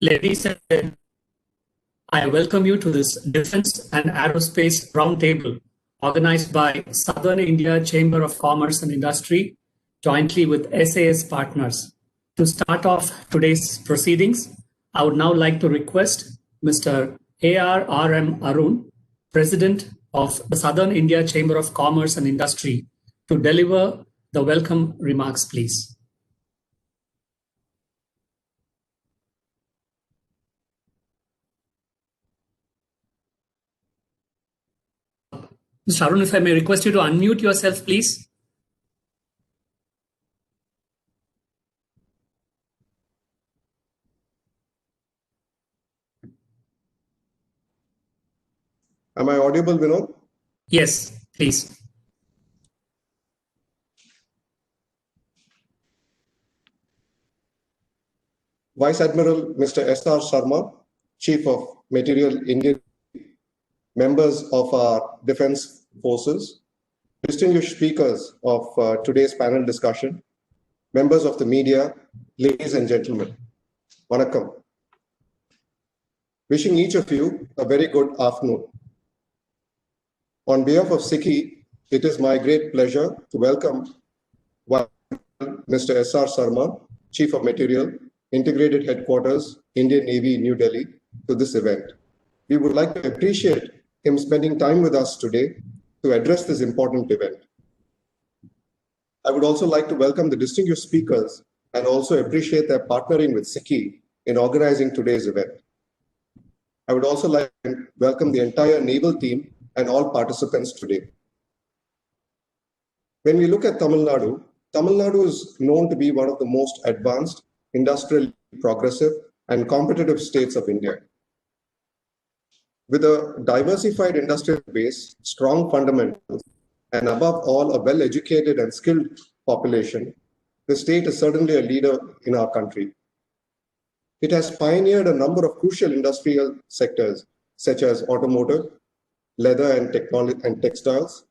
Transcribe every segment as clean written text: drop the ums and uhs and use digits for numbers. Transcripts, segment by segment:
Ladies and gentlemen, I welcome you to this Defense and Aerospace Roundtable organized by Southern India Chamber of Commerce and Industry jointly with SAS Partners. To start off today's proceedings, I would now like to request Mr. A.R.R.M. Arun, President of the Southern India Chamber of Commerce and Industry, to deliver the welcome remarks, please. Mr. Arun, if I may request you to unmute yourself, please. Am I audible, Vinod? Yes, please. Vice Admiral Mr. S.R. Sharma, Chief of Material Indian, members of our Defense Forces, distinguished speakers of today's panel discussion, members of the media, ladies and gentlemen, Vanakkam. Wishing each of you a very good afternoon. On behalf of SICCI, it is my great pleasure to welcome Mr. S.R. Sharma, Chief of Material, Integrated Headquarters, Indian Navy, New Delhi, to this event. We would like to appreciate him spending time with us today to address this important event. I would also like to welcome the distinguished speakers and also appreciate their partnering with SICCI in organizing today's event. I would also like to welcome the entire naval team and all participants today. When we look at Tamil Nadu is known to be one of the most advanced, industrially progressive, and competitive states of India. With a diversified industrial base, strong fundamentals, and above all, a well-educated and skilled population, the state is certainly a leader in our country. It has pioneered a number of crucial industrial sectors, such as automotive, leather and textiles,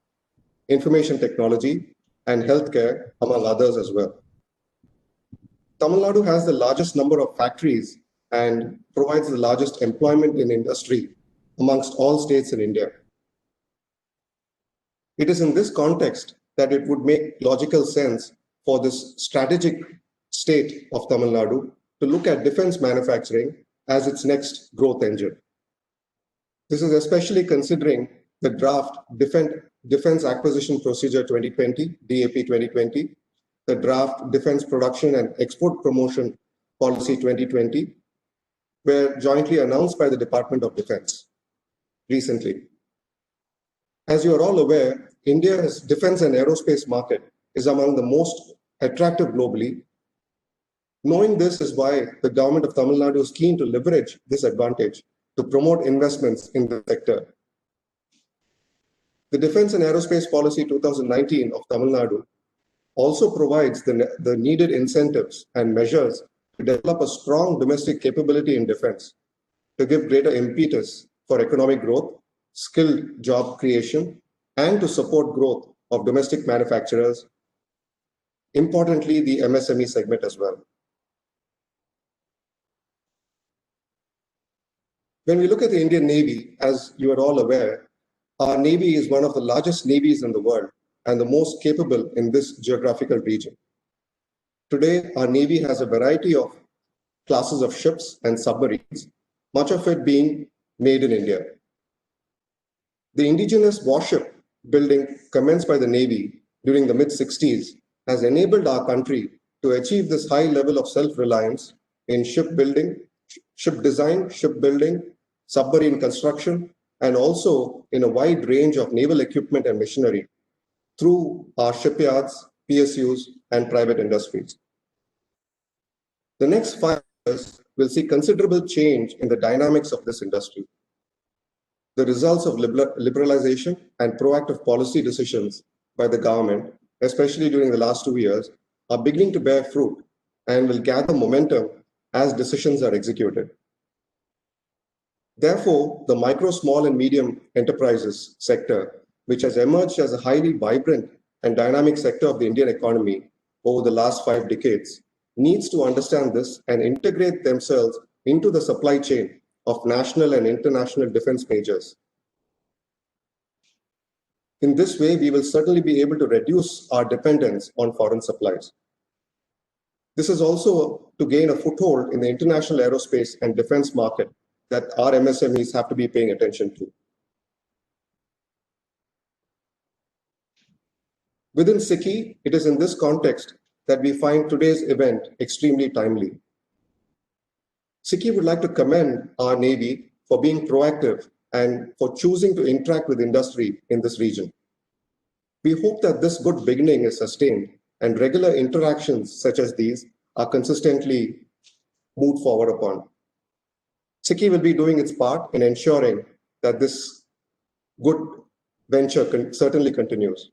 information technology, and healthcare, among others as well. Tamil Nadu has the largest number of factories and provides the largest employment in industry amongst all states in India. It is in this context that it would make logical sense for this strategic state of Tamil Nadu to look at defense manufacturing as its next growth engine. This is especially considering the draft Defense Acquisition Procedure 2020, DAP 2020, the draft Defense Production and Export Promotion Policy 2020, were jointly announced by the Department of Defense recently. As you are all aware, India's defense and aerospace market is among the most attractive globally. Knowing this is why the government of Tamil Nadu is keen to leverage this advantage to promote investments in the sector. The Defense and Aerospace Policy 2019 of Tamil Nadu also provides the needed incentives and measures to develop a strong domestic capability in defense, to give greater impetus for economic growth, skilled job creation, and to support growth of domestic manufacturers, importantly, the MSME segment as well. When we look at the Indian Navy, as you are all aware, our Navy is one of the largest navies in the world and the most capable in this geographical region. Today, our Navy has a variety of classes of ships and submarines, much of it being made in India. The indigenous warship building commenced by the Navy during the mid-60s has enabled our country to achieve this high level of self-reliance in shipbuilding, ship design, shipbuilding, submarine construction, and also in a wide range of naval equipment and machinery through our shipyards, PSUs, and private industries. The next 5 years will see considerable change in the dynamics of this industry. The results of liberalization and proactive policy decisions by the government, especially during the last 2 years, are beginning to bear fruit and will gather momentum as decisions are executed. Therefore, the micro, small, and medium enterprises sector, which has emerged as a highly vibrant and dynamic sector of the Indian economy over the last 5 decades, needs to understand this and integrate themselves into the supply chain of national and international defense majors. In this way, we will certainly be able to reduce our dependence on foreign supplies. This is also to gain a foothold in the international aerospace and defense market that our MSMEs have to be paying attention to. Within SICCI, it is in this context that we find today's event extremely timely. SICCI would like to commend our Navy for being proactive and for choosing to interact with industry in this region. We hope that this good beginning is sustained and regular interactions such as these are consistently moved forward upon. SICCI will be doing its part in ensuring that this good venture certainly continues.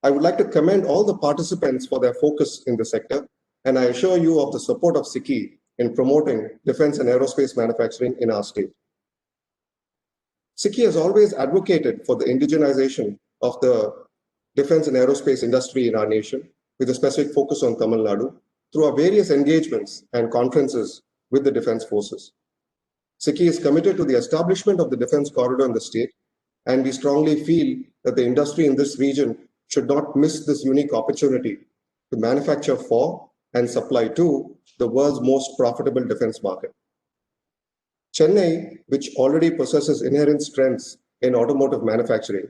I would like to commend all the participants for their focus in the sector, and I assure you of the support of SICCI in promoting defense and aerospace manufacturing in our state. SICCI has always advocated for the indigenization of the defense and aerospace industry in our nation, with a specific focus on Tamil Nadu, through our various engagements and conferences with the defense forces. SICCI is committed to the establishment of the defense corridor in the state, and we strongly feel that the industry in this region should not miss this unique opportunity to manufacture for and supply to the world's most profitable defense market. Chennai, which already possesses inherent strengths in automotive manufacturing,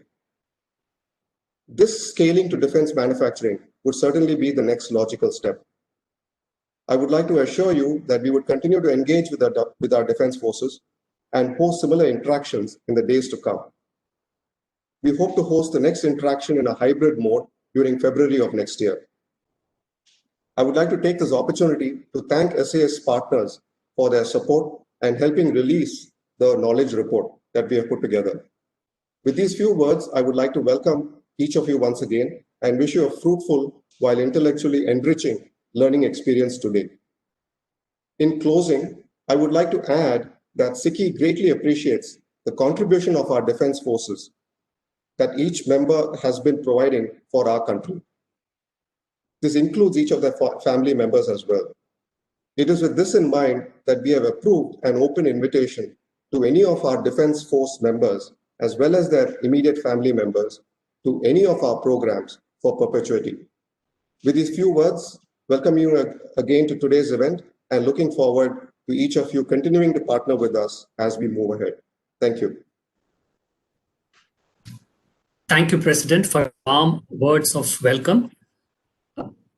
this scaling to defense manufacturing would certainly be the next logical step. I would like to assure you that we would continue to engage with our defense forces and host similar interactions in the days to come. We hope to host the next interaction in a hybrid mode during February of next year. I would like to take this opportunity to thank SAS Partners for their support and helping release the knowledge report that we have put together. With these few words, I would like to welcome each of you once again and wish you a fruitful while intellectually enriching learning experience today. In closing, I would like to add that SICCI greatly appreciates the contribution of our defense forces that each member has been providing for our country. This includes each of their family members as well. It is with this in mind that we have approved an open invitation to any of our defense force members, as well as their immediate family members, to any of our programs for perpetuity. With these few words, welcome you again to today's event and looking forward to each of you continuing to partner with us as we move ahead. Thank you. Thank you, President, for warm words of welcome.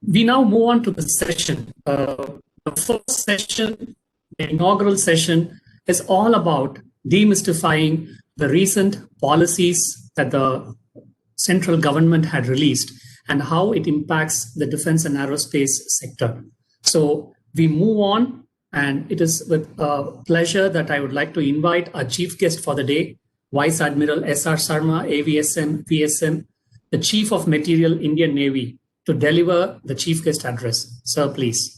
We now move on to the session. The first session, the inaugural session, is all about demystifying the recent policies that the central government had released and how it impacts the defense and aerospace sector. So we move on, and it is with pleasure that I would like to invite our chief guest for the day, Vice Admiral S.R. Sarma, AVSM, PSM, the Chief of Material, Indian Navy, to deliver the chief guest address. Sir, please.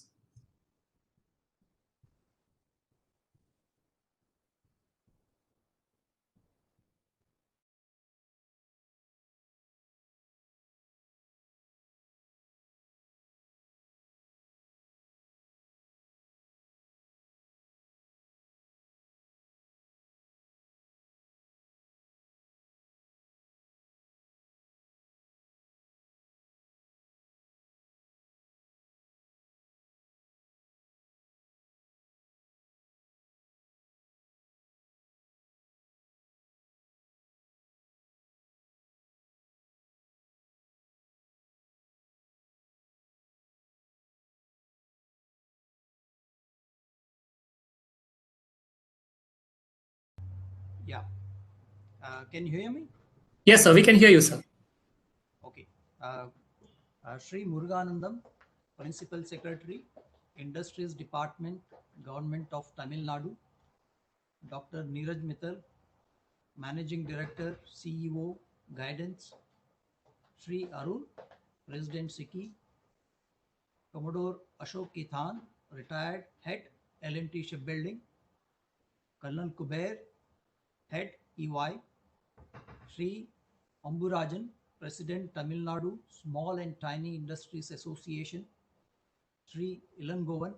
Yeah. Can you hear me? Yes, sir. We can hear you, sir. Okay. Sri Muruganandam, Principal Secretary, Industries Department, Government of Tamil Nadu. Dr. Neeraj Mittal, Managing Director, CEO, Guidance. Sri Arun, President SICCI. Commodore Ashok Kithan, Retired Head, L&T Shipbuilding. Colonel Kuber, Head, EY. Sri Amburajan, President, Tamil Nadu Small and Tiny Industries Association. Sri Ilangovan,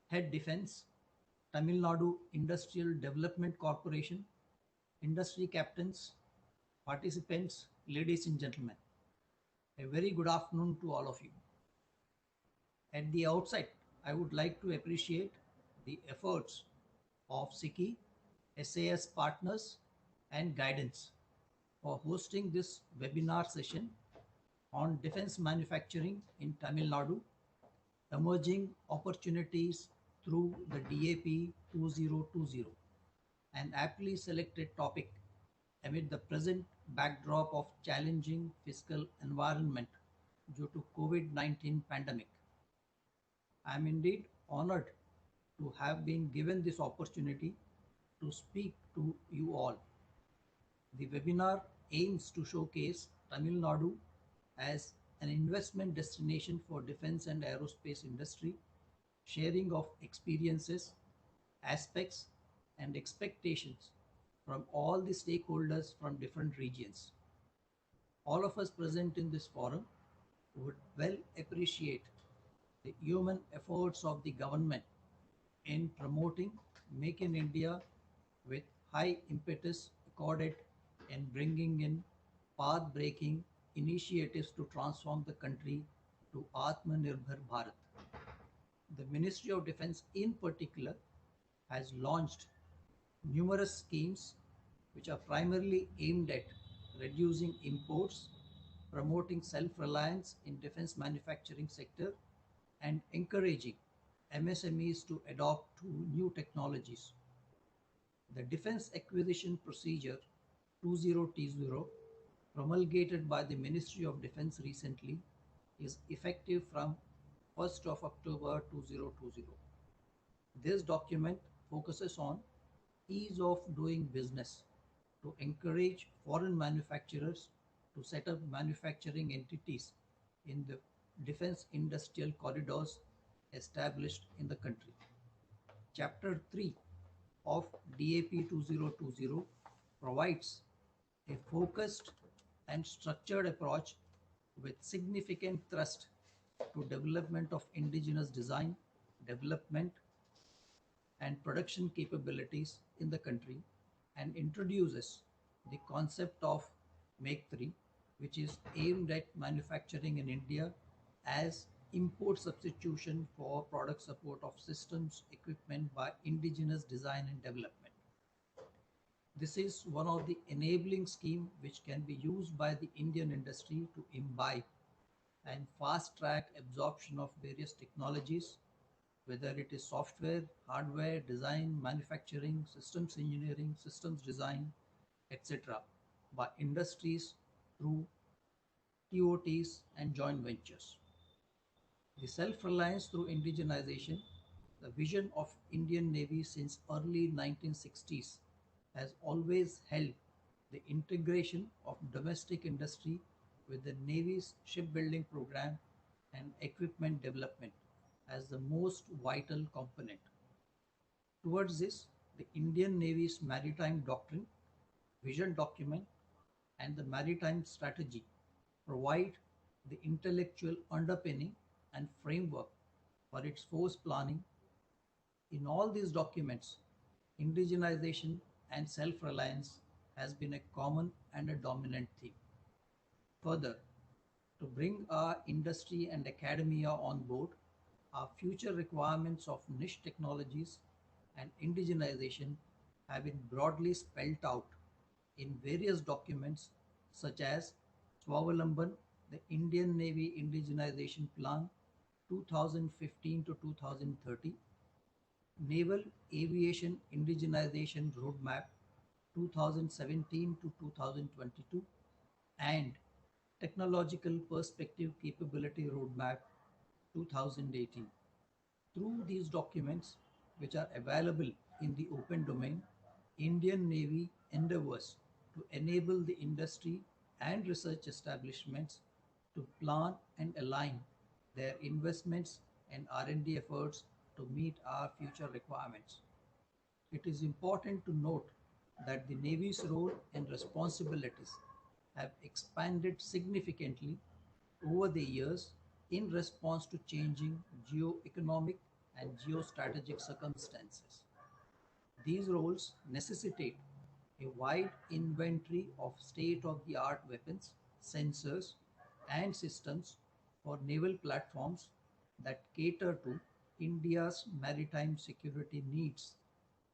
Head Defense. Tamil Nadu Industrial Development Corporation, industry captains, participants, ladies and gentlemen. A very good afternoon to all of you. At the outset, I would like to appreciate the efforts of SICCI, SAS Partners, and Guidance for hosting this webinar session on defense manufacturing in Tamil Nadu, emerging opportunities through the DAP 2020, an aptly selected topic amid the present backdrop of challenging fiscal environment due to COVID-19 pandemic. I am indeed honored to have been given this opportunity to speak to you all. The webinar aims to showcase Tamil Nadu as an investment destination for defense and aerospace industry, sharing of experiences, aspects, and expectations from all the stakeholders from different regions. All of us present in this forum would well appreciate the human efforts of the government in promoting Make in India with high impetus accorded in bringing in path-breaking initiatives to transform the country to Atmanirbhar Bharat. The Ministry of Defence in particular has launched numerous schemes which are primarily aimed at reducing imports, promoting self-reliance in defence manufacturing sector, and encouraging MSMEs to adopt to new technologies. The Defence Acquisition Procedure 2020 promulgated by the Ministry of Defence recently is effective from 1st of October 2020. This document focuses on ease of doing business to encourage foreign manufacturers to set up manufacturing entities in the defense industrial corridors established in the country. Chapter 3 of DAP 2020 provides a focused and structured approach with significant thrust to development of indigenous design, development, and production capabilities in the country, and introduces the concept of Make 3, which is aimed at manufacturing in India as import substitution for product support of systems equipment by indigenous design and development. This is one of the enabling scheme which can be used by the Indian industry to imbibe and fast track absorption of various technologies, whether it is software, hardware, design, manufacturing, systems engineering, systems design, etc. by industries through TOTs and joint ventures. The self-reliance through indigenization, the vision of Indian Navy since early 1960s, has always held the integration of domestic industry with the Navy's shipbuilding program and equipment development as the most vital component. Towards this, the Indian Navy's maritime doctrine, vision document, and the maritime strategy provide the intellectual underpinning and framework for its force planning. In all these documents, indigenization and self-reliance has been a common and a dominant theme. Further, to bring our industry and academia on board, our future requirements of niche technologies and indigenization have been broadly spelled out in various documents such as Swavalamban, the Indian Navy Indigenization Plan 2015 to 2030, Naval Aviation Indigenization Roadmap 2017 to 2022, and Technological Perspective Capability Roadmap 2018. Through these documents, which are available in the open domain, Indian Navy endeavors to enable the industry and research establishments to plan and align their investments and R&D efforts to meet our future requirements. It is important to note that the Navy's role and responsibilities have expanded significantly over the years in response to changing geo-economic and geostrategic circumstances. These roles necessitate a wide inventory of state-of-the-art weapons, sensors, and systems for naval platforms that cater to India's maritime security needs,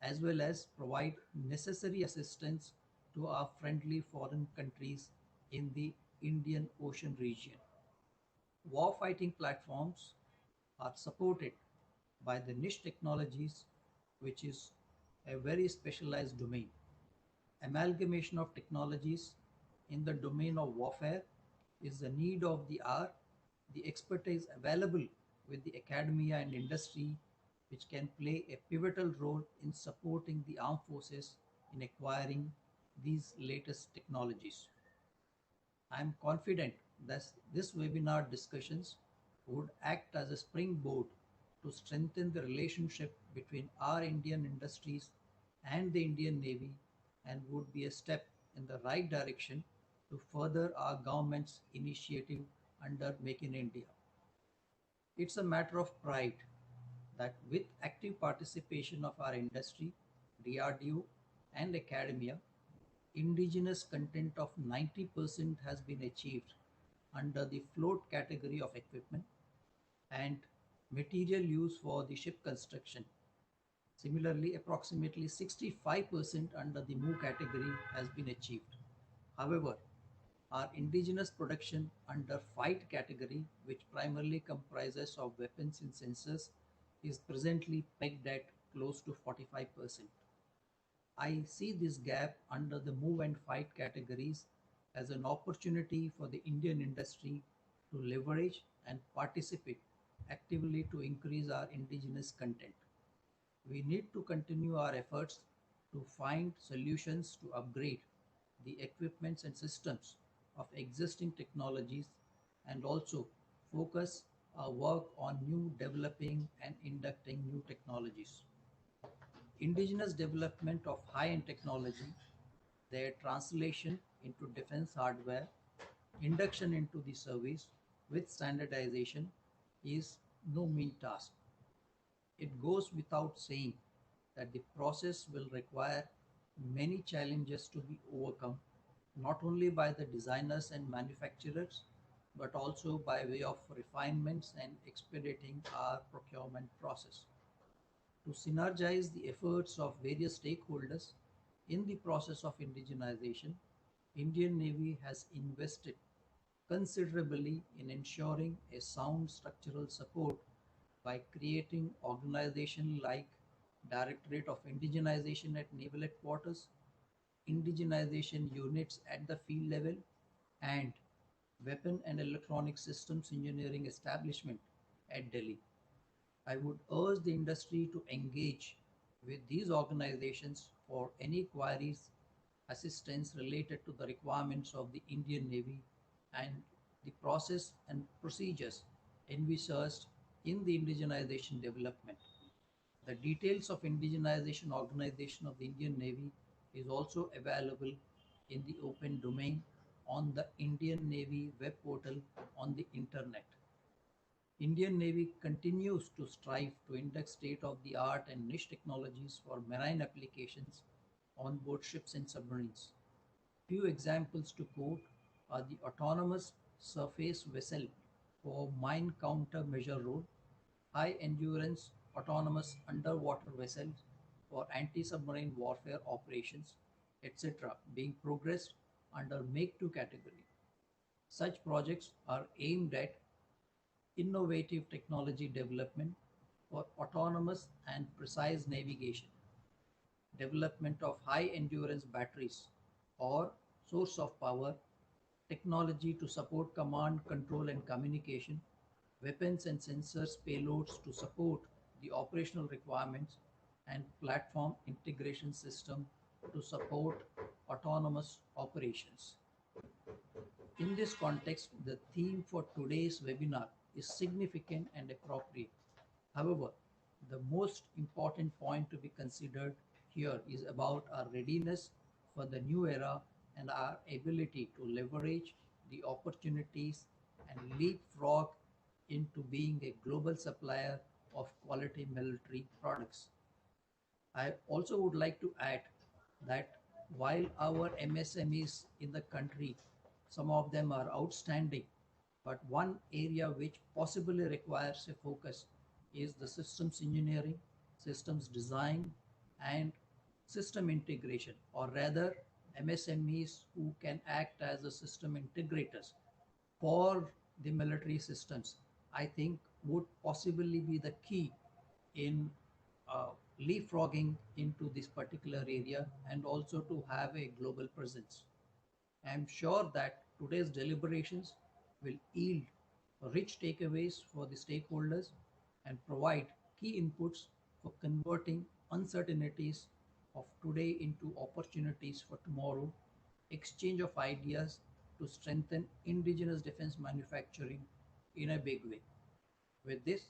as well as provide necessary assistance to our friendly foreign countries in the Indian Ocean region. Warfighting platforms are supported by the niche technologies, which is a very specialized domain. Amalgamation of technologies in the domain of warfare is the need of the hour. The expertise available with the academia and industry, which can play a pivotal role in supporting the armed forces in acquiring these latest technologies. I am confident that this webinar discussions would act as a springboard to strengthen the relationship between our Indian industries and the Indian Navy, and would be a step in the right direction to further our government's initiative under Make in India. It's a matter of pride that with active participation of our industry, DRDO, and academia, indigenous content of 90% has been achieved under the float category of equipment and material used for the ship construction. Similarly, approximately 65% under the move category has been achieved. However, our indigenous production under fight category, which primarily comprises of weapons and sensors, is presently pegged at close to 45%. I see this gap under the move and fight categories as an opportunity for the Indian industry to leverage and participate actively to increase our indigenous content. We need to continue our efforts to find solutions to upgrade the equipments and systems of existing technologies, and also focus our work on new developing and inducting new technologies. Indigenous development of high-end technology, their translation into defense hardware, induction into the service with standardization is no mean task. It goes without saying that the process will require many challenges to be overcome, not only by the designers and manufacturers, but also by way of refinements and expediting our procurement process. To synergize the efforts of various stakeholders in the process of indigenization, Indian Navy has invested considerably in ensuring a sound structural support by creating organizations like Directorate of Indigenization at Naval Headquarters, indigenization units at the field level, and weapon and electronic systems engineering establishment at Delhi. I would urge the industry to engage with these organizations for any queries, assistance related to the requirements of the Indian Navy and the process and procedures envisaged in the indigenization development. The details of indigenization organization of the Indian Navy is also available in the open domain on the Indian Navy web portal on the internet. Indian Navy continues to strive to induct state-of-the-art and niche technologies for marine applications on board ships and submarines. Few examples to quote are the autonomous surface vessel for mine countermeasure role, high endurance autonomous underwater vessels for anti-submarine warfare operations, etc., being progressed under Make 2 category. Such projects are aimed at innovative technology development for autonomous and precise navigation, development of high endurance batteries or source of power, technology to support command, control, and communication, weapons and sensors payloads to support the operational requirements, and platform integration system to support autonomous operations. In this context, the theme for today's webinar is significant and appropriate. However, the most important point to be considered here is about our readiness for the new era and our ability to leverage the opportunities and leapfrog into being a global supplier of quality military products. I also would like to add that while our MSMEs in the country, some of them are outstanding, but one area which possibly requires a focus is the systems engineering, systems design, and system integration, or rather MSMEs who can act as the system integrators for the military systems, I think would possibly be the key in leapfrogging into this particular area and also to have a global presence. I am sure that today's deliberations will yield rich takeaways for the stakeholders and provide key inputs for converting uncertainties of today into opportunities for tomorrow, exchange of ideas to strengthen indigenous defense manufacturing in a big way. With this,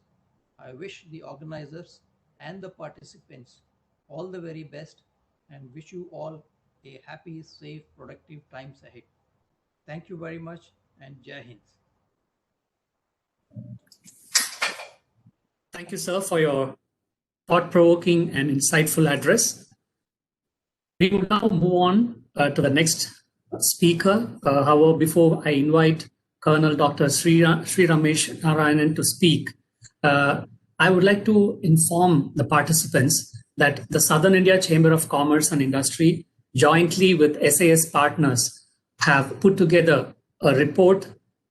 I wish the organizers and the participants all the very best and wish you all a happy, safe, productive times ahead. Thank you very much and Jai Hind. Thank you, sir, for your thought-provoking and insightful address. We will now move on to the next speaker. However, before I invite Colonel Dr. Sri Ramesh Narayanan to speak, I would like to inform the participants that the Southern India Chamber of Commerce and Industry, jointly with SAS Partners, have put together a report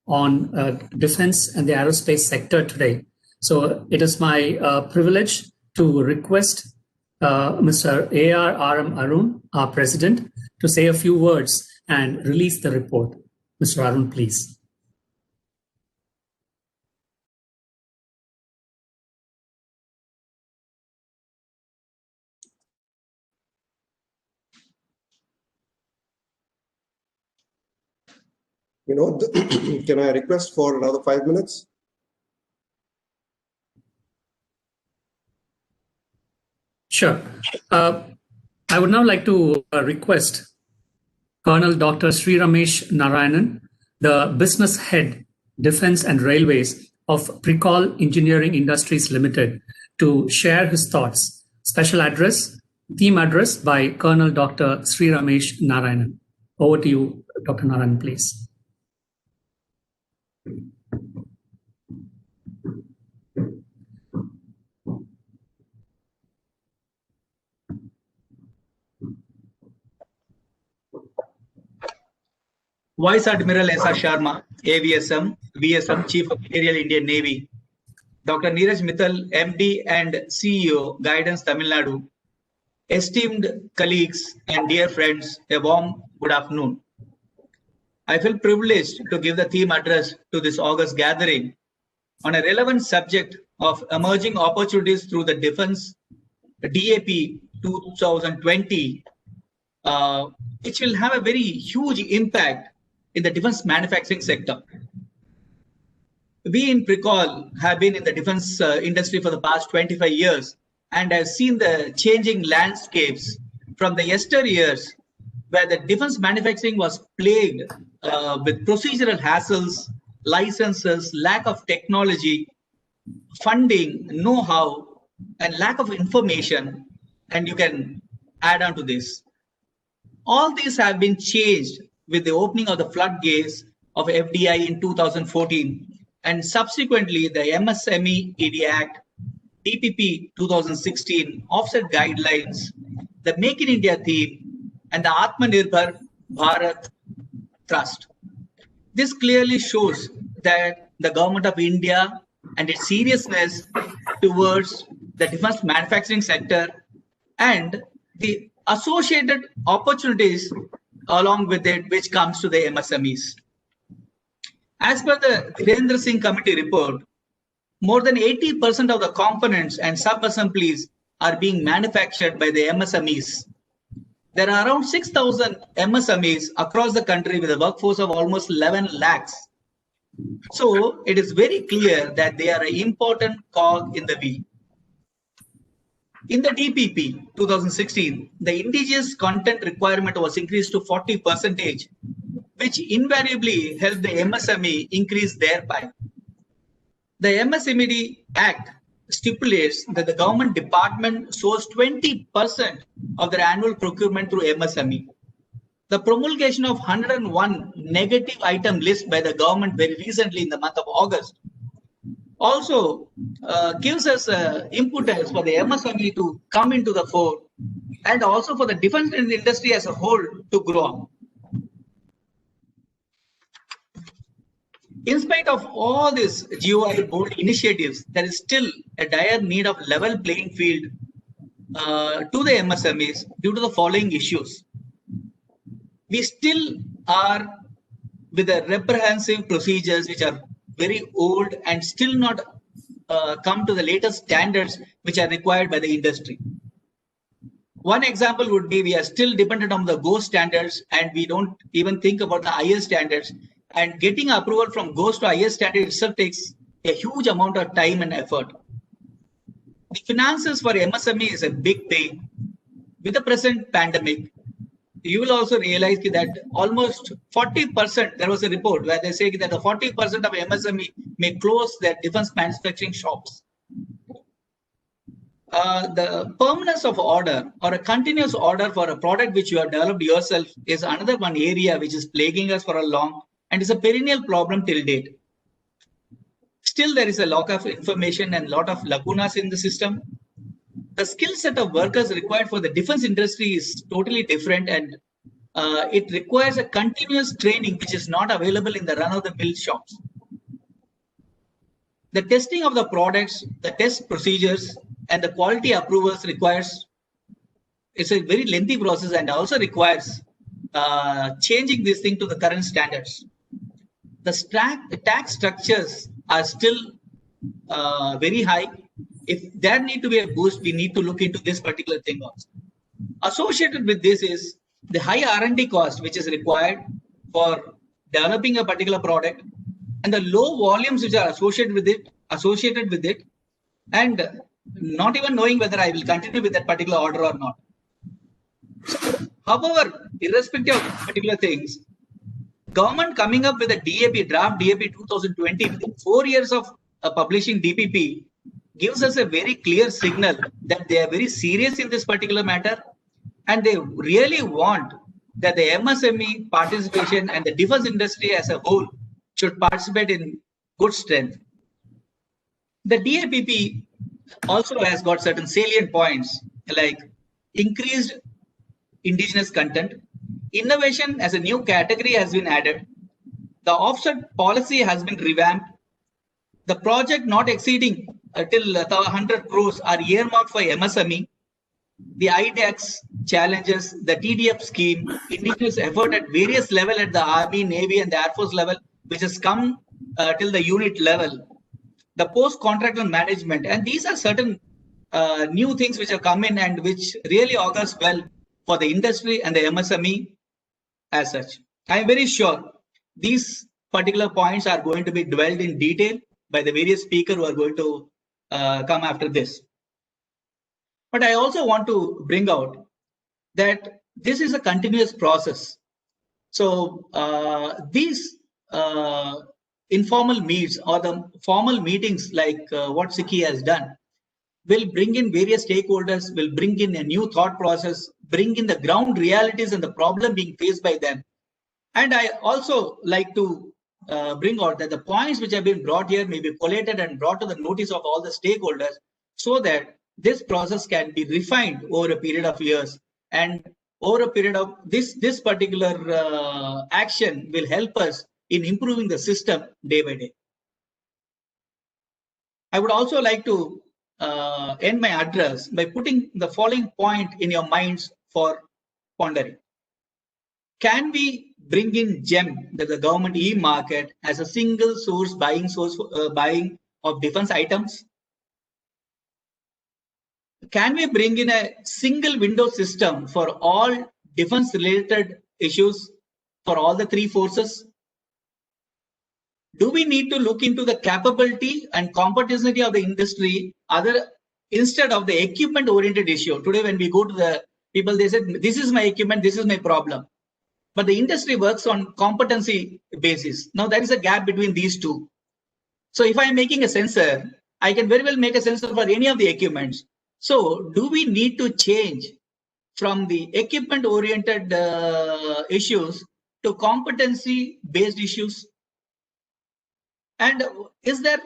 on defense and the aerospace sector today. So it is my privilege to request Mr. A.R.M. Arun, our president, to say a few words and release the report. Mr. Arun, please. Can I request for another 5 minutes? Sure. I would now like to request Colonel Dr. Sri Ramesh Narayanan, the business head, Defense and Railways of Precol Engineering Industries Limited, to share his thoughts. Special address, theme address by Colonel Dr. Sri Ramesh Narayanan. Over to you, Dr. Narayanan, please. Vice Admiral S.R. Sharma, AVSM, VSM, Chief of Imperial Indian Navy, Dr. Neeraj Mittal, MD and CEO, Guidance Tamil Nadu, esteemed colleagues and dear friends, a warm good afternoon. I feel privileged to give the theme address to this August gathering on a relevant subject of emerging opportunities through the Defense DAP 2020, which will have a very huge impact in the defense manufacturing sector. We in Precol have been in the defense industry for the past 25 years and have seen the changing landscapes from the yesteryears where the defense manufacturing was plagued with procedural hassles, licenses, lack of technology, funding, know-how, and lack of information, and you can add on to this. All these have been changed with the opening of the floodgates of FDI in 2014 and subsequently the MSME ED Act, DPP 2016, offset guidelines, the Make in India theme, and the Atmanirbhar Bharat Trust. This clearly shows that the government of India and its seriousness towards the defense manufacturing sector and the associated opportunities along with it, which comes to the MSMEs. As per the Virendra Singh Committee report, more than 80% of the components and sub-assemblies are being manufactured by the MSMEs. There are around 6,000 MSMEs across the country with a workforce of almost 11 lakhs. So it is very clear that they are an important cog in the wheel. In the DPP 2016, the indigenous content requirement was increased to 40%, which invariably helped the MSME increase their pie. The MSME Act stipulates that the government department source 20% of their annual procurement through MSME. The promulgation of 101 negative item list by the government very recently in the month of August also gives us impetus for the MSME to come into the fore, and also for the defense industry as a whole to grow up. In spite of all these GOI board initiatives, there is still a dire need of level playing field to the MSMEs due to the following issues. We still are with the reprehensive procedures which are very old and still not come to the latest standards which are required by the industry. One example would be we are still dependent on the GO standards, and we don't even think about the IS standards. And getting approval from GOs to IS standard itself takes a huge amount of time and effort. The finances for MSME is a big pain. With the present pandemic, you will also realize that almost 40%, there was a report where they say that the 40% of MSME may close their defense manufacturing shops. The permanence of order or a continuous order for a product which you have developed yourself is another one area which is plaguing us for a long and is a perennial problem till date. Still, there is a lack of information and a lot of lacunas in the system. The skill set of workers required for the defense industry is totally different, and it requires a continuous training which is not available in the run-of-the-mill shops. The testing of the products, the test procedures, and the quality approvals it's a very lengthy process and also requires changing this thing to the current standards. The tax structures are still very high. If there need to be a boost, we need to look into this particular thing also. Associated with this is the high R&D cost which is required for developing a particular product, and the low volumes which are associated with it, and not even knowing whether I will continue with that particular order or not. So, however, irrespective of particular things, government coming up with a DAP, draft DAP 2020, within 4 years of publishing DPP, gives us a very clear signal that they are very serious in this particular matter, and they really want that the MSME participation and the defense industry as a whole should participate in good strength. The DAPP also has got certain salient points like increased indigenous content, innovation as a new category has been added, the offset policy has been revamped, the project not exceeding till 100 crores are earmarked for MSME, the IDAX challenges, the TDF scheme, indigenous effort at various levels at the Army, Navy and the Air Force level, which has come till the unit level, the post-contractual management, and these are certain new things which have come in and which really augurs well for the industry and the MSME as such. I am very sure these particular points are going to be dwelled in detail by the various speakers who are going to come after this. But I also want to bring out that this is a continuous process. So these informal meets or the formal meetings like what SICCI has done will bring in various stakeholders, will bring in a new thought process, bring in the ground realities and the problem being faced by them. And I also like to bring out that the points which have been brought here may be collated and brought to the notice of all the stakeholders so that this process can be refined over a period of years, and over a period of this particular action will help us in improving the system day by day. I would also like to end my address by putting the following point in your minds for pondering. Can we bring in GEM, that the government e-market, as a single source buying of defense items? Can we bring in a single window system for all defense related issues for all the three forces? Do we need to look into the capability and competency of the industry instead of the equipment oriented issue? Today, when we go to the people, they said, this is my equipment, this is my problem. But the industry works on competency basis. Now there is a gap between these two. So if I am making a sensor, I can very well make a sensor for any of the equipments. So do we need to change from the equipment oriented issues to competency based issues? And is there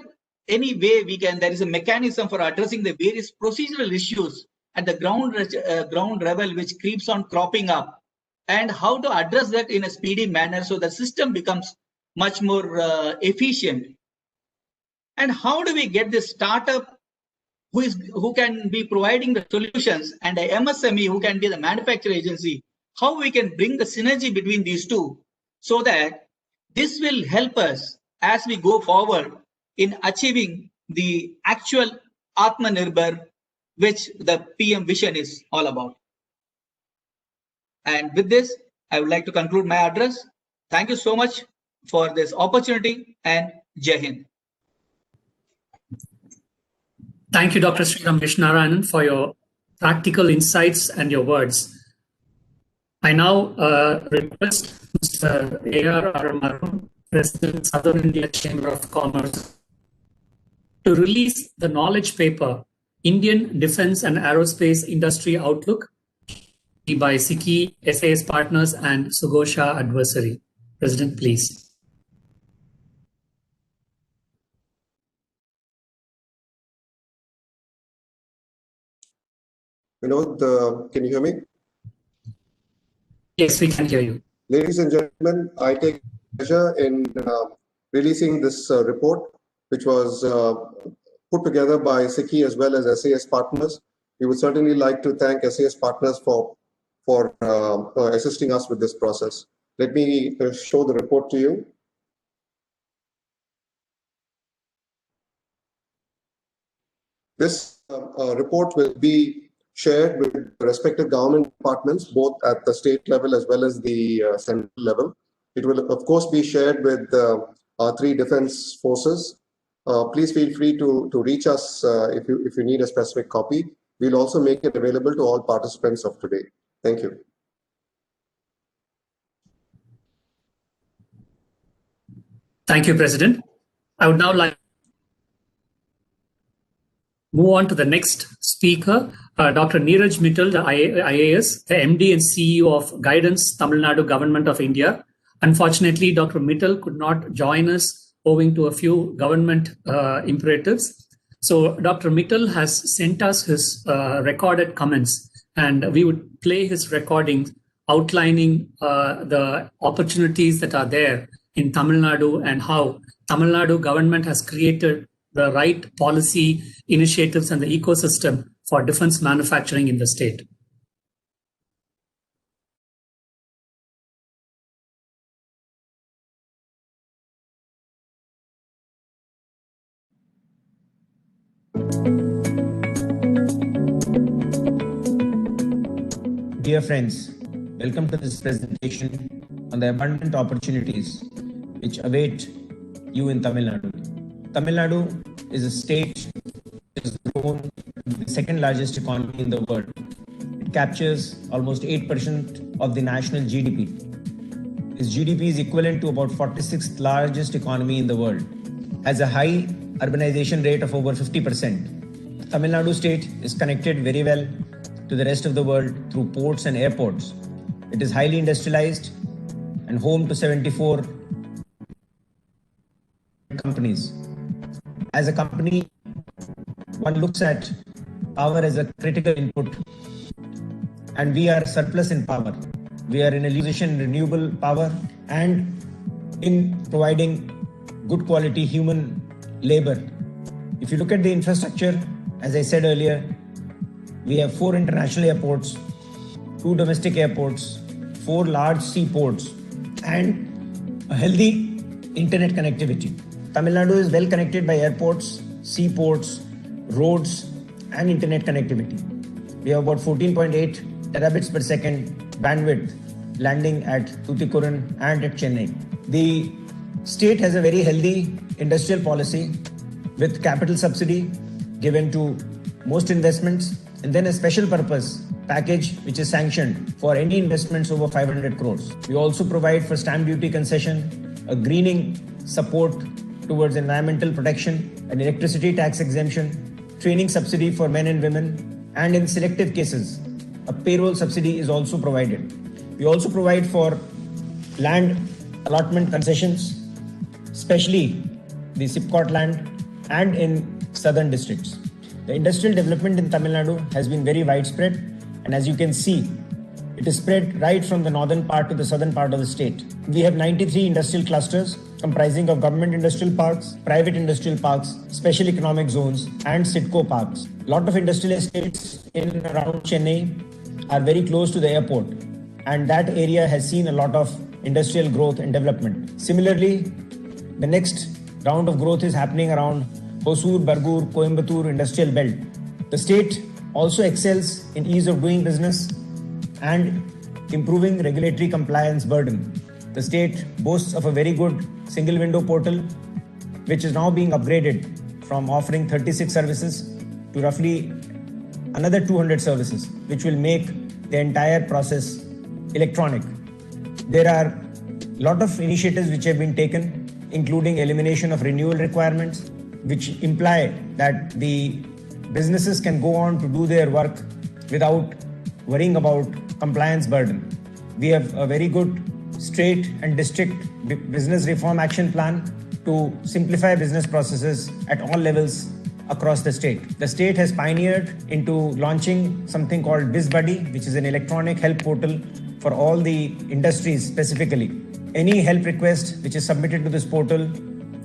any way there is a mechanism for addressing the various procedural issues at the ground level which keeps on cropping up, and how to address that in a speedy manner so the system becomes much more efficient? And how do we get this startup who can be providing the solutions and a MSME who can be the manufacturing agency, how we can bring the synergy between these two so that this will help us as we go forward in achieving the actual Atmanirbhar, which the PM vision is all about. And with this, I would like to conclude my address. Thank you so much for this opportunity, and Jai Hind. Thank you, Dr. Sriram Vishnarayanan, for your practical insights and your words. I now request Mr. A.R. Aramaru, President, Southern India Chamber of Commerce, to release the knowledge paper, Indian Defense and Aerospace Industry Outlook, by SICCI, SAS Partners, and Sugosha Adversary. President, please. Vinod, can you hear me? Yes, we can hear you. Ladies and gentlemen, I take pleasure in releasing this report, which was put together by SICCI as well as SAS Partners. We would certainly like to thank SAS Partners for assisting us with this process. Let me show the report to you. This report will be shared with respective government departments, both at the state level as well as the central level. It will, of course, be shared with our three defense forces. Please feel free to reach us if you need a specific copy. We'll also make it available to all participants of today. Thank you. Thank you, President. I would now like to move on to the next speaker, Dr. Neeraj Mittal, the IAS, the MD and CEO of Guidance Tamil Nadu Government of India. Unfortunately, Dr. Mittal could not join us owing to a few government imperatives. So Dr. Mittal has sent us his recorded comments, and we would play his recordings outlining the opportunities that are there in Tamil Nadu and how Tamil Nadu government has created the right policy initiatives and the ecosystem for defense manufacturing in the state. Dear friends, welcome to this presentation on the abundant opportunities which await you in Tamil Nadu. Tamil Nadu is a state that has grown to the second largest economy in the world. It captures almost 8% of the national GDP. Its GDP is equivalent to about 46th largest economy in the world. Has a high urbanization rate of over 50%. Tamil Nadu state is connected very well to the rest of the world through ports and airports. It is highly industrialized and home to 74 companies. As a company, one looks at power as a critical input, and we are surplus in power. We are in a position in renewable power and in providing good quality human labor. If you look at the infrastructure, as I said earlier, we have 4 international airports, 2 domestic airports, 4 large seaports, and a healthy internet connectivity. Tamil Nadu is well connected by airports, seaports, roads, and internet connectivity. We have about 14.8 terabits per second bandwidth landing at Tuticorin and at Chennai. The state has a very healthy industrial policy with capital subsidy given to most investments, and then a special purpose package which is sanctioned for any investments over 500 crores. We also provide for stamp duty concession, a greening support towards environmental protection, an electricity tax exemption, training subsidy for men and women, and in selective cases, a payroll subsidy is also provided. We also provide for land allotment concessions, especially the SIPCOT land and in southern districts. The industrial development in Tamil Nadu has been very widespread, and as you can see, it is spread right from the northern part to the southern part of the state. We have 93 industrial clusters comprising of government industrial parks, private industrial parks, special economic zones, and SIDCO parks. A lot of industrial estates in and around Chennai are very close to the airport, and that area has seen a lot of industrial growth and development. Similarly, the next round of growth is happening around Hosur, Bargur, Coimbatore industrial belt. The state also excels in ease of doing business and improving regulatory compliance burden. The state boasts of a very good single window portal, which is now being upgraded from offering 36 services to roughly another 200 services, which will make the entire process electronic. There are a lot of initiatives which have been taken, including elimination of renewal requirements, which imply that the businesses can go on to do their work without worrying about compliance burden. We have a very good state and district business reform action plan to simplify business processes at all levels across the state. The state has pioneered into launching something called BizBuddy, which is an electronic help portal for all the industries specifically. Any help request which is submitted to this portal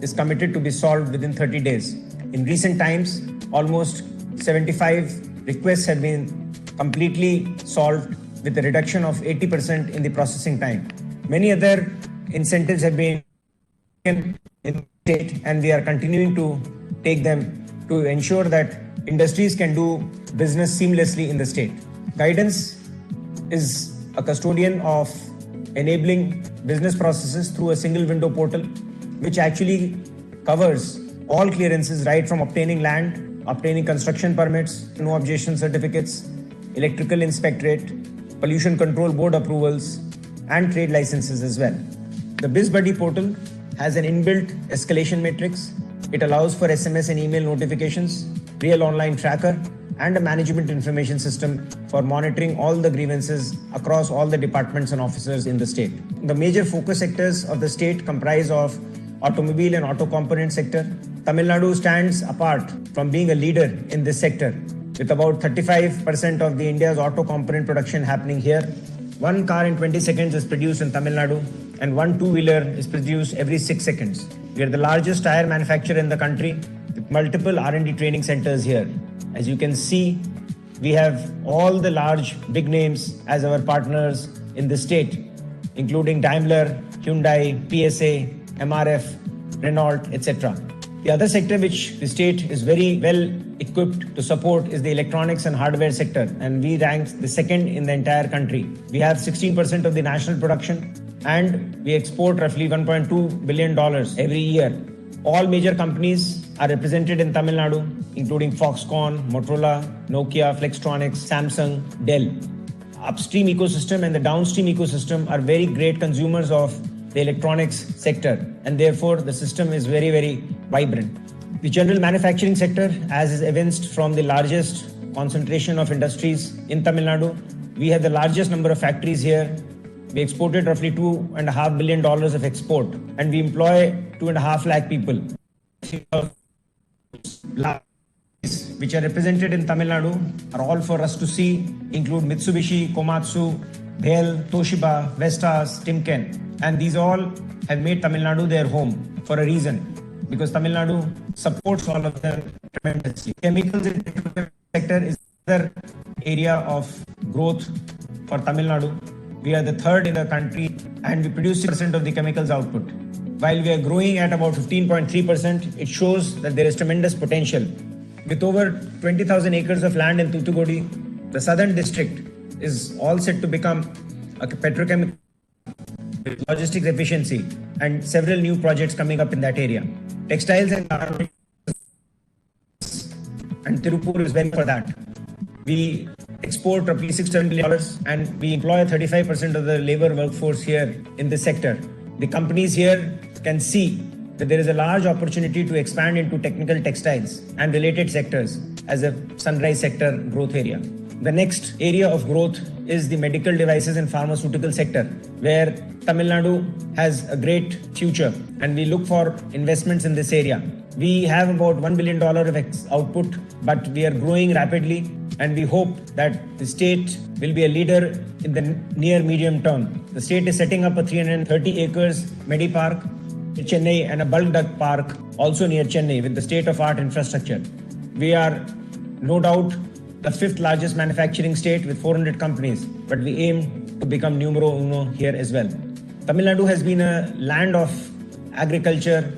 is committed to be solved within 30 days. In recent times, almost 75 requests have been completely solved with a reduction of 80% in the processing time. Many other incentives have been taken in the state, and we are continuing to take them to ensure that industries can do business seamlessly in the state. Guidance is a custodian of enabling business processes through a single window portal, which actually covers all clearances right from obtaining land, obtaining construction permits, no objection certificates, electrical inspectorate, pollution control board approvals, and trade licenses as well. The BizBuddy portal has an inbuilt escalation matrix. It allows for SMS and email notifications, real online tracker, and a management information system for monitoring all the grievances across all the departments and officers in the state. The major focus sectors of the state comprise of automobile and auto component sector. Tamil Nadu stands apart from being a leader in this sector, with about 35% of the India's auto component production happening here. One car in 20 seconds is produced in Tamil Nadu, and one two-wheeler is produced every 6 seconds. We are the largest tire manufacturer in the country, with multiple R&D training centers here. As you can see, we have all the large big names as our partners in the state, including Daimler, Hyundai, PSA, MRF, Renault, etc. The other sector which the state is very well equipped to support is the electronics and hardware sector, and we ranked the second in the entire country. We have 16% of the national production, and we export roughly $1.2 billion every year. All major companies are represented in Tamil Nadu, including Foxconn, Motorola, Nokia, Flextronics, Samsung, Dell. Upstream ecosystem and the downstream ecosystem are very great consumers of the electronics sector, and therefore the system is very, very vibrant. The general manufacturing sector, as is evinced from the largest concentration of industries in Tamil Nadu, we have the largest number of factories here. We exported roughly $2.5 billion of export, and we employ 2.5 lakh people. Which are represented in Tamil Nadu are all for us to see, include Mitsubishi, Komatsu, BHEL, Toshiba, Vestas, Timken. And these all have made Tamil Nadu their home for a reason, because Tamil Nadu supports all of them tremendously. Chemicals in the sector is another area of growth for Tamil Nadu. We are the third in the country, and we produce 6% of the chemicals output. While we are growing at about 15.3%, it shows that there is tremendous potential. With over 20,000 acres of land in Thoothukudi, the southern district is all set to become a petrochemical with logistics efficiency, and several new projects coming up in that area. Textiles and garments, and Tirupur is very for that. We export roughly $6 billion, and we employ 35% of the labor workforce here in this sector. The companies here can see that there is a large opportunity to expand into technical textiles and related sectors as a sunrise sector growth area. The next area of growth is the medical devices and pharmaceutical sector, where Tamil Nadu has a great future and we look for investments in this area. We have about $1 billion of output, but we are growing rapidly and we hope that the state will be a leader in the near medium term. The state is setting up a 330 acres Medipark in Chennai and a bulk drug park also near Chennai with the state-of-art infrastructure. We are no doubt the 5th largest manufacturing state with 400 companies, but we aim to become numero uno here as well. Tamil Nadu has been a land of agriculture,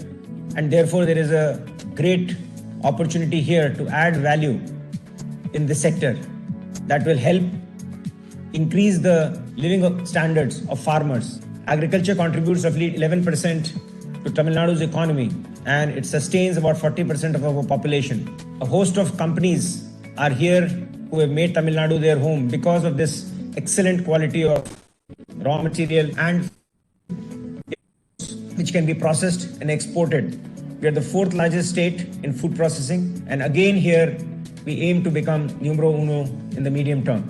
and therefore there is a great opportunity here to add value in this sector that will help increase the living standards of farmers. Agriculture contributes roughly 11% to Tamil Nadu's economy, and it sustains about 40% of our population. A host of companies are here who have made Tamil Nadu their home because of this excellent quality of raw material and which can be processed and exported. We are the 4th largest state in food processing, and again here we aim to become numero uno in the medium term.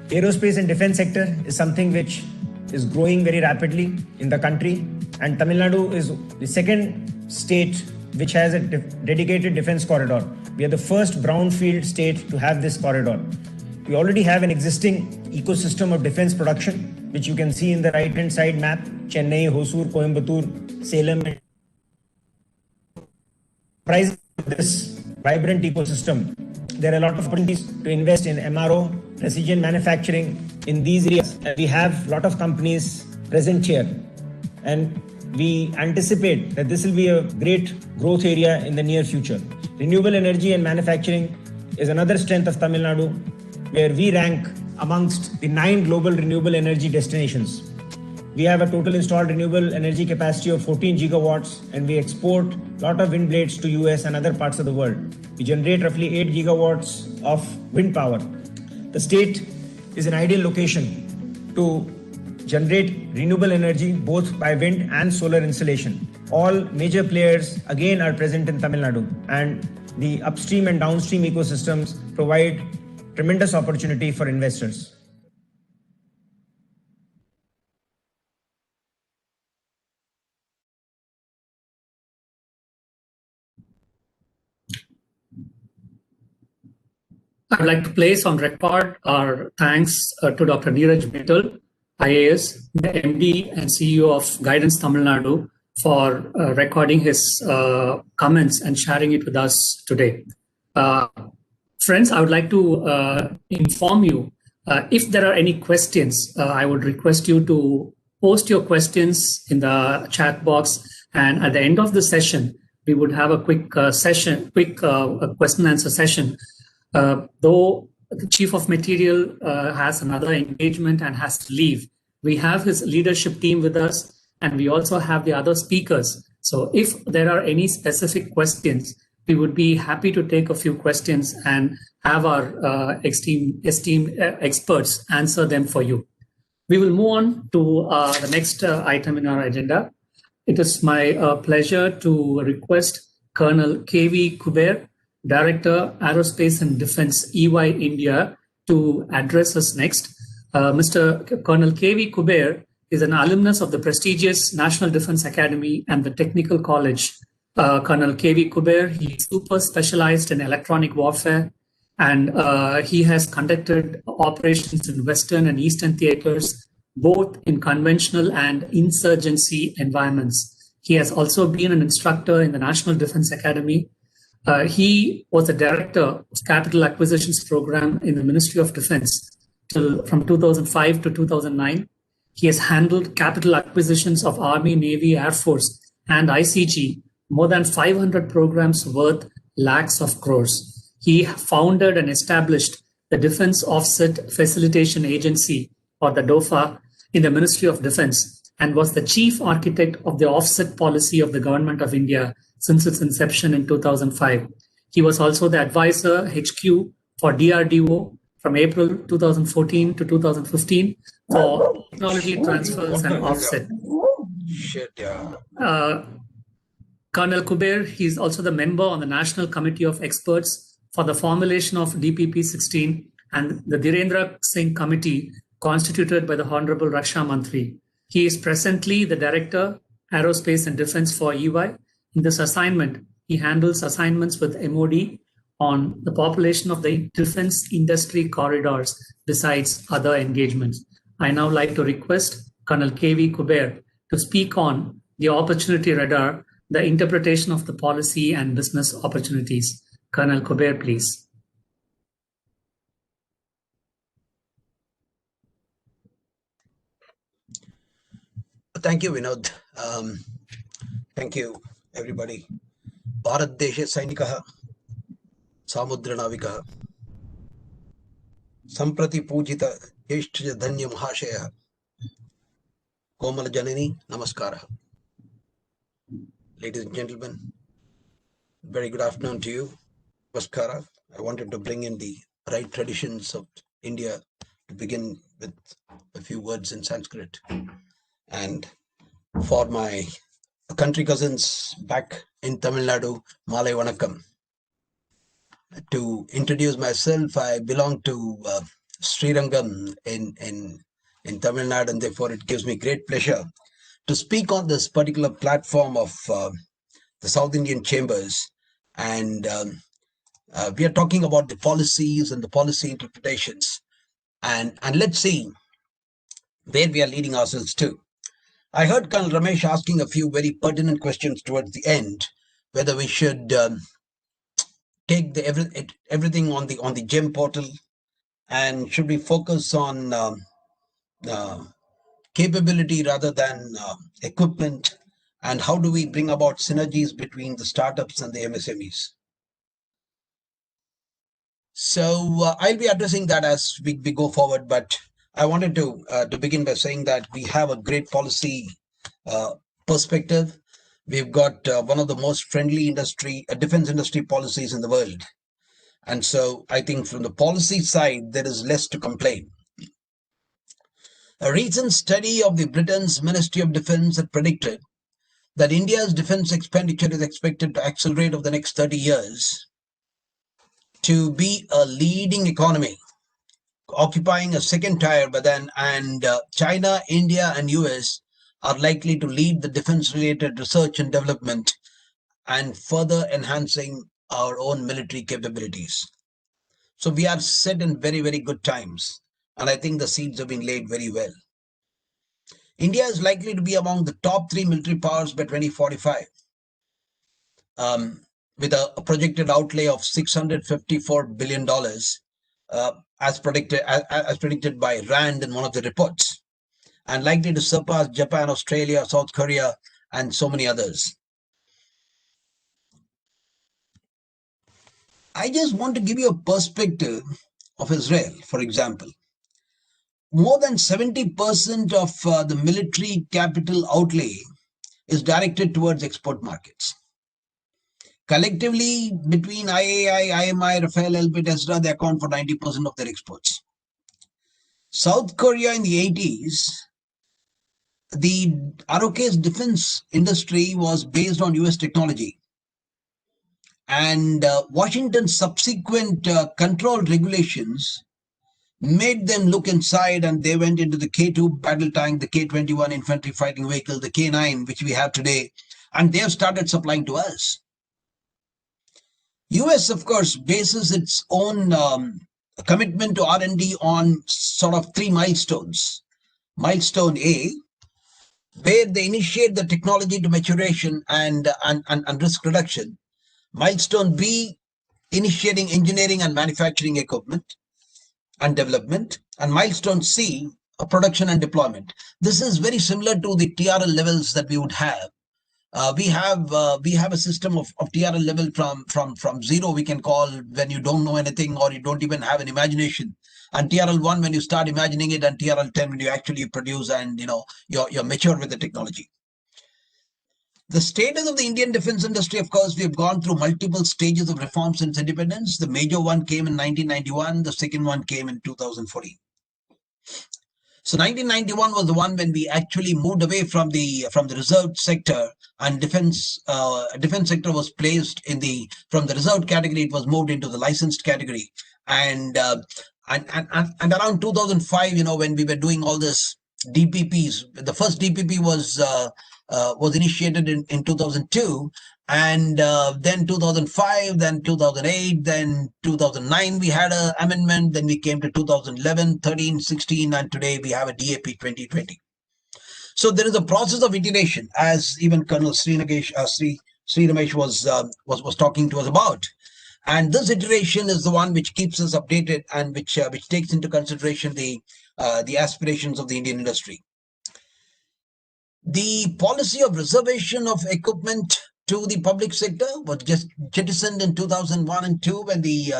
Aerospace and defense sector is something which is growing very rapidly in the country, and Tamil Nadu is the 2nd state which has a dedicated defense corridor. We are the first brownfield state to have this corridor. We already have an existing ecosystem of defense production, which you can see in the right-hand side map: Chennai, Hosur, Coimbatore, Salem. Price this vibrant ecosystem, there are a lot of opportunities to invest in MRO, precision manufacturing in these areas. We have a lot of companies present here, and we anticipate that this will be a great growth area in the near future. Renewable energy and manufacturing is another strength of Tamil Nadu, where we rank amongst the 9 global renewable energy destinations. We have a total installed renewable energy capacity of 14 gigawatts, and we export a lot of wind blades to US and other parts of the world. We generate roughly 8 gigawatts of wind power. The state is an ideal location to generate renewable energy both by wind and solar installation. All major players again are present in Tamil Nadu, and the upstream and downstream ecosystems provide tremendous opportunity for investors. I'd like to place on record our thanks to Dr. Neeraj Mittal, IAS, the MD and CEO of Guidance Tamil Nadu, for recording his comments and sharing it with us today. Friends, I would like to inform you, if there are any questions, I would request you to post your questions in the chat box, and at the end of the session, we would have a quick question and answer session. Though the Chief of Material has another engagement and has to leave, we have his leadership team with us, and we also have the other speakers. So if there are any specific questions, we would be happy to take a few questions and have our esteemed experts answer them for you. We will move on to the next item in our agenda. It is my pleasure to request Colonel K.V. Kuber, Director, Aerospace and Defense, EY India, to address us next. Mr. Colonel K.V. Kuber is an alumnus of the prestigious National Defense Academy and the Technical College. Colonel K.V. Kuber, he is super specialized in electronic warfare, and he has conducted operations in Western and Eastern theaters, both in conventional and insurgency environments. He has also been an instructor in the National Defense Academy. He was the Director of Capital Acquisitions Program in the Ministry of Defense from 2005 to 2009. He has handled capital acquisitions of Army, Navy, Air Force, and ICG, more than 500 programs worth lakhs of crores. He founded and established the Defense Offset Facilitation Agency, or the DOFA, in the Ministry of Defense, and was the chief architect of the offset policy of the Government of India since its inception in 2005. He was also the advisor HQ for DRDO from April 2014 to 2015 for technology transfers and offset. Colonel Kuber, he is also the member on the National Committee of Experts for the formulation of DPP-16 and the Dhirendra Singh Committee constituted by the Honorable Raksha Mantri. He is presently the Director, Aerospace and Defense for EY. In this assignment, he handles assignments with MOD on the population of the defense industry corridors besides other engagements. I now like to request Colonel K.V. Kuber to speak on the opportunity radar, the interpretation of the policy and business opportunities. Colonel Kuber, please. Thank you, Vinod. Thank you, everybody. Bharat Deshe Sainikah, Samudra Navikah, Samprati Pujita, Yeshtra Dhanya Mahashaya, Komal Janani, Namaskara. Ladies and gentlemen, very good afternoon to you. Namaskara. I wanted to bring in the right traditions of India to begin with a few words in Sanskrit. And for my country cousins back in Tamil Nadu, Malay Vanakkam. To introduce myself, I belong to Srirangam in Tamil Nadu, and therefore it gives me great pleasure to speak on this particular platform of the South Indian Chambers. And we are talking about the policies and the policy interpretations. And let's see where we are leading ourselves to. I heard Colonel Ramesh asking a few very pertinent questions towards the end, whether we should take everything on the GEM portal, and should we focus on capability rather than equipment, and how do we bring about synergies between the startups and the MSMEs. So I'll be addressing that as we go forward, but I wanted to begin by saying that we have a great policy perspective. We've got one of the most friendly defense industry policies in the world. And so I think from the policy side, there is less to complain. A recent study of the Britain's Ministry of Defense had predicted that India's defense expenditure is expected to accelerate over the next 30 years to be a leading economy, occupying a second tier, but then China, India, and US are likely to lead the defense-related research and development and further enhancing our own military capabilities. So we are set in very, very good times, and I think the seeds have been laid very well. India is likely to be among the top 3 military powers by 2045, with a projected outlay of $654 billion, as predicted by RAND in one of the reports, and likely to surpass Japan, Australia, South Korea, and so many others. I just want to give you a perspective of Israel, for example. More than 70% of the military capital outlay is directed towards export markets. Collectively, between IAI, IMI, Rafael, Elbit, Ezra, they account for 90% of their exports. South Korea in the 80s, the ROK's defense industry was based on US technology. And Washington's subsequent control regulations made them look inside, and they went into the K-2 battle tank, the K-21 infantry fighting vehicle, the K-9, which we have today, and they have started supplying to us. US, of course, bases its own commitment to R&D on sort of 3 milestones. Milestone A, where they initiate the technology to maturation and risk reduction. Milestone B, initiating engineering and manufacturing equipment and development. And milestone C, production and deployment. This is very similar to the TRL levels that we would have. We have a system of TRL level from 0, we can call when you don't know anything or you don't even have an imagination, and TRL 1 when you start imagining it, and TRL 10 when you actually produce and you're mature with the technology. The status of the Indian defense industry, of course, we have gone through multiple stages of reform since independence. The major one came in 1991. The second one came in 2014. So 1991 was the one when we actually moved away from the reserved sector, and defense sector was placed from the reserved category. It was moved into the licensed category, and around 2005, when we were doing all this DPPs, the first DPP was initiated in 2002, and then 2005, then 2008, then 2009 we had an amendment, then we came to 2011, 13, 16, and today we have a DAP 2020. So there is a process of iteration, as even Colonel Sri Ramesh was talking to us about. And this iteration is the one which keeps us updated and which takes into consideration the aspirations of the Indian industry. The policy of reservation of equipment to the public sector was just jettisoned in 2001 and 2 when the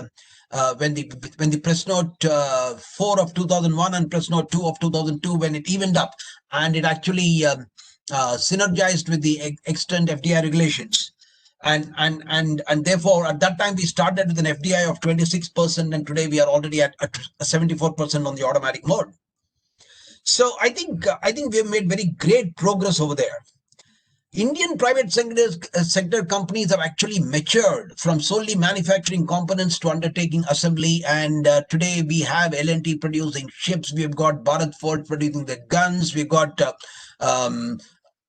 press note 4 of 2001 and press note 2 of 2002, when it evened up and it actually synergized with the extant FDI regulations. And therefore, at that time, we started with an FDI of 26%, and today we are already at 74% on the automatic mode. So I think we have made very great progress over there. Indian private sector companies have actually matured from solely manufacturing components to undertaking assembly, and today we have L&T producing ships, we've got Bharat Forge producing the guns, we've got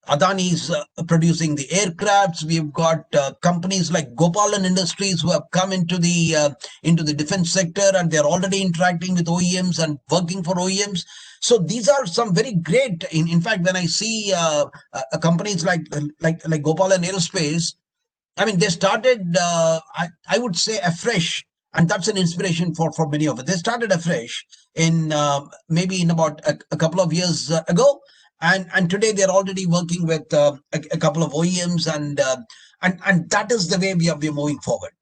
Adani's producing the aircrafts. We've got companies like Gopalan Industries who have come into the defense sector, and they're already interacting with OEMs and working for OEMs. So these are some very great. In fact, when I see companies like Gopalan Aerospace, I mean, they started, I would say, afresh, and that's an inspiration for many of it. They started afresh in maybe in about a couple of years ago. And today they're already working with a couple of OEMs, and that is the way we are moving forward.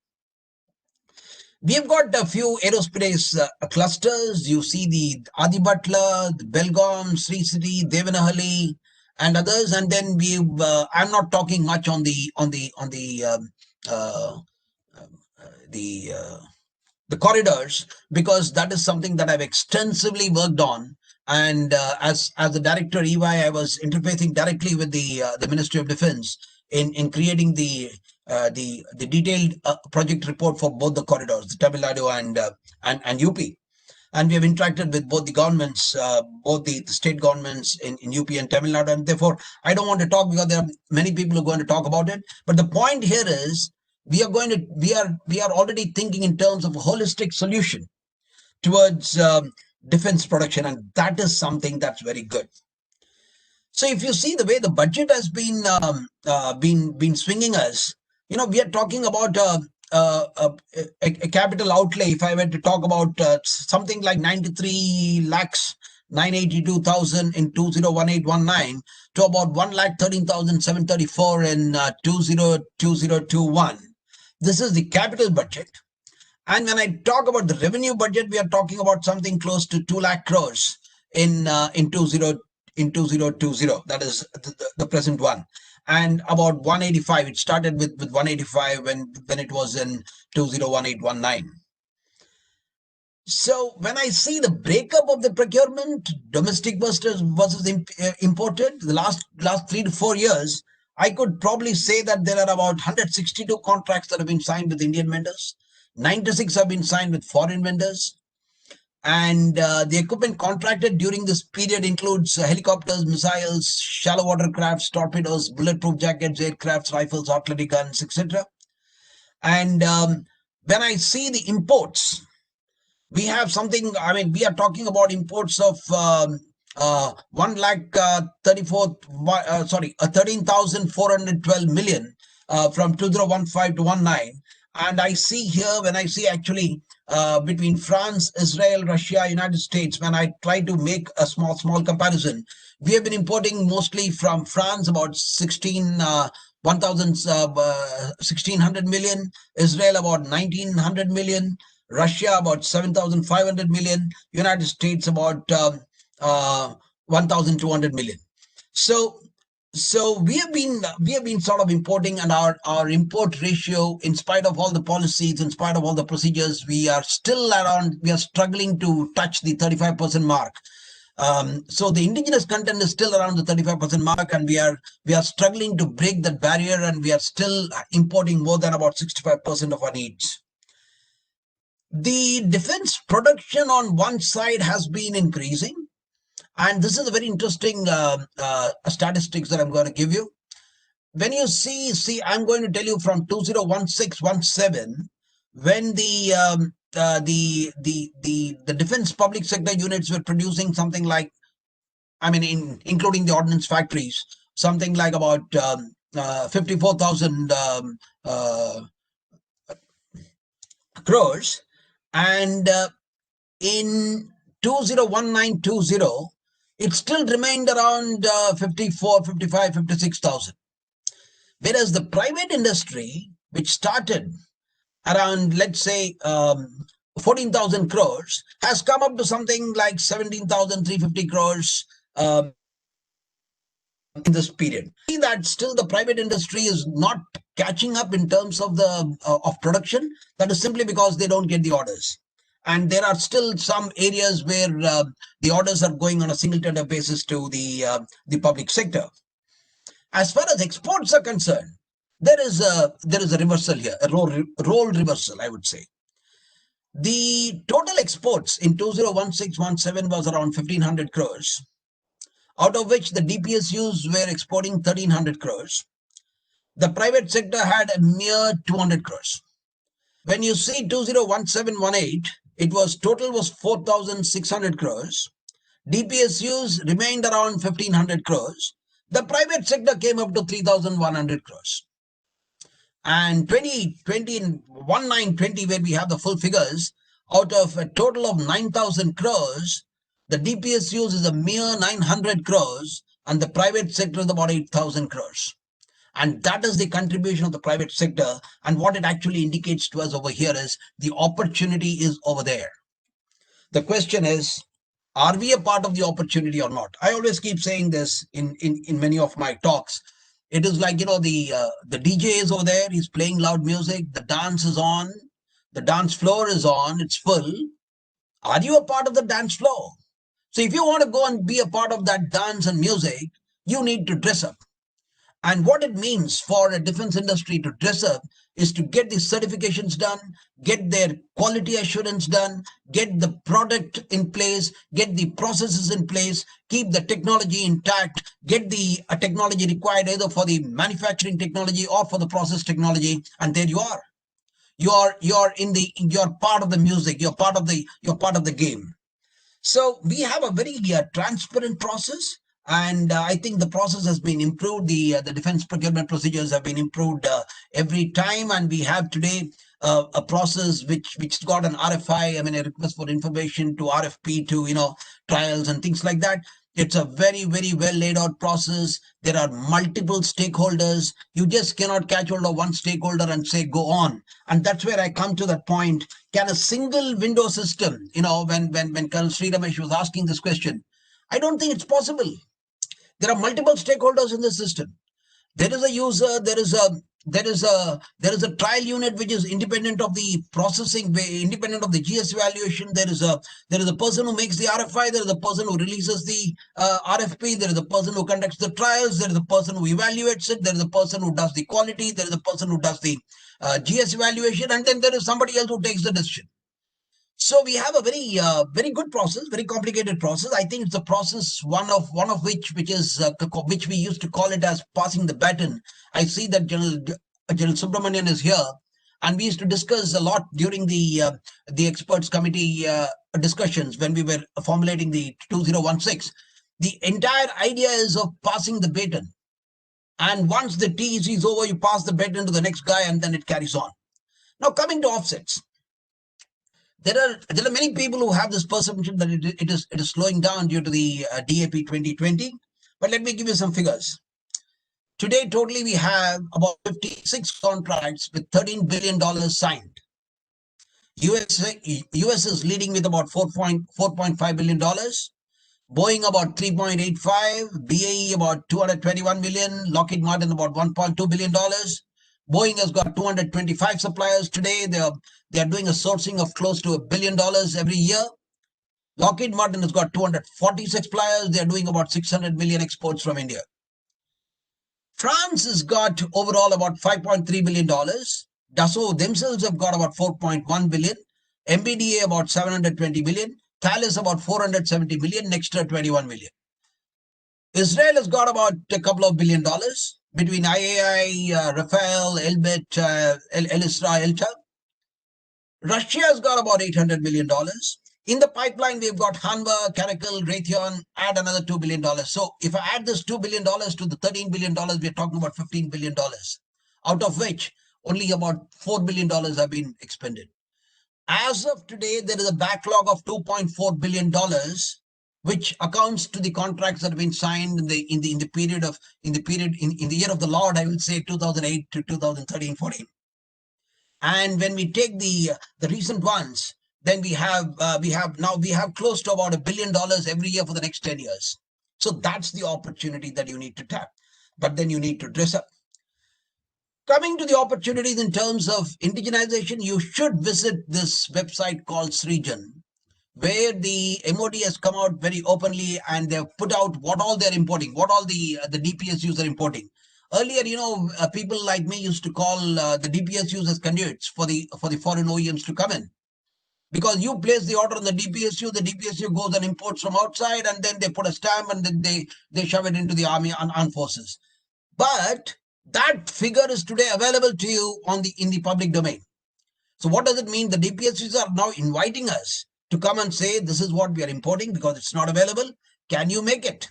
We have got a few aerospace clusters. You see the Adi Butler, the Belgaum, Sri City, Devanahalli, and others. And then I'm not talking much on the corridors, because that is something that I've extensively worked on. And as the director EY, I was interfacing directly with the Ministry of Defense in creating the detailed project report for both the corridors, the Tamil Nadu and UP. And we have interacted with both the governments, both the state governments in UP and Tamil Nadu. And therefore, I don't want to talk because there are many people who are going to talk about it. But the point here is we are already thinking in terms of a holistic solution towards defense production, and that is something that's very good. So if you see the way the budget has been swinging us, we are talking about a capital outlay. If I were to talk about something like 93,982,000 in 2018-19 to about 1,13,734 in 2021. This is the capital budget. And when I talk about the revenue budget, we are talking about something close to 2 lakh crores in 2020. That is the present one. And about 185. It started with 185 when it was in 2018-19. So when I see the breakup of the procurement, domestic versus imported, the last 3 to 4 years, I could probably say that there are about 162 contracts that have been signed with Indian vendors. 96 have been signed with foreign vendors, and the equipment contracted during this period includes helicopters, missiles, shallow water crafts, torpedoes, bulletproof jackets, aircrafts, rifles, artillery guns, etc. And when I see the imports, we have something, we are talking about imports of 13,412 million from 2015 to 19. And I see here, when I see actually between France, Israel, Russia, United States, when I try to make a small comparison, we have been importing mostly from France about 1,600 million, Israel about 1,900 million, Russia about 7,500 million, United States about 1,200 million. So we have been sort of importing, and our import ratio, in spite of all the policies, in spite of all the procedures, we are struggling to touch the 35% mark. So the indigenous content is still around the 35% mark, and we are struggling to break that barrier, and we are still importing more than about 65% of our needs. The defense production on one side has been increasing, and this is a very interesting statistics that I'm going to give you. When you see, I'm going to tell you from 2016-17, when the defense public sector units were producing something like, I mean, including the ordnance factories, something like about 54,000 crores, and in 2019-20, it still remained around 54, 55, 56,000. Whereas the private industry, which started around, let's say, 14,000 crores, has come up to something like 17,350 crores in this period. See that still the private industry is not catching up in terms of the of production. That is simply because they don't get the orders. And there are still some areas where the orders are going on a single tender basis to the public sector. As far as exports are concerned, there is a reversal here, a role reversal, I would say. The total exports in 2016-17 was around 1,500 crores, out of which the DPSUs were exporting 1,300 crores. The private sector had a mere 200 crores. When you see 2017-18, it was total was 4,600 crores. DPSUs remained around 1,500 crores. The private sector came up to 3,100 crores. And 2020, where we have the full figures, out of a total of 9,000 crores, the DPSUs is a mere 900 crores, and the private sector is about 8,000 crores. And that is the contribution of the private sector. And what it actually indicates to us over here is the opportunity is over there. The question is, are we a part of the opportunity or not? I always keep saying this in many of my talks. It is like, the DJ is over there, he's playing loud music, the dance is on, the dance floor is on, it's full. Are you a part of the dance floor? So if you want to go and be a part of that dance and music, you need to dress up. And what it means for a defense industry to dress up is to get the certifications done, get their quality assurance done, get the product in place, get the processes in place, keep the technology intact, get the technology required either for the manufacturing technology or for the process technology, and there you are. You're part of the music, you're part of the game. So we have a very transparent process. And I think the process has been improved. The defense procurement procedures have been improved every time. And we have today a process which got an RFI, a request for information, to RFP, to trials and things like that. It's a very, very well laid out process. There are multiple stakeholders. You just cannot catch hold of one stakeholder and say, go on. And that's where I come to that point. Can a single window system, when Colonel Sri Ramesh was asking this question, I don't think it's possible. There are multiple stakeholders in the system. There is a user, there is a trial unit which is independent of the processing, independent of the GS evaluation. There is a person who makes the RFI, there is a person who releases the RFP, there is a person who conducts the trials, there is a person who evaluates it, there is a person who does the quality, there is a person who does the GS evaluation, and then there is somebody else who takes the decision. So we have a very, very good process, very complicated process. I think it's a process, one of which we used to call it as passing the baton. I see that General Subramanian is here, and we used to discuss a lot during the experts committee discussions when we were formulating the 2016. The entire idea is of passing the baton, and once the TEC is over, you pass the baton to the next guy, and then it carries on. Now, coming to offsets. There are many people who have this perception that it is slowing down due to the DAP 2020. But let me give you some figures. Today, totally, we have about 56 contracts with $13 billion signed. US is leading with about $4.5 billion. Boeing about 3.85, BAE about 221 million, Lockheed Martin about $1.2 billion. Boeing has got 225 suppliers today. They are doing a sourcing of close to $1 billion every year. Lockheed Martin has got 240 suppliers. They're doing about 600 million exports from India. France has got overall about $5.3 billion. Dassault themselves have got about 4.1 billion. MBDA about 720 million. Thales about 470 million. Nextra 21 million. Israel has got about a couple of $1 billion between IAI, Rafael, Elbit, El-Isra, Elta. Russia has got about $800 million. In the pipeline, we've got Hanwha, Caracal, Raytheon, add another $2 billion. So if I add this $2 billion to the $13 billion, we're talking about $15 billion, out of which only about $4 billion have been expended. As of today, there is a backlog of $2.4 billion, which accounts to the contracts that have been signed in the year of the Lord, I will say 2008 to 2013-14. And when we take the recent ones, then we have close to about $1 billion every year for the next 10 years. So that's the opportunity that you need to tap. But then you need to dress up. Coming to the opportunities in terms of indigenization, you should visit this website called SRIGEN, where the MOD has come out very openly and they've put out what all they're importing, what all the DPSUs are importing. Earlier, people like me used to call the DPSUs as conduits for the foreign OEMs to come in. Because you place the order on the DPSU goes and imports from outside, and then they put a stamp and then they shove it into the army and armed forces. But that figure is today available to you in the public domain. So what does it mean? The DPSUs are now inviting us to come and say, this is what we are importing because it's not available. Can you make it?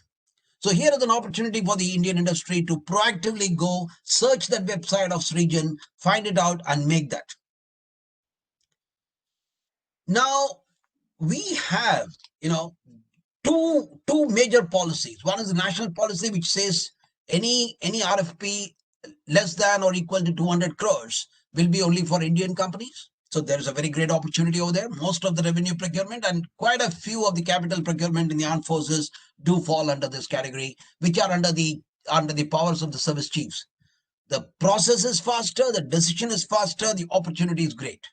So here is an opportunity for the Indian industry to proactively go search that website of SRIGEN, find it out and make that. Now, we have, two major policies. One is the national policy, which says any RFP less than or equal to 200 crores will be only for Indian companies. So there is a very great opportunity over there. Most of the revenue procurement and quite a few of the capital procurement in the armed forces do fall under this category, which are under the powers of the service chiefs. The process is faster, the decision is faster, the opportunity is great.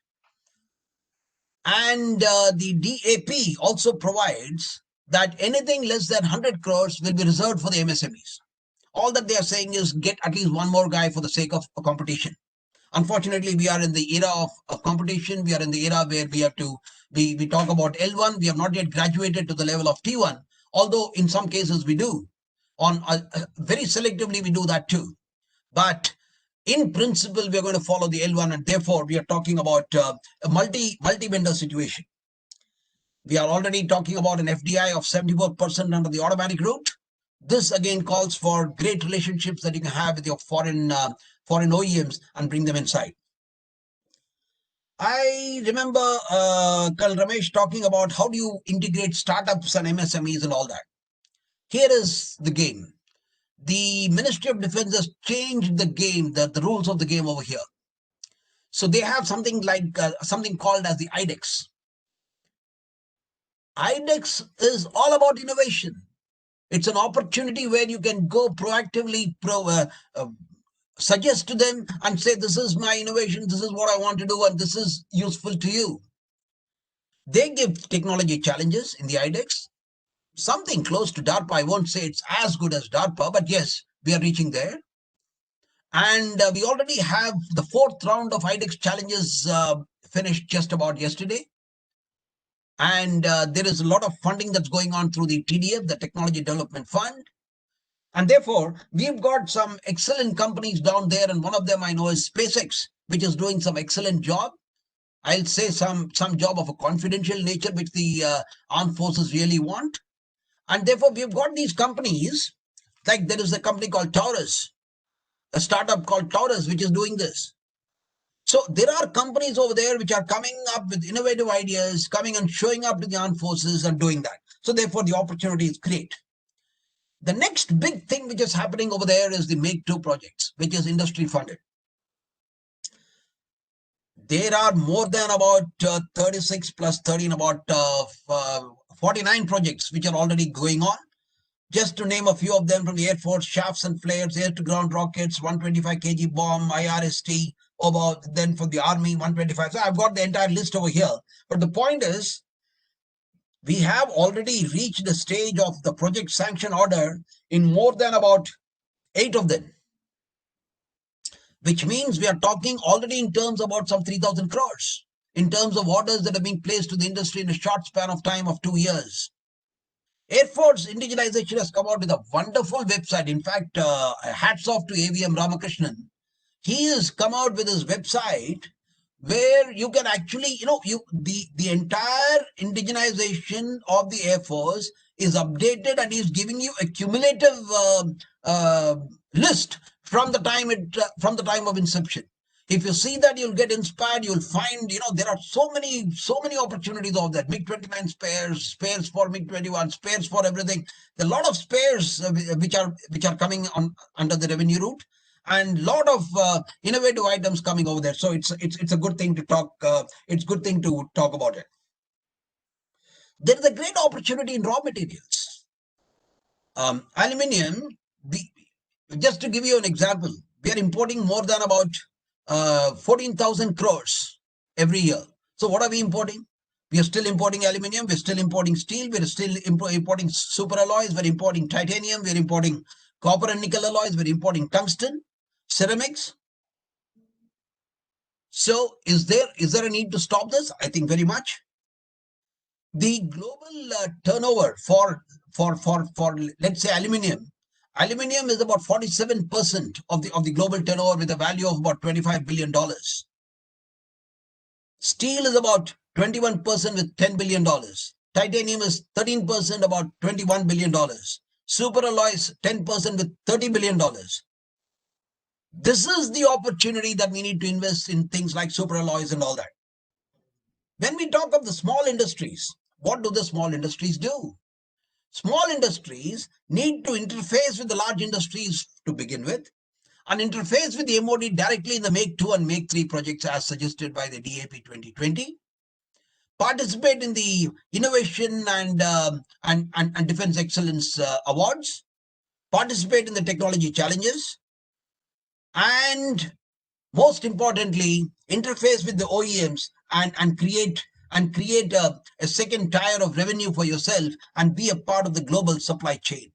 And the DAP also provides that anything less than 100 crores will be reserved for the MSMEs. All that they are saying is get at least one more guy for the sake of a competition. Unfortunately, we are in the era of competition. We are in the era where we have to, we talk about L1. We have not yet graduated to the level of T1, although in some cases we do. Very selectively, we do that too. But in principle, we are going to follow the L1, and therefore we are talking about a multi-vendor situation. We are already talking about an FDI of 74% under the automatic route. This again calls for great relationships that you can have with your foreign OEMs and bring them inside. I remember Kal Ramesh talking about how do you integrate startups and MSMEs and all that. Here is the game. The Ministry of Defense has changed the game, the rules of the game over here. So they have something like something called as the IDEX. IDEX is all about innovation. It's an opportunity where you can go proactively suggest to them and say, this is my innovation, this is what I want to do, and this is useful to you. They give technology challenges in the IDEX. Something close to DARPA. I won't say it's as good as DARPA, but yes, we are reaching there. And we already have the 4th round of IDEX challenges finished just about yesterday. And there is a lot of funding that's going on through the TDF, the Technology Development Fund. And therefore, we've got some excellent companies down there. And one of them I know is SpaceX, which is doing some excellent job. I'll say some job of a confidential nature, which the armed forces really want. And therefore, we've got these companies, like there is a company called Taurus, a startup called Taurus, which is doing this. So there are companies over there which are coming up with innovative ideas, coming and showing up to the armed forces and doing that. So therefore, the opportunity is great. The next big thing which is happening over there is the Make-2 projects, which is industry funded. There are more than about 36 plus 13, about 49 projects which are already going on. Just to name a few of them from the Air Force, shafts and flares, air-to-ground rockets, 125 kg bomb, IRST, then for the Army, 125. So I've got the entire list over here. But the point is, We have already reached the stage of the project sanction order in more than about 8 of them, which means we are talking already in terms about some 3,000 crores in terms of orders that are being placed to the industry in a short span of time of 2 years. Air Force indigenization has come out with a wonderful website. In fact, hats off to AVM Ramakrishnan. He has come out with his website where you can actually, the entire indigenization of the Air Force is updated, and he's giving you a cumulative list from the time of inception. If you see that, you'll get inspired. You'll find, there are so many opportunities of that. MiG-29 spares for MiG-21, spares for everything. There are a lot of spares which are coming on under the revenue route, and a lot of innovative items coming over there. So it's a good thing to talk. It's a good thing to talk about it. There is a great opportunity in raw materials. Aluminium. Just to give you an example, we are importing more than about 14,000 crores every year. So what are we importing? We are still importing aluminium. We're still importing steel. We're still importing super alloys. We're importing titanium. We're importing copper and nickel alloys. We're importing tungsten, ceramics. So is there a need to stop this? I think very much. The global turnover for let's say aluminium is about 47% of the global turnover, with a value of about $25 billion. Steel is about 21% with $10 billion. Titanium is 13%, about $21 billion. Super alloys 10% with $30 billion. This is the opportunity that we need to invest in things like super alloys and all that. When we talk of the small industries, what do the small industries do? Small industries need to interface with the large industries to begin with, and interface with the MOD directly in the Make 2 and Make 3 projects as suggested by the DAP 2020. Participate in the Innovation and Defense Excellence Awards. Participate in the technology challenges. And most importantly, interface with the OEMs and create a second tier of revenue for yourself and be a part of the global supply chain.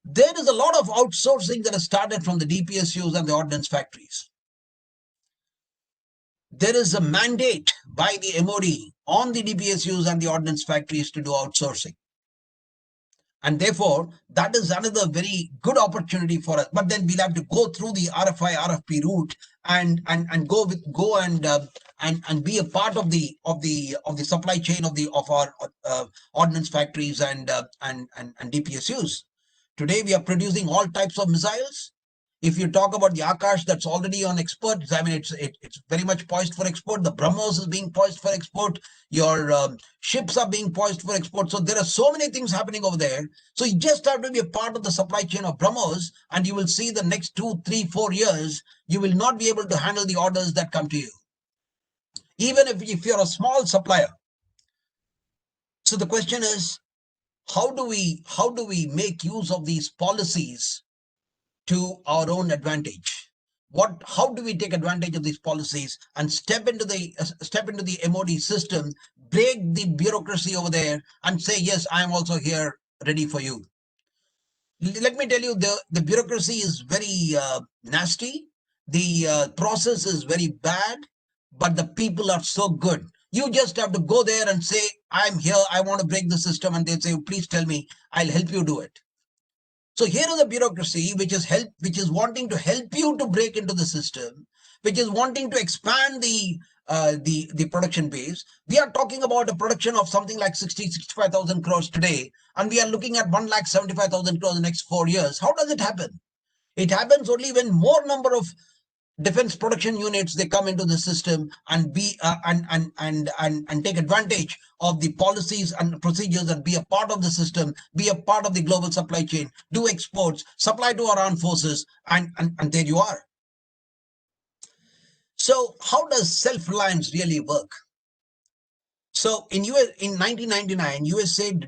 There is a lot of outsourcing that has started from the DPSUs and the ordnance factories. There is a mandate by the MOD on the DPSUs and the ordnance factories to do outsourcing. And therefore, that is another very good opportunity for us. But then we'll have to go through the RFI, RFP route and be a part of the supply chain of our ordnance factories and DPSUs. Today, we are producing all types of missiles. If you talk about the Akash, that's already on export. I mean, it's very much poised for export. The BrahMos is being poised for export. Your ships are being poised for export. So there are so many things happening over there. So you just have to be a part of the supply chain of BrahMos, and you will see the next 2, 3, 4 years, you will not be able to handle the orders that come to you, even if you're a small supplier. So the question is, how do we make use of these policies to our own advantage? How do we take advantage of these policies and step into the MOD system, break the bureaucracy over there, and say, yes, I am also here ready for you? Let me tell you, the bureaucracy is very nasty. The process is very bad, but the people are so good. You just have to go there and say, I'm here, I want to break the system, and they say, please tell me, I'll help you do it. So here is the bureaucracy which is wanting to help you to break into the system, which is wanting to expand the production base. We are talking about a production of something like 65,000 crores today, and we are looking at 1,75,000 crores in the next 4 years. How does it happen? It happens only when more number of defense production units, they come into the system and and take advantage of the policies and procedures and be a part of the system, be a part of the global supply chain, do exports, supply to our armed forces, and there you are. So how does self-reliance really work? So in 1999, USA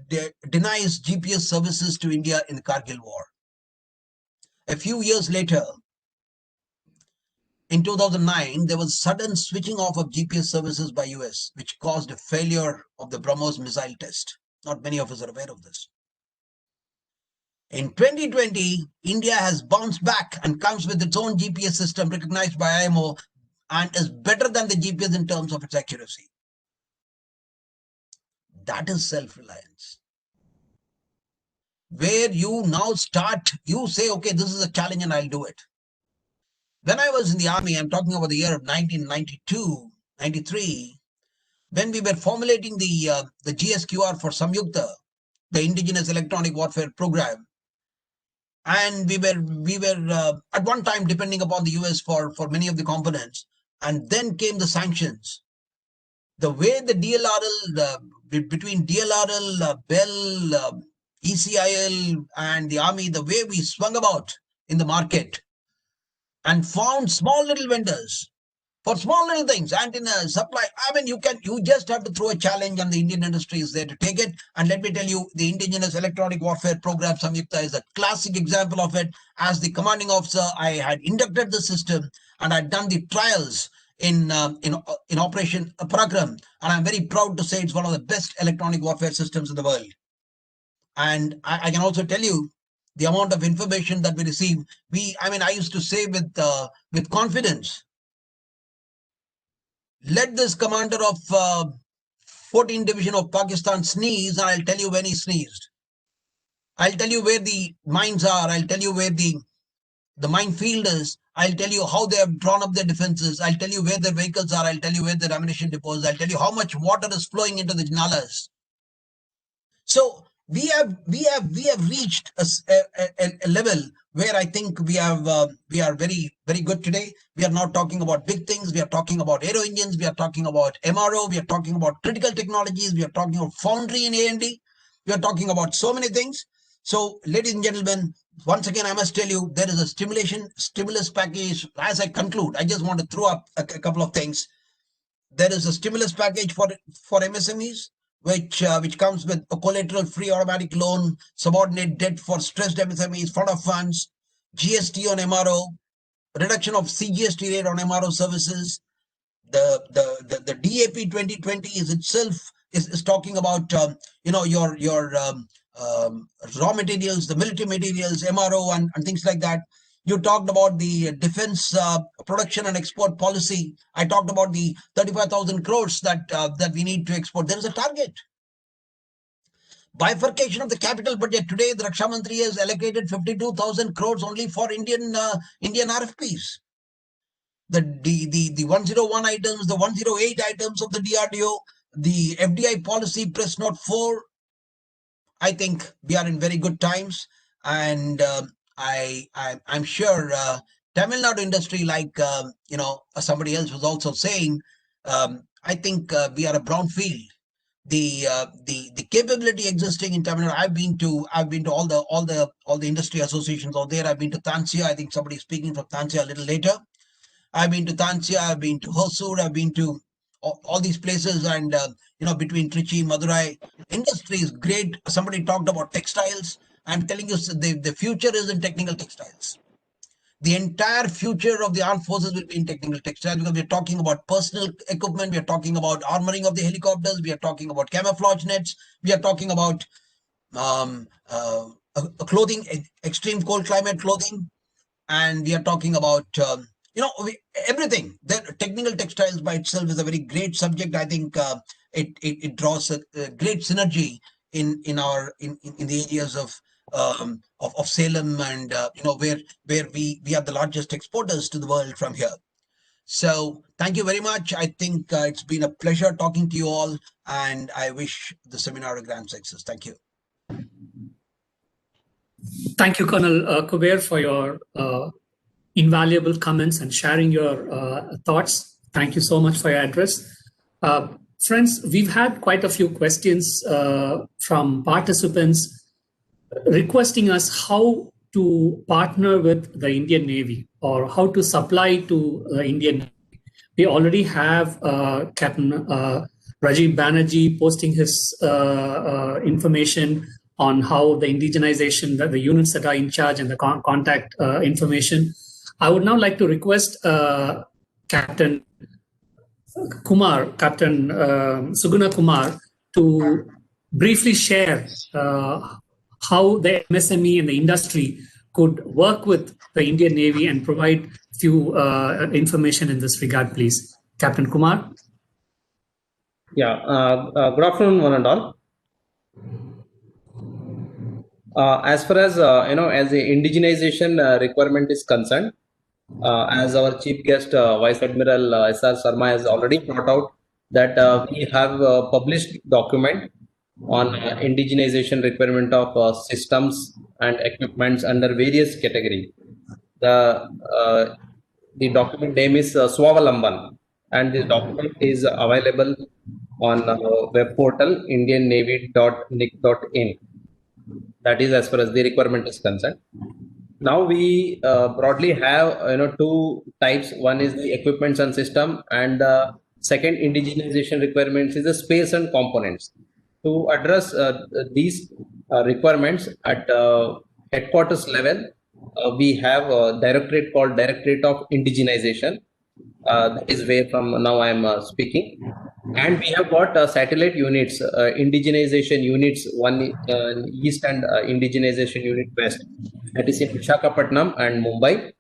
denies GPS services to India in the Kargil war. A few years later, in 2009, there was sudden switching off of GPS services by US, which caused a failure of the BrahMos missile test. Not many of us are aware of this. In 2020, India has bounced back and comes with its own GPS system recognized by IMO and is better than the GPS in terms of its accuracy. That is self-reliance. Where you now start, you say, okay, this is a challenge and I'll do it. When I was in the army, I'm talking about the year of 1992, 93, when we were formulating the GSQR for Samyukta, the indigenous electronic warfare program, and we were at one time depending upon the US for many of the components, and then came the sanctions. The way the DLRL, between DLRL, Bell, ECIL and the army, the way we swung about in the market and found small little vendors for small little things, antennas, supply. I mean, you just have to throw a challenge and the Indian industry is there to take it. And let me tell you, the indigenous electronic warfare program, Samyukta, is a classic example of it. As the commanding officer, I had inducted the system and I'd done the trials in Operation Parakram. And I'm very proud to say it's one of the best electronic warfare systems in the world. And I can also tell you the amount of information that we receive. I used to say with confidence, let this commander of 14th Division of Pakistan sneeze, and I'll tell you when he sneezed. I'll tell you where the mines are. I'll tell you where the minefield is. I'll tell you how they have drawn up their defenses. I'll tell you where their vehicles are. I'll tell you where their ammunition depots. I'll tell you how much water is flowing into the nalas. So we have reached a level where I think we are very, very good today. We are not talking about big things. We are talking about aero engines. We are talking about MRO. We are talking about critical technologies. We are talking about foundry in A&D. We are talking about so many things. So, ladies and gentlemen, once again, I must tell you, there is a stimulus package. As I conclude, I just want to throw up a couple of things. There is a stimulus package for MSMEs, which comes with a collateral-free automatic loan, subordinate debt for stressed MSMEs, fund of funds, GST on MRO, reduction of CGST rate on MRO services. The DAP 2020 is itself is talking about your raw materials, the military materials, MRO and things like that. You talked about the defense production and export policy. I talked about the 35,000 crores that we need to export. There is a target. Bifurcation of the capital budget. Today, the Raksha Mantri has allocated 52,000 crores only for Indian RFPs. The 101 items, the 108 items of the DRDO, the FDI policy, press note 4. I think we are in very good times, and I'm sure Tamil Nadu industry, like somebody else was also saying, I think we are a brownfield. The capability existing in Tamil Nadu. I've been to all the industry associations out there. I've been to Tansia. I think somebody is speaking from Tansia a little later. I've been to Tansia. I've been to Hosur. I've been to all these places, and between Trichy, Madurai, industry is great. Somebody talked about textiles. I'm telling you, the future is in technical textiles. The entire future of the armed forces will be in technical textiles, because we're talking about personal equipment. We're talking about armoring of the helicopters. We are talking about camouflage nets. We are talking about clothing, extreme cold climate clothing. And we are talking about, everything. The technical textiles by itself is a very great subject. I think it draws a great synergy in the areas of Salem, and where we are the largest exporters to the world from here. So thank you very much. I think it's been a pleasure talking to you all, and I wish the seminar a grand success. Thank you. Thank you, Colonel Kuber, for your invaluable comments and sharing your thoughts. Thank you so much for your address. Friends, we've had quite a few questions from participants requesting us how to partner with the Indian Navy or how to supply to the Indian Navy. We already have Captain Rajiv Banerjee posting his information on how the indigenization, the units that are in charge, and the contact information. I would now like to request Captain Suguna Kumar to briefly share how the MSME and the industry could work with the Indian Navy and provide few information in this regard, please. Captain Kumar. Yeah, good afternoon, one and all. As far as as the indigenization requirement is concerned, as our chief guest, Vice Admiral S.R. Sharma has already brought out that we have a published document on indigenization requirement of systems and equipments under various categories. The document name is Swavalamban, and this document is available on web portal indiannavy.nic.in. That is as far as the requirement is concerned. Now we broadly have two types. One is the equipments and system, and the second indigenization requirements is the space and components. To address these requirements at headquarters level, we have a directorate called Directorate of Indigenization. That is where from now I am speaking. And we have got satellite units, indigenization units, one east and indigenization unit west. That is in Visakhapatnam and Mumbai.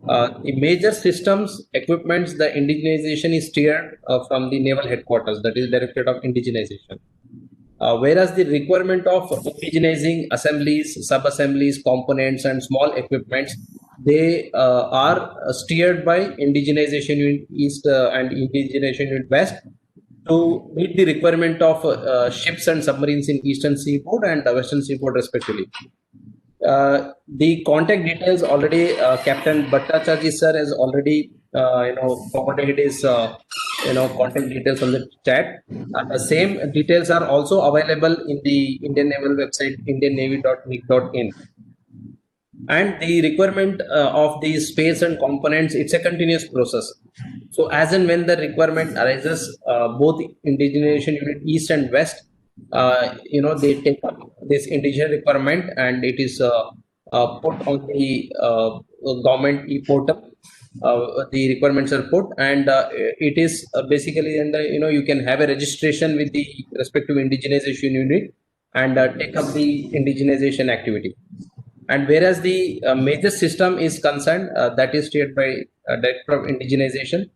The major systems, equipments, the indigenization is steered from the naval headquarters, that is Directorate of Indigenization. Whereas the requirement of indigenizing assemblies, sub-assemblies, components, and small equipments, they are steered by indigenization unit east and indigenization unit west to meet the requirement of ships and submarines in eastern seaboard and western seaboard respectively. The contact details already Captain Bhattacharya sir has already forwarded his contact details on the chat. The same details are also available in the Indian Naval website indiannavy.nic.in. And the requirement of the space and components, it's a continuous process. So as and when the requirement arises, both indigenization unit east and west, they take up this indigenous requirement and it is put on the government e-portal. The requirements are put, and it is basically, and you can have a registration with the respective indigenization unit and take up the indigenization activity. And whereas the major system is concerned, that is steered by Director of Indigenization,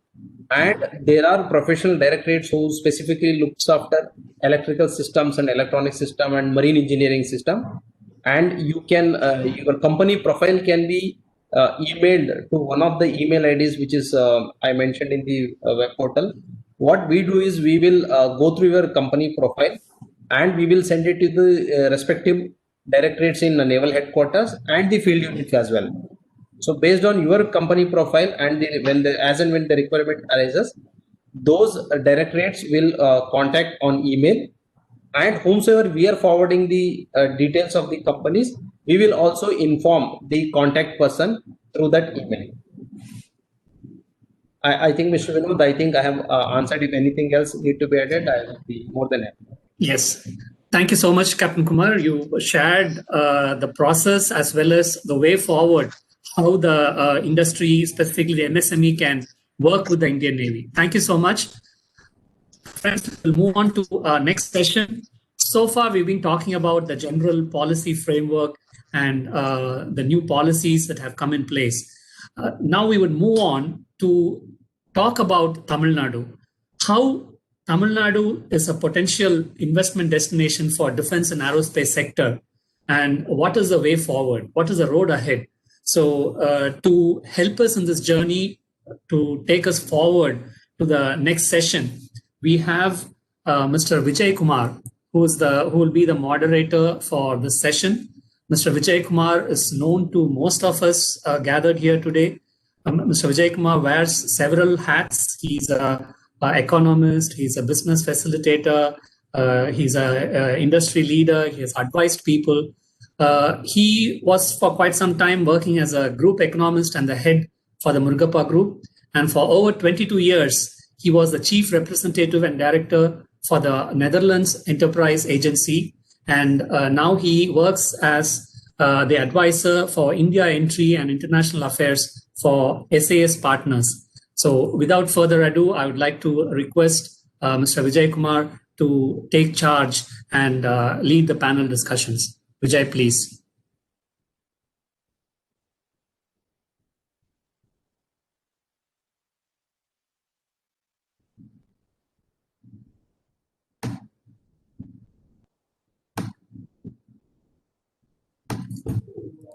and there are professional directorates who specifically looks after electrical systems and electronic system and marine engineering system. And you can your company profile can be emailed to one of the email IDs, which is I mentioned in the web portal. What we do is we will go through your company profile and we will send it to the respective directorates in the naval headquarters and the field units as well. So based on your company profile and as and when the requirement arises, those directorates will contact on email, and whomsoever we are forwarding the details of the companies, we will also inform the contact person through that email. I think, Mr. Vinod, I think I have answered. If anything else need to be added, I will be more than happy. Yes. Thank you so much, Captain Kumar. You shared the process as well as the way forward, how the industry, specifically the MSME, can work with the Indian Navy. Thank you so much. Friends, we'll move on to our next session. So far, we've been talking about the general policy framework and the new policies that have come in place. Now we would move on to talk about Tamil Nadu. How Tamil Nadu is a potential investment destination for defense and aerospace sector, and what is the way forward? What is the road ahead? So to help us in this journey, to take us forward to the next session, we have Mr. Vijay Kumar, who will be the moderator for this session. Mr. Vijay Kumar is known to most of us gathered here today. Mr. Vijay Kumar wears several hats. He's an economist, he's a business facilitator, he's an industry leader, he has advised people. He was for quite some time working as a group economist and the head for the Murugappa Group. And for over 22 years, he was the chief representative and director for the Netherlands Enterprise Agency. And now he works as the advisor for India entry and international affairs for SAS Partners. So without further ado, I would like to request Mr. Vijay Kumar to take charge and lead the panel discussions. Vijay, please.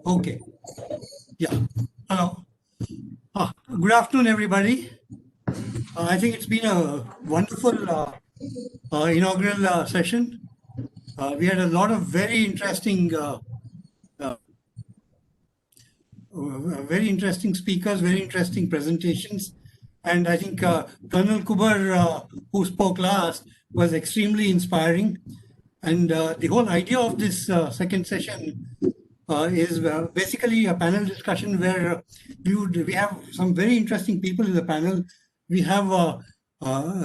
Okay. Yeah. Hello. Good afternoon, everybody. I think it's been a wonderful inaugural session. We had a lot of very interesting speakers, very interesting presentations. And I think Colonel Kubar, who spoke last, was extremely inspiring. And the whole idea of this second session is basically a panel discussion where we have some very interesting people in the panel. We have a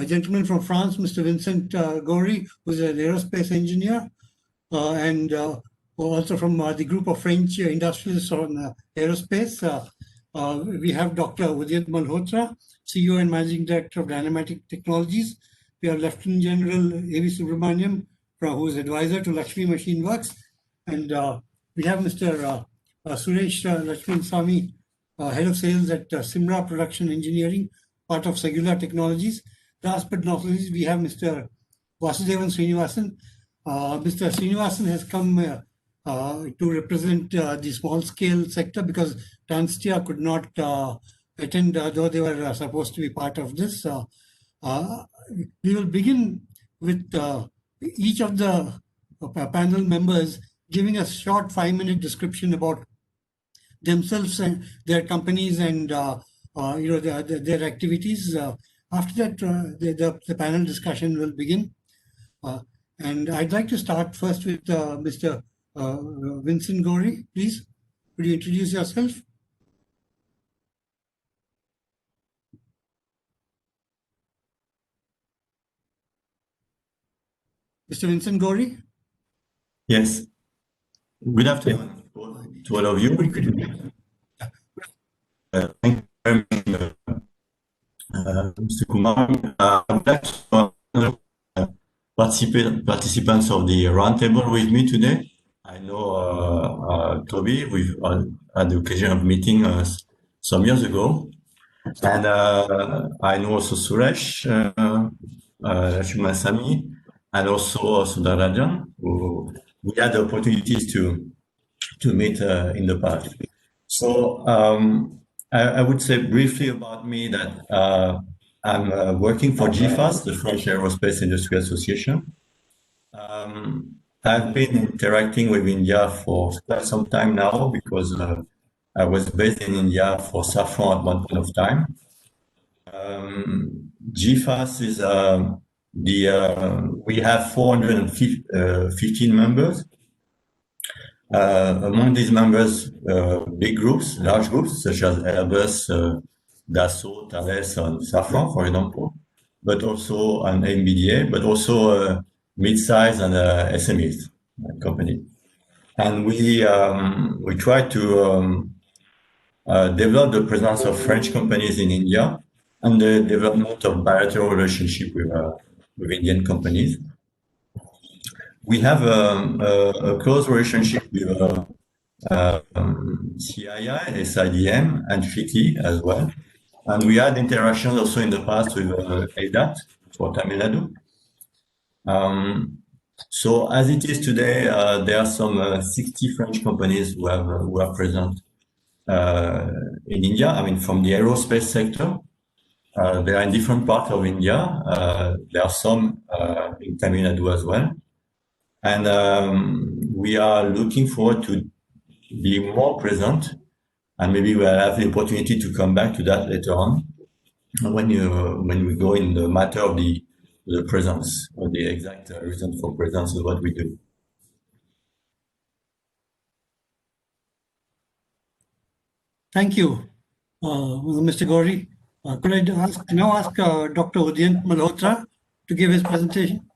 gentleman from France, Mr. Vincent Gori, who's an aerospace engineer, and also from the group of French industrialists on aerospace. We have Dr. Udyant Malhotra, CEO and Managing Director of Dynamatic Technologies. We have Lieutenant General A.V. Subramaniam, who is advisor to Lakshmi Machine Works. And we have Mr. Suresh Lakshmi Swami, Head of Sales at Simra Production Engineering, part of Segula Technologies. Last but not least, we have Mr. Vasudevan Srinivasan. Mr. Srinivasan has come to represent the small scale sector because Tanstia could not attend, though they were supposed to be part of this. We will begin with each of the panel members giving a short 5-minute description about themselves and their companies and their activities. After that, the panel discussion will begin. And I'd like to start first with Mr. Vincent Gori, please. Could you introduce yourself? Mr. Vincent Gori? Yes. Good afternoon to all of you. Thank you very much, Mr. Kumar. I would like to participants of the roundtable with me today. I know Toby, we've had the occasion of meeting some years ago. And I know also Suresh, Shumasami, and also Sudarajan, who we had the opportunities to meet in the past. So I would say briefly about me that I'm working for GFAS, the French Aerospace Industry Association. I've been interacting with India for quite some time now because I was based in India for Safran at one point of time. GFAS is we have 415 members. Among these members, big groups, large groups such as Airbus, Dassault, Thales, and Safran, for example, but also an MBDA, but also mid-size and SMEs company. And we try to develop the presence of French companies in India and the development of bilateral relationship with Indian companies. We have a close relationship with CII, SIDM, and SICCI as well. And we had interactions also in the past with ADAT for Tamil Nadu. So as it is today, there are some 60 French companies who are present in India. I mean, from the aerospace sector. They are in different parts of India. There are some in Tamil Nadu as well. And we are looking forward to be more present, and maybe we'll have the opportunity to come back to that later on when we go in the matter of the presence, or the exact reason for presence of what we do. Thank you, Mr. Gori. Could I now ask Dr. Udyant Malhotra to give his presentation?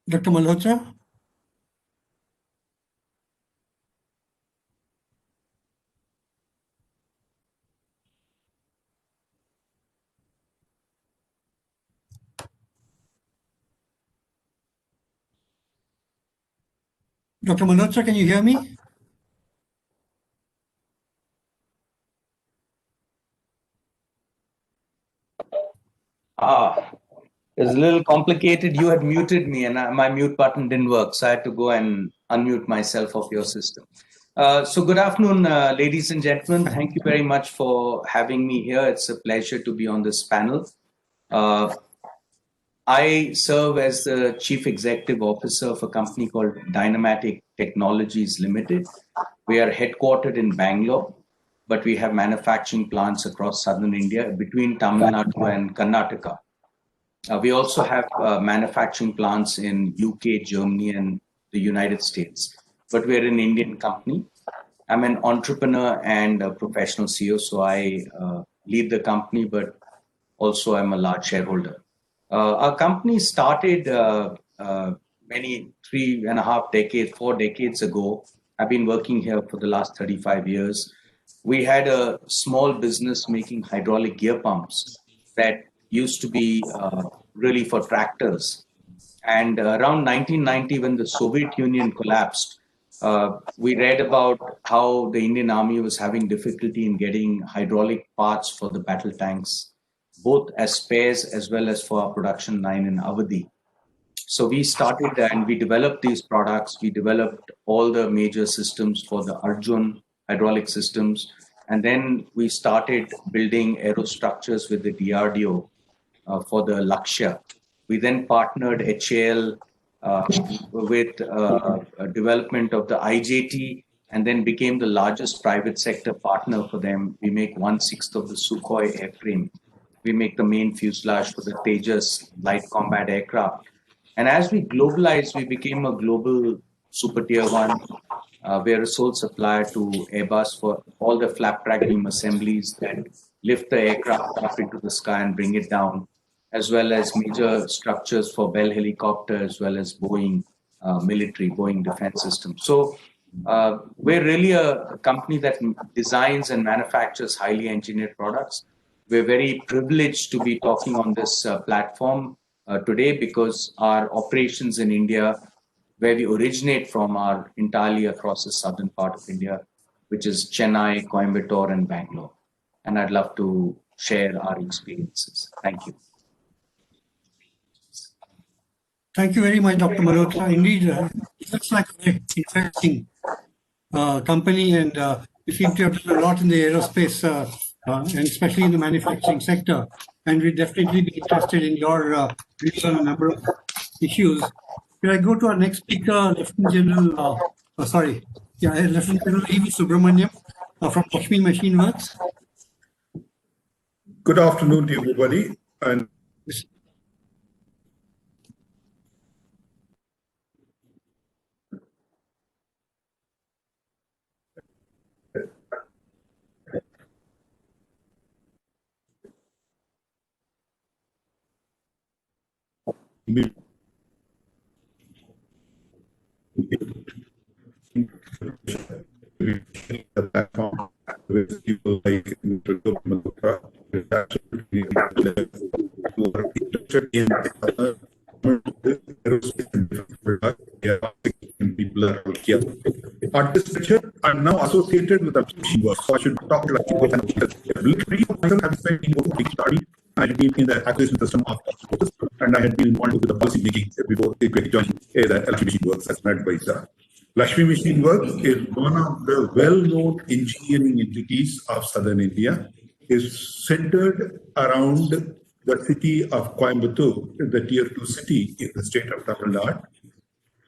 Dr. Malhotra? Dr. Malhotra, can you hear me? It's a little complicated. You had muted me and my mute button didn't work. So I had to go and unmute myself off your system. So good afternoon, ladies and gentlemen. Thank you very much for having me here. It's a pleasure to be on this panel. I serve as the Chief Executive Officer of a company called Dynamatic Technologies Limited. We are headquartered in Bangalore, but we have manufacturing plants across southern India between Tamil Nadu and Karnataka. We also have manufacturing plants in UK, Germany, and the United States. But we're an Indian company. I'm an entrepreneur and a professional CEO, so I lead the company, but also I'm a large shareholder. Our company started many 4 decades ago. I've been working here for the last 35 years. We had a small business making hydraulic gear pumps that used to be really for tractors. And around 1990, when the Soviet Union collapsed, we read about how the Indian Army was having difficulty in getting hydraulic parts for the battle tanks, both as spares as well as for our production line in Awadhi. So we started and we developed these products. We developed all the major systems for the Arjun hydraulic systems. And then we started building aerostructures with the DRDO for the Lakshya. We then partnered HAL with development of the IJT and then became the largest private sector partner for them. We make 1/6 of the Sukhoi airframe. We make the main fuselage for the Tejas light combat aircraft. And as we globalized, we became a global super tier one. We are a sole supplier to Airbus for all the flap track beam assemblies that lift the aircraft up into the sky and bring it down, as well as major structures for Bell helicopter, as well as Boeing military, Boeing defense systems. So we're really a company that designs and manufactures highly engineered products. We're very privileged to be talking on this platform today because our operations in India, where we originate from, are entirely across the southern part of India, which is Chennai, Coimbatore, and Bangalore. And I'd love to share our experiences. Thank you. Thank you very much, Dr. Malhotra. Indeed, it looks like a very interesting company, and you seem to have done a lot in the aerospace and especially in the manufacturing sector. And we'd definitely be interested in your views on a number of issues. Can I go to our next speaker, Lieutenant General, Lieutenant General E.V. Subramaniam from Lakshmi Machine Works? Good afternoon to everybody. And the platform with people like Mr. Malhotra, is absolutely who are interested in aerospace and defense products. People are here. At this picture, I'm now associated with a machine work, so I should talk to I had been in the acquisition system of and I had been involved with the policy making before joining the Lakshmi Machine Works as an advisor. Lakshmi Machine Works is one of the well-known engineering entities of southern India. Is centered around the city of Coimbatore, the tier 2 city in the state of Tamil Nadu.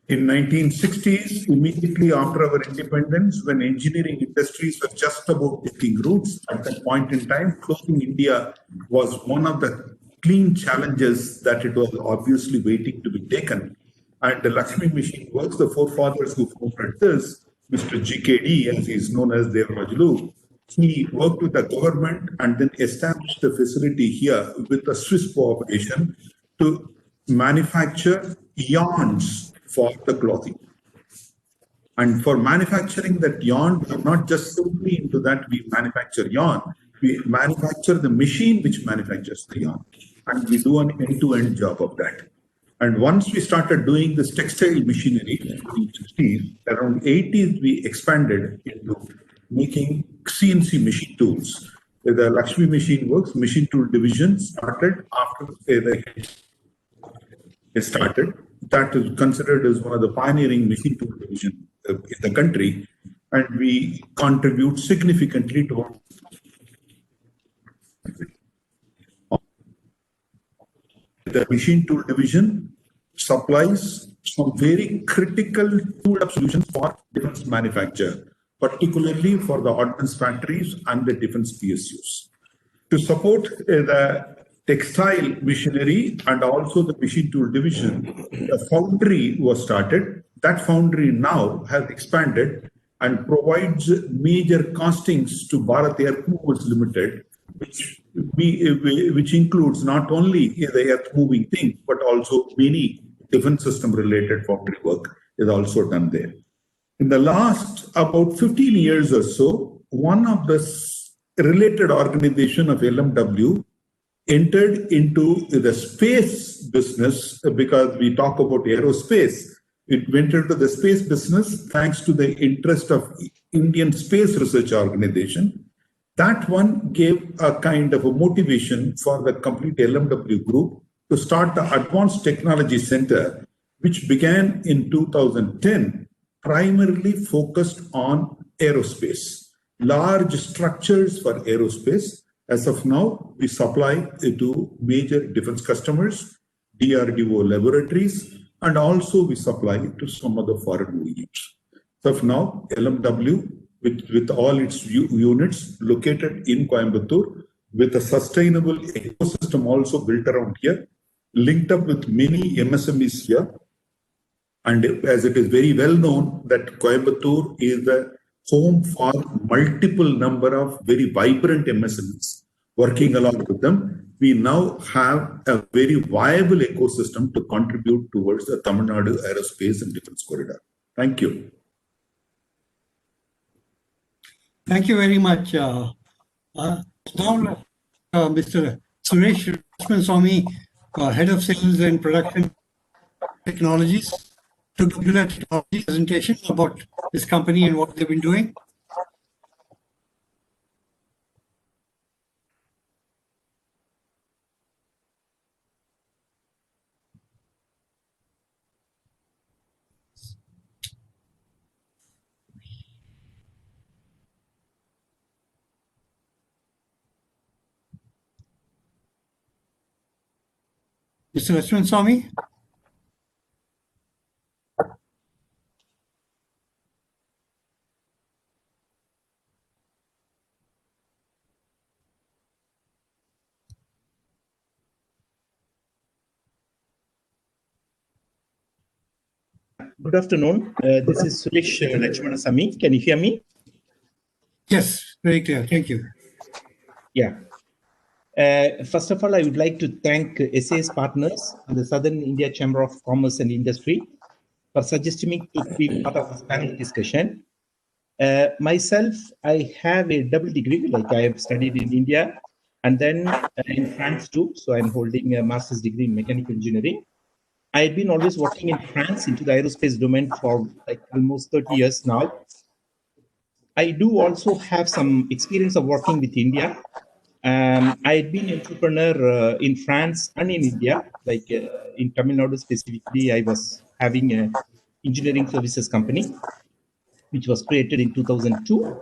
In 1960s, immediately after our independence, when engineering industries were just about taking roots, at that point in time, closing India was one of the clean challenges that it was obviously waiting to be taken. And the Lakshmi Machine Works, the forefathers who founded this, Mr. GKD, as he is known as Dev Rajulu, he worked with the government and then established the facility here with a Swiss cooperation to manufacture yarns for the clothing. And for manufacturing that yarn, we are not just simply into that we manufacture yarn. We manufacture the machine which manufactures the yarn. And we do an end-to-end job of that. And once we started doing this textile machinery in the 60s, around 80s, we expanded into making CNC machine tools. The Lakshmi Machine Works machine tool division started after the started. That is considered as one of the pioneering machine tool division in the country, and we contribute significantly to the machine tool division supplies some very critical tool solutions for defense manufacture, particularly for the ordnance factories and the defense PSUs. To support the textile machinery and also the machine tool division, a foundry was started. That foundry now has expanded and provides major castings to Bharat Earth Movers Limited, which includes not only the earth moving thing, but also many defense system related foundry work is also done there. In the last about 15 years or so, one of the related organization of LMW entered into the space business because we talk about aerospace. It went into the space business thanks to the interest of Indian Space Research Organization. That one gave a kind of a motivation for the complete LMW group to start the Advanced Technology Center, which began in 2010, primarily focused on aerospace, large structures for aerospace. As of now, we supply to major defense customers, DRDO laboratories, and also we supply to some other foreign OEMs. So of now, LMW, with all its units located in Coimbatore, with a sustainable ecosystem also built around here, linked up with many MSMEs here. And as it is very well known that Coimbatore is the home for multiple number of very vibrant MSMEs working along with them, we now have a very viable ecosystem to contribute towards the Tamil Nadu Aerospace and Defense Corridor. Thank you. Thank you very much. Now, Mr. Suresh Swami, Head of Sales and Production Technologies, to give a technology presentation about this company and what they've been doing. Mr. Ashwin Swami? Good afternoon. This is Suresh Lakshmanasamy. Can you hear me? Yes, very clear. Thank you. Yeah. First of all, I would like to thank SAS Partners and the Southern India Chamber of Commerce and Industry for suggesting me to be part of this panel discussion. Myself, I have a double degree, like I have studied in India and then in France too. So I'm holding a master's degree in mechanical engineering. I've been always working in France into the aerospace domain for like almost 30 years now. I do also have some experience of working with India. I've been an entrepreneur in France and in India, like in Tamil Nadu specifically. I was having an engineering services company, which was created in 2002.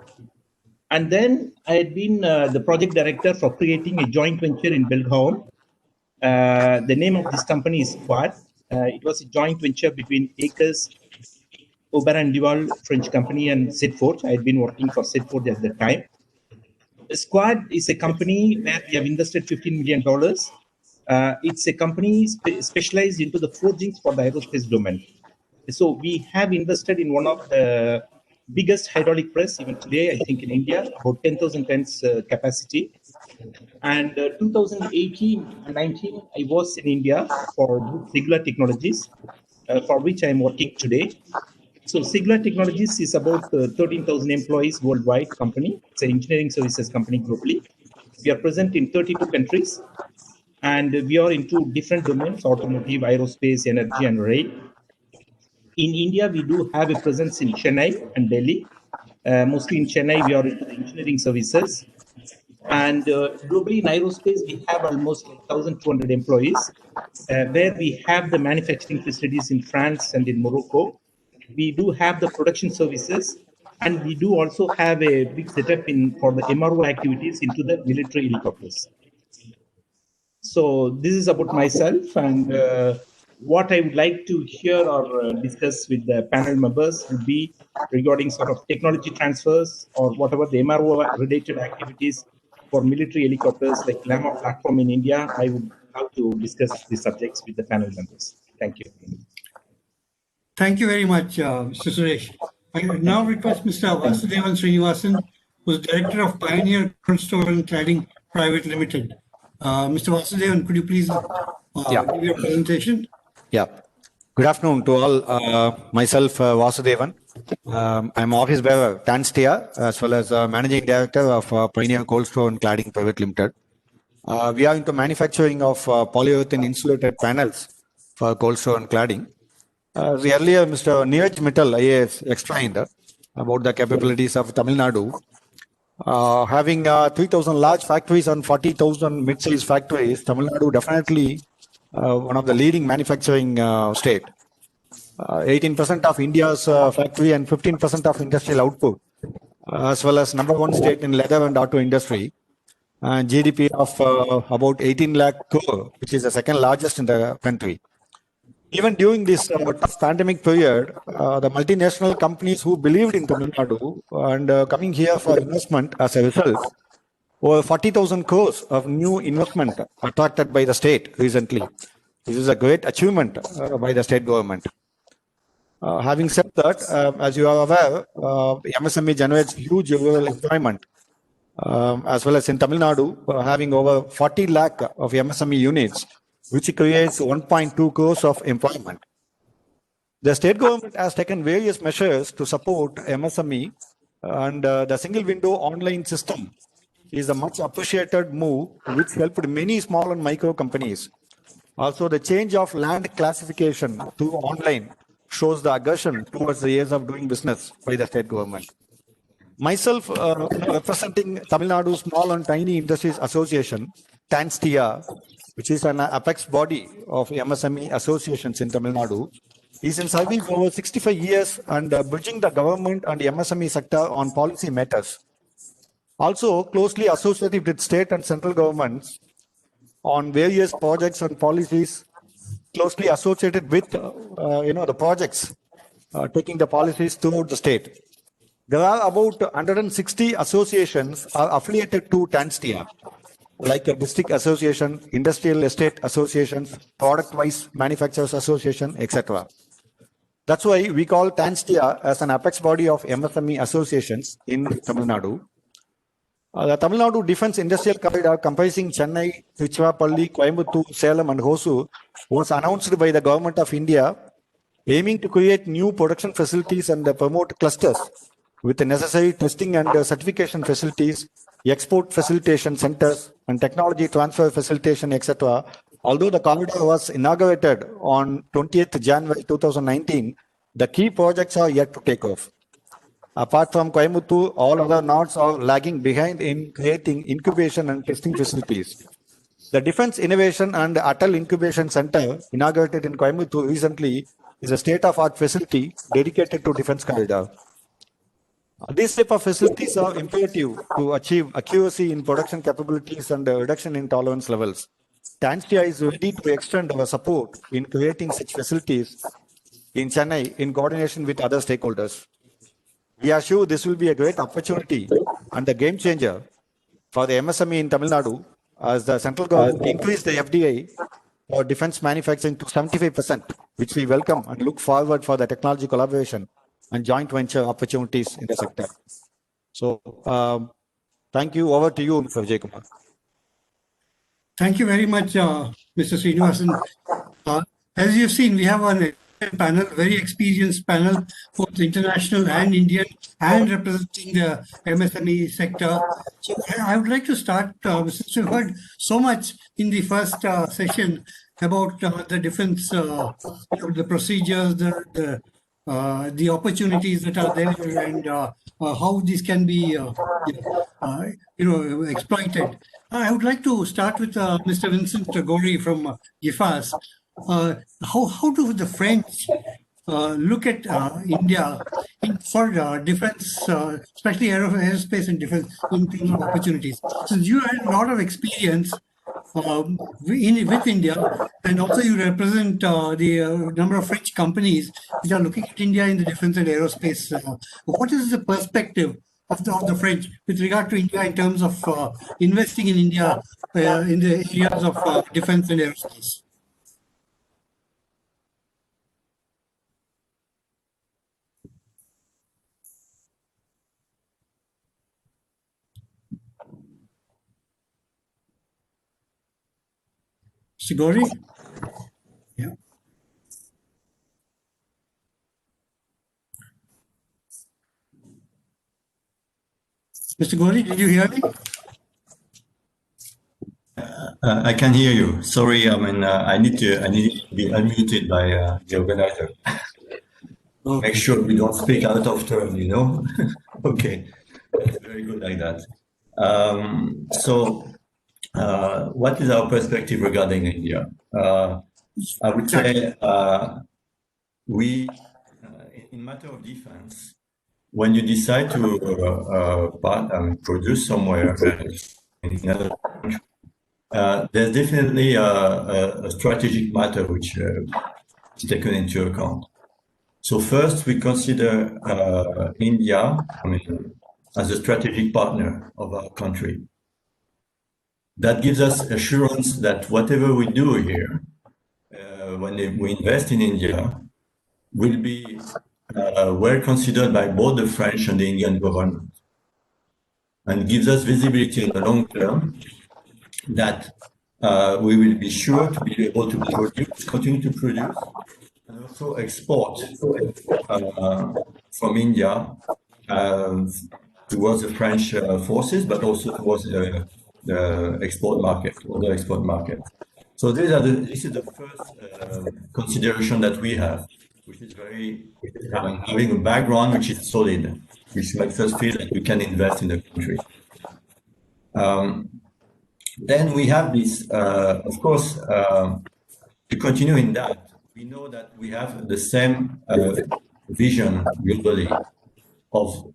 And then I had been the project director for creating a joint venture in Belgium. The name of this company is Squad. It was a joint venture between Acres, Aubert & Duval, French company, and Sedforge. I had been working for Sedforge at the time. Squad is a company where we have invested $15 million. It's a company specialized into the forgings for the aerospace domain. So we have invested in one of the biggest hydraulic press even today, I think in India, about 10,000 tons capacity. And 2018 and 19, I was in India for Sigla Technologies, for which I am working today. So Sigla Technologies is about 13,000 employees worldwide company. It's an engineering services company globally. We are present in 32 countries, and we are into different domains: automotive, aerospace, energy, and rail. In India, we do have a presence in Chennai and Delhi. Mostly in Chennai, we are into the engineering services. And globally in aerospace, we have almost like 1,200 employees, where we have the manufacturing facilities in France and in Morocco. We do have the production services, and we do also have a big setup in for the MRO activities into the military helicopters. So this is about myself, and what I would like to hear or discuss with the panel members would be regarding sort of technology transfers or whatever the MRO related activities for military helicopters like Lama platform in India. I would love to discuss these subjects with the panel members. Thank you. Thank you very much, Mr. Suresh. I now request Mr. Vasudevan Srinivasan, who's Director of Pioneer Cold Store and Cladding Private Limited. Mr. Vasudevan, could you please give your presentation? Yeah. Good afternoon to all. Myself, Vasudevan. I'm office bearer, Tanstia, as well as Managing Director of Pioneer Cold Store and Cladding Private Limited. We are into manufacturing of polyurethane insulated panels for cold store and cladding. Earlier, Mr. Neeraj Mittal, IAS, explained about the capabilities of Tamil Nadu. Having 3,000 large factories and 40,000 mid-sized factories, Tamil Nadu definitely one of the leading manufacturing state. 18% of India's factory and 15% of industrial output, as well as number one state in leather and auto industry. GDP of about 18 lakh crore, which is the second largest in the country. Even during this tough pandemic period, the multinational companies who believed in Tamil Nadu and coming here for investment as a result, over 40,000 crores of new investment attracted by the state recently. This is a great achievement by the state government. Having said that, as you are aware, MSME generates huge rural employment, as well as in Tamil Nadu, having over 40 lakh of MSME units, which creates 1.2 crores of employment. The state government has taken various measures to support MSME, and the single window online system is a much appreciated move which helped many small and micro companies. Also, the change of land classification to online shows the aggression towards the years of doing business by the state government. Myself, representing Tamil Nadu Small and Tiny Industries Association, TANSTIA, which is an apex body of MSME associations in Tamil Nadu, is in serving for over 65 years and bridging the government and the MSME sector on policy matters. Also, closely associated with state and central governments on various projects and policies, closely associated with the projects taking the policies throughout the state. There are about 160 associations are affiliated to TANSTIA, like a district association, industrial estate associations, product-wise manufacturers association, etc. That's why we call TANSTIA as an apex body of MSME associations in Tamil Nadu. The Tamil Nadu Defence Industrial Corridor comprising Chennai, Tiruchirappalli, Coimbatore, Salem and Hosur was announced by the Government of India, aiming to create new production facilities and promote clusters with the necessary testing and certification facilities, export facilitation centers, and technology transfer facilitation, etc. Although the corridor was inaugurated on 20th January 2019, the key projects are yet to take off. Apart from Coimbatore, all other nodes are lagging behind in creating incubation and testing facilities. The Defense Innovation and Atal Incubation Center, inaugurated in Coimbatore recently, is a state-of-art facility dedicated to defense corridor. These type of facilities are imperative to achieve accuracy in production capabilities and reduction in tolerance levels. TANSTIA is ready to extend our support in creating such facilities in Chennai in coordination with other stakeholders. We are sure this will be a great opportunity and a game changer for the MSME in Tamil Nadu as the central government increased the FDI for defense manufacturing to 75%, which we welcome and look forward for the technology collaboration and joint venture opportunities in the sector. So, thank you. Over to you, Mr. Vijay Kumar. Thank you very much, Mr. Srinivasan. As you've seen, we have a panel, very experienced panel, both international and Indian, and representing the MSME sector. So I would like to start, since we've heard so much in the first session about the defense, the procedures, the opportunities that are there, and how these can be, exploited. I would like to start with Mr. Vincent Gori from GIFAS. How do the French look at India for defense, especially aerospace and defense in terms of opportunities? Since you had a lot of experience with India, and also you represent the number of French companies which are looking at India in the defense and aerospace. What is the perspective of the French with regard to India in terms of investing in India in the areas of defense and aerospace? Mr. Gori? Yeah. Mr. Gori, did you hear me? I can hear you. Sorry, I need to be unmuted by the organizer. Okay. Make sure we don't speak out of turn, Okay, that's very good like that. What is our perspective regarding India? I would say we, in matter of defense, when you decide to produce somewhere in another country, there's definitely a strategic matter which is taken into account. So first, we consider India, as a strategic partner of our country. That gives us assurance that whatever we do here, when we invest in India, will be well considered by both the French and the Indian government, and gives us visibility in the long term that we will be sure to be able to produce, continue to produce, and also export from India towards the French forces, but also towards the export market, other export market. So this is the first consideration that we have, which is very having a background which is solid, which makes us feel that we can invest in the country. Then we have this, of course, to continue in that, we know that we have the same vision globally of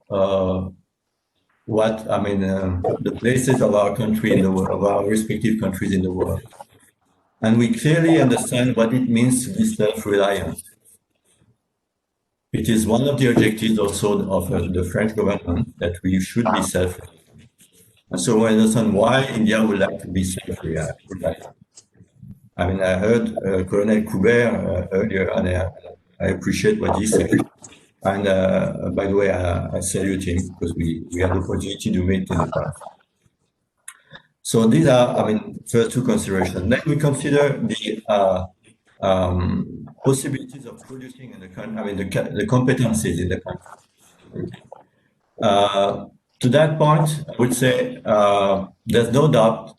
the places of our country in the world, of our respective countries in the world. And we clearly understand what it means to be self-reliant. It is one of the objectives also of the French government that we should be self-reliant. And so we understand why India would like to be self-reliant. I heard Colonel Coubert earlier, and I appreciate what he said. And by the way, I salute him because we had the opportunity to meet in the past. So these are, first two considerations. Then we consider the possibilities of producing in the country, the competencies in the country. To that point, I would say there's no doubt.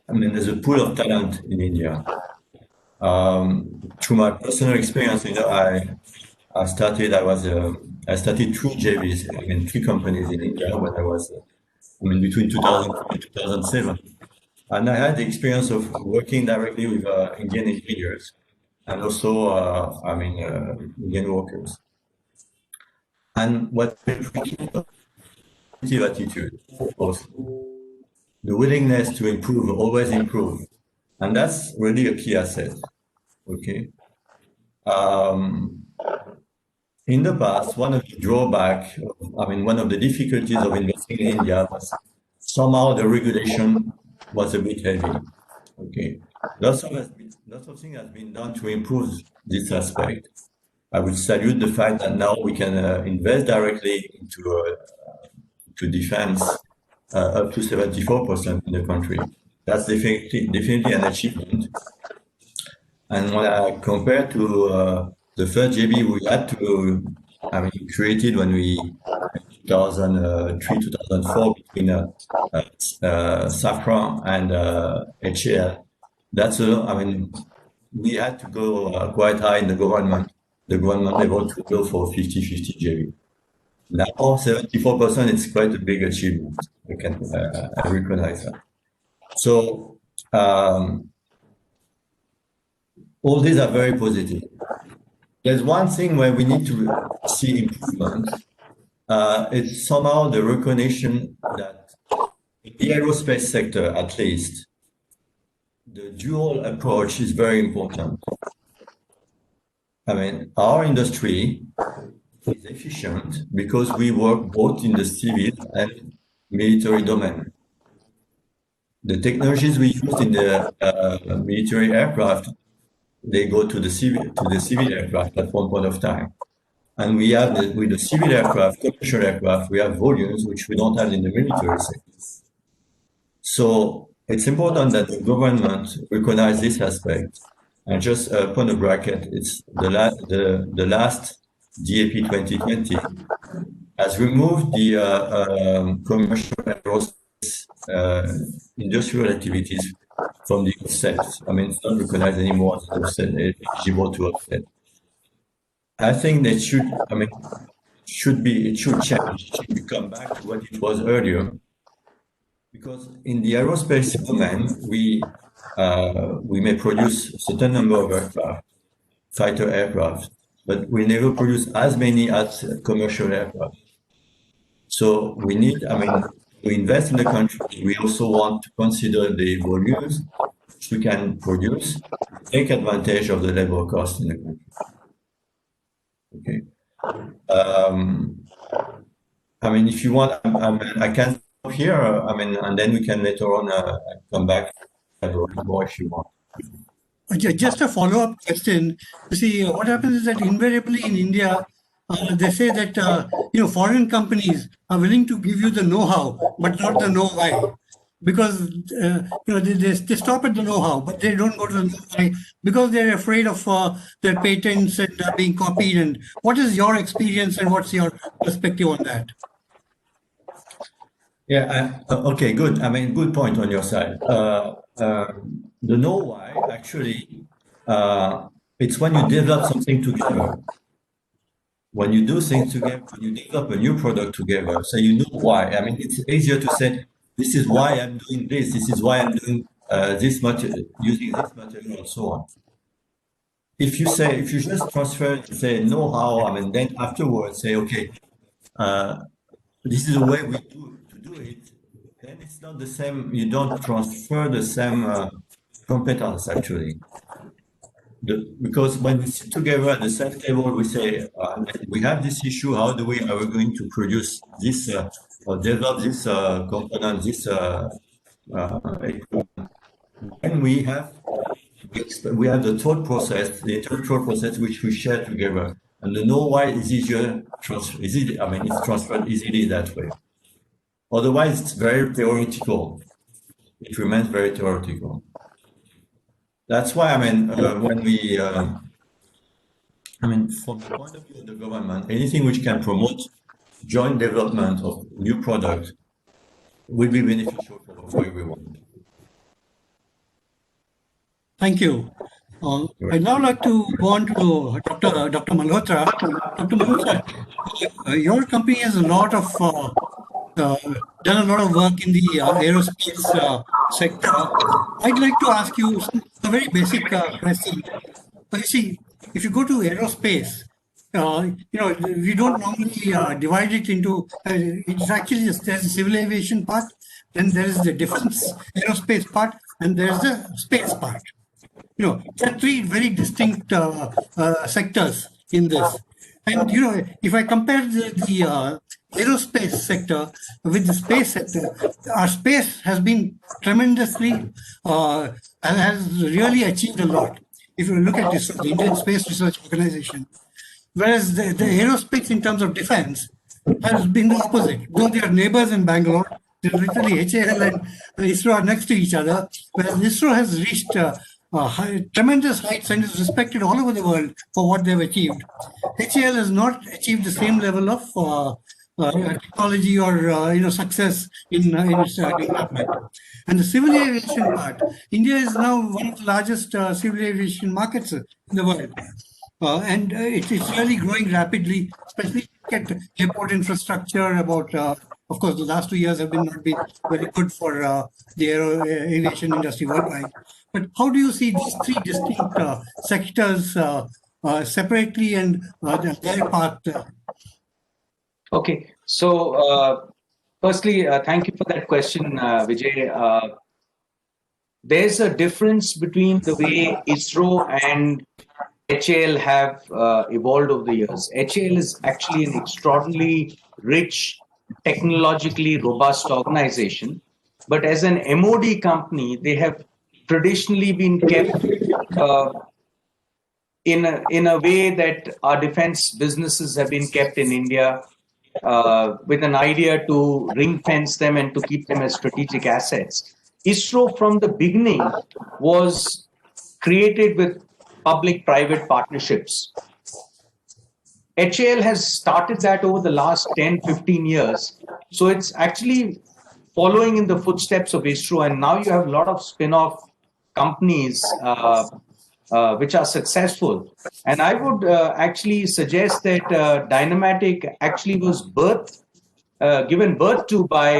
There's a pool of talent in India. Through my personal experience, I started 3 JVs, 3 companies in India when I was, between 2000 and 2007. And I had the experience of working directly with Indian engineers and also, Indian workers. And what attitude, of course, the willingness to improve, always improve. And that's really a key asset, okay? In the past, one of the drawbacks, one of the difficulties of investing in India was somehow the regulation was a bit heavy, okay? Lots of things has been done to improve this aspect. I would salute the fact that now we can invest directly into defense up to 74% in the country. That's definitely an achievement. And when I compare to the first JV we had created when we 2003, 2004 between Safran and HAL. We had to go quite high in the government level to go for 50-50 JV. Now 74% is quite a big achievement. I recognize that. So all these are very positive. There's one thing where we need to see improvement. It's somehow the recognition that in the aerospace sector, at least, the dual approach is very important. I mean, our industry is efficient because we work both in the civil and military domain. The technologies we use in the military aircraft, they go to the civil aircraft at one point of time. And we have with the civil aircraft, commercial aircraft, we have volumes which we don't have in the military sector. So it's important that the government recognize this aspect. And just put a bracket, it's the last DAP 2020 has removed the commercial aerospace industrial activities from the offset. I mean, it's not recognized anymore as an offset, eligible to offset. I think that it should change. It should come back to what it was earlier. Because in the aerospace domain, we may produce a certain number of aircraft, fighter aircraft, but we never produce as many as commercial aircraft. So we need, to invest in the country. We also want to consider the volumes which we can produce, take advantage of the labor cost in the country. Okay. If you want, I can stop here. And then we can later on come back more if you want. Just a follow-up question. You see, what happens is that invariably in India, they say that foreign companies are willing to give you the know-how, but not the know-why. Because they stop at the know-how, but they don't go to the know-why because they're afraid of their patents and being copied. And what is your experience and what's your perspective on that? Yeah. Okay. Good. Good point on your side. The know-why actually, it's when you develop something together. When you do things together, when you develop a new product together, so you know why. It's easier to say, this is why I'm doing this. This is why I'm doing this much, using this material, and so on. If you just transfer and say know-how, then afterwards say, okay, this is the way we do it. Then it's not the same. You don't transfer the same competence actually. Because when we sit together at the same table, we say, we have this issue, how are we going to produce this or develop this component, this equipment? And we have the thought process, the intellectual process, which we share together. And the know-why is easier, it's transferred easily that way. Otherwise, it's very theoretical. It remains very theoretical. That's why, when we, from the point of view of the government, anything which can promote joint development of new products will be beneficial for everyone. Thank you. I'd now like to go on to Dr. Malhotra. Dr. Malhotra, your company has a lot of done a lot of work in the aerospace sector. I'd like to ask you a very basic question. You see, if you go to aerospace, we don't normally divide it into, it's actually there's a civil aviation part, then there is the defense aerospace part, and there's the space part. There are three very distinct sectors in this. And, if I compare the aerospace sector with the space sector, our space has been tremendously, and has really achieved a lot. If you look at this, the Indian Space Research Organization, Whereas the aerospace in terms of defense has been the opposite. Though they are neighbors in Bangalore, they're literally HAL and ISRO are next to each other, whereas ISRO has reached tremendous heights and is respected all over the world for what they've achieved. HAL has not achieved the same level of technology or success in its development. And the civil aviation part, India is now one of the largest civil aviation markets in the world. And it's really growing rapidly, especially at airport infrastructure. Of course, the last 2 years have not been very good for the aviation industry worldwide. But how do you see these three distinct sectors separately and their part? Okay, so firstly, thank you for that question, Vijay. There's a difference between the way ISRO and HAL have evolved over the years. HAL is actually an extraordinarily rich, technologically robust organization, but as an MOD company, they have traditionally been kept in a way that our defense businesses have been kept in India, with an idea to ring fence them and to keep them as strategic assets. ISRO from the beginning was created with public-private partnerships. HAL has started that over the last 10, 15 years. So it's actually following in the footsteps of ISRO, and now you have a lot of spin-off companies which are successful. And I would actually suggest that Dynamatic actually was given birth to by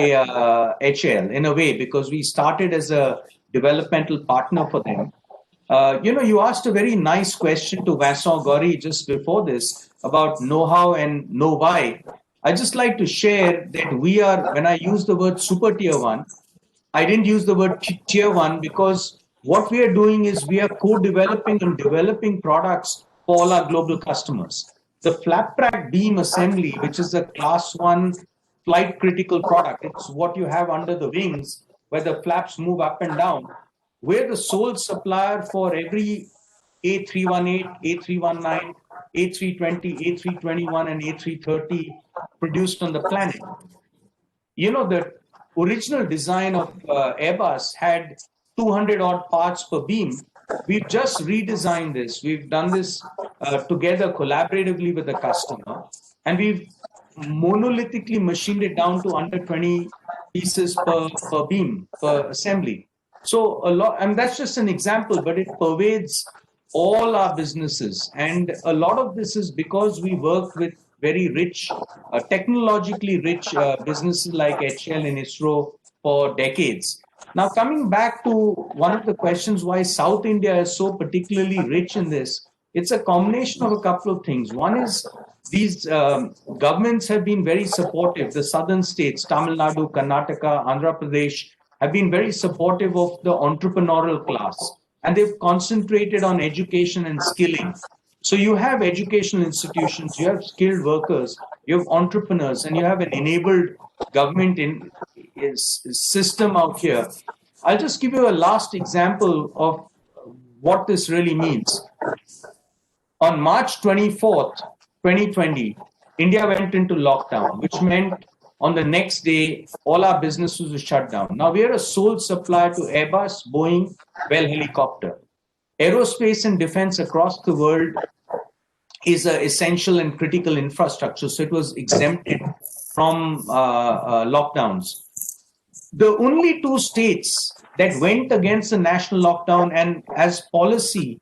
HAL in a way, because we started as a developmental partner for them. You asked a very nice question to Vincent Gauri just before this about know-how and know-why. I just like to share that when I use the word super tier one, I didn't use the word tier one because what we are doing is we are co-developing and developing products for all our global customers. The flap rack beam assembly, which is a class 1 flight critical product, it's what you have under the wings where the flaps move up and down. We're the sole supplier for every A318, A319, A320, A321, and A330 produced on the planet. The original design of Airbus had 200 odd parts per beam. We've just redesigned this. We've done this together collaboratively with the customer, and we've monolithically machined it down to under 20 pieces per beam, per assembly. So and that's just an example, but it pervades all our businesses. And a lot of this is because we work with very rich, technologically rich businesses like HAL and ISRO for decades. Now, coming back to one of the questions why South India is so particularly rich in this, it's a combination of a couple of things. One is these governments have been very supportive. The southern states, Tamil Nadu, Karnataka, Andhra Pradesh, have been very supportive of the entrepreneurial class. And they've concentrated on education and skilling. So you have educational institutions, you have skilled workers, you have entrepreneurs, and you have an enabled government system out here. I'll just give you a last example of what this really means. On March 24th, 2020, India went into lockdown, which meant on the next day, all our businesses were shut down. Now, we are a sole supplier to Airbus, Boeing, Bell Helicopter. Aerospace and defense across the world is an essential and critical infrastructure, so it was exempted from lockdowns. The only two states that went against the national lockdown and as policy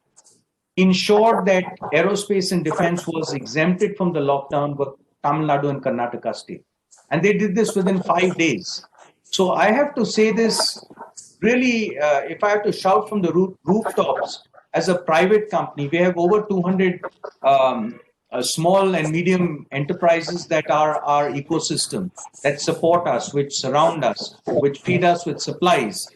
ensured that aerospace and defense was exempted from the lockdown were Tamil Nadu and Karnataka state. And they did this within 5 days. So I have to say this really, if I have to shout from the rooftops, as a private company, we have over 200 small and medium enterprises that are our ecosystem, that support us, which surround us, which feed us with supplies.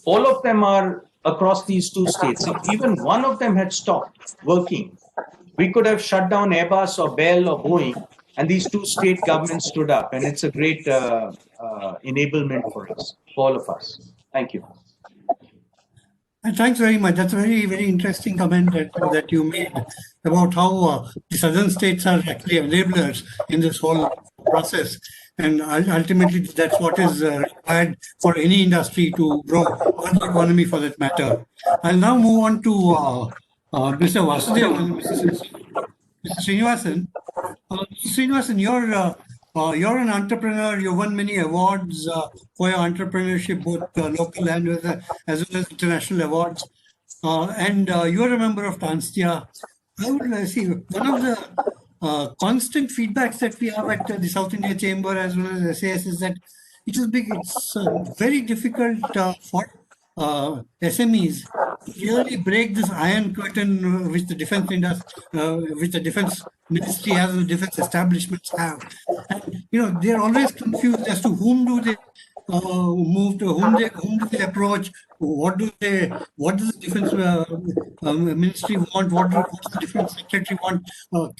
All of them are across these two states. If even one of them had stopped working, we could have shut down Airbus or Bell or Boeing, and these two state governments stood up. And it's a great enablement for us, for all of us. Thank you. And thanks very much. That's a very, very interesting comment that you made about how the southern states are actually enablers in this whole process. And ultimately, that's what is required for any industry to grow, or the economy for that matter. I'll now move on to Mr. Vasudevan, Mr. Srinivasan. Srinivasan, you're an entrepreneur. You won many awards for your entrepreneurship, both local and as well as international awards. And you're a member of Tanstia. I would see one of the constant feedbacks that we have at the South India Chamber as well as SAS is that it's very difficult for SMEs really break this iron curtain which the defense ministry has and the defense establishments have. And they're always confused as to whom do they move to, whom do they approach, what does the defense ministry want, what does the defense secretary want,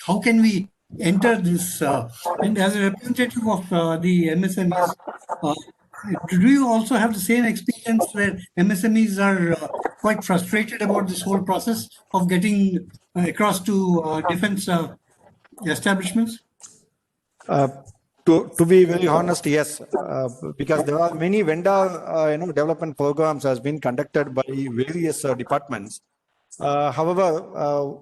how can we enter this, and as a representative of the MSMEs, do you also have the same experience where MSMEs are quite frustrated about this whole process of getting across to defense establishments? To be very honest, yes, because there are many vendor development programs has been conducted by various departments. However,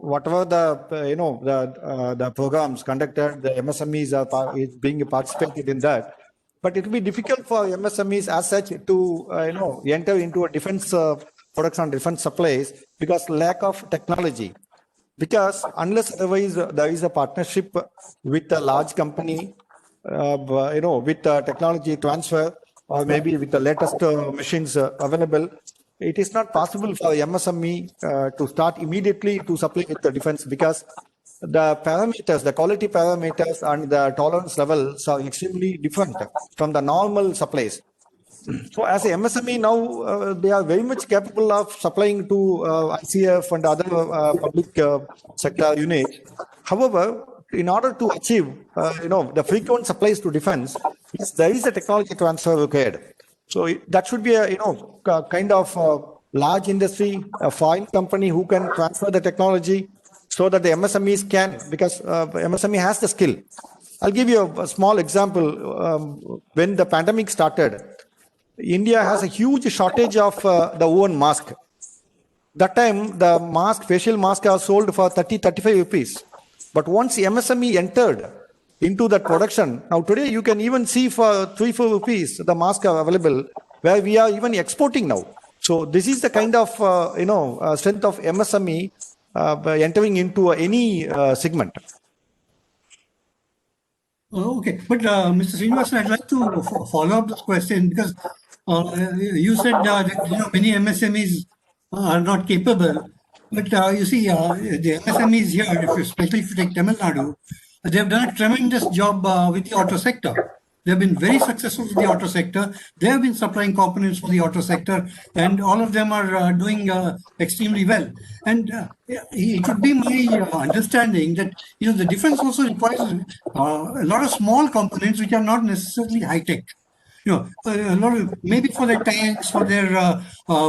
whatever the programs conducted, the MSMEs is being participated in that. But it will be difficult for MSMEs as such to enter into a defense products and defense supplies because lack of technology. Because unless otherwise there is a partnership with a large company, with technology transfer or maybe with the latest machines available, it is not possible for MSME to start immediately to supply with the defense because the parameters, the quality parameters and the tolerance levels are extremely different from the normal supplies. So as a MSME now, they are very much capable of supplying to ICF and other public sector units. However, in order to achieve, the frequent supplies to defense, there is a technology transfer required. So that should be a, kind of large industry, a foreign company who can transfer the technology so that the MSMEs can, because MSME has the skill. I'll give you a small example. When the pandemic started, India has a huge shortage of the own mask. That time, the facial mask are sold for 30-35 rupees. But once MSME entered into that production, now today you can even see for 3-4 rupees, the masks are available, where we are even exporting now. So this is the kind of, strength of MSME by entering into any segment. Okay, but Mr. Srinivasan, I'd like to follow up this question because you said that many MSMEs are not capable, but you see the MSMEs here, especially if you take Tamil Nadu, they have done a tremendous job with the auto sector. They have been very successful with the auto sector. They have been supplying components for the auto sector, and all of them are doing extremely well. And it would be my understanding that the defense also requires a lot of small components which are not necessarily high tech. A lot of maybe for their tanks, for their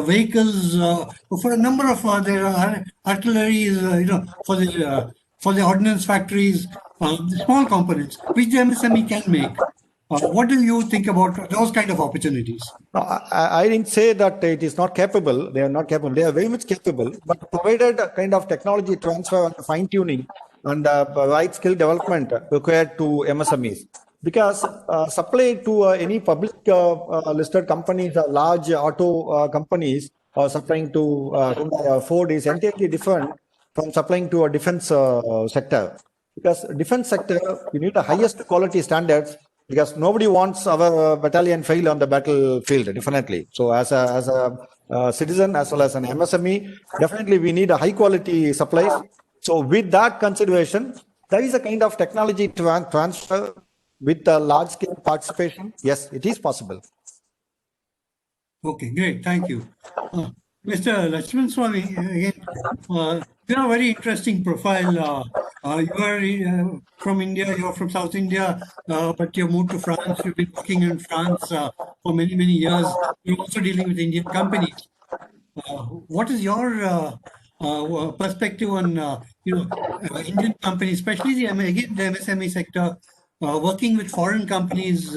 vehicles, for a number of their artilleries, for the ordnance factories, small components which the MSME can make. What do you think about those kind of opportunities? No, I didn't say that it is not capable. They are not capable. They are very much capable, but provided a kind of technology transfer and fine tuning and right skill development required to MSMEs. Because supply to any public listed companies, large auto companies, or supplying to Ford is entirely different from supplying to a defense sector. Because defense sector, you need the highest quality standards. Because nobody wants our battalion fail on the battlefield, definitely. So as a citizen, as well as an MSME, definitely we need a high quality supplies. So with that consideration, there is a kind of technology transfer with a large scale participation. Yes, it is possible. Okay, great. Thank you. Mr. Lakshman Swami, again, you have a very interesting profile. You are from India, you are from South India, but you moved to France. You've been working in France for many, many years. You're also dealing with Indian companies. what is your perspective on Indian companies, especially the MSME sector, working with foreign companies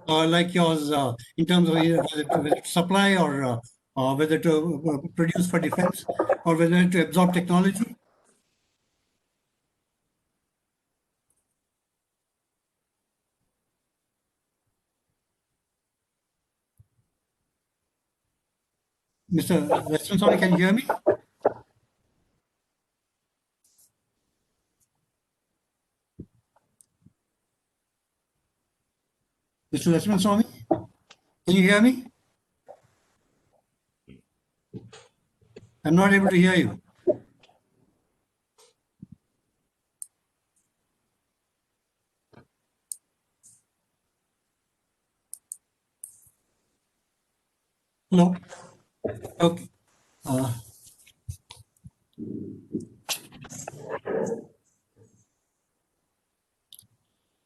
like yours in terms of whether to supply or whether to produce for defense or whether to absorb technology? Mr. Western, can you hear me? Mr. Lakshman Swami, can you hear me? I'm not able to hear you. Hello? Okay.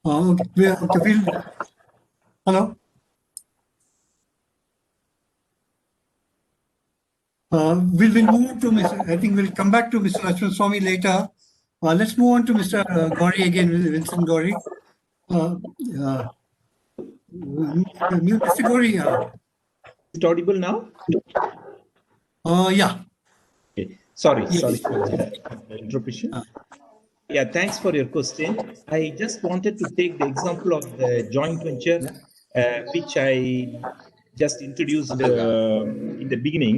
Hello? We'll move to Mr. I think we'll come back to Mr. Lakshman Swami later. Let's move on to Mr. Gauri again, Vincent Gauri. Mr. Gauri. Is it audible now? Yeah. Okay. Sorry for the interruption. Yeah, thanks for your question. I just wanted to take the example of the joint venture, which I just introduced in the beginning.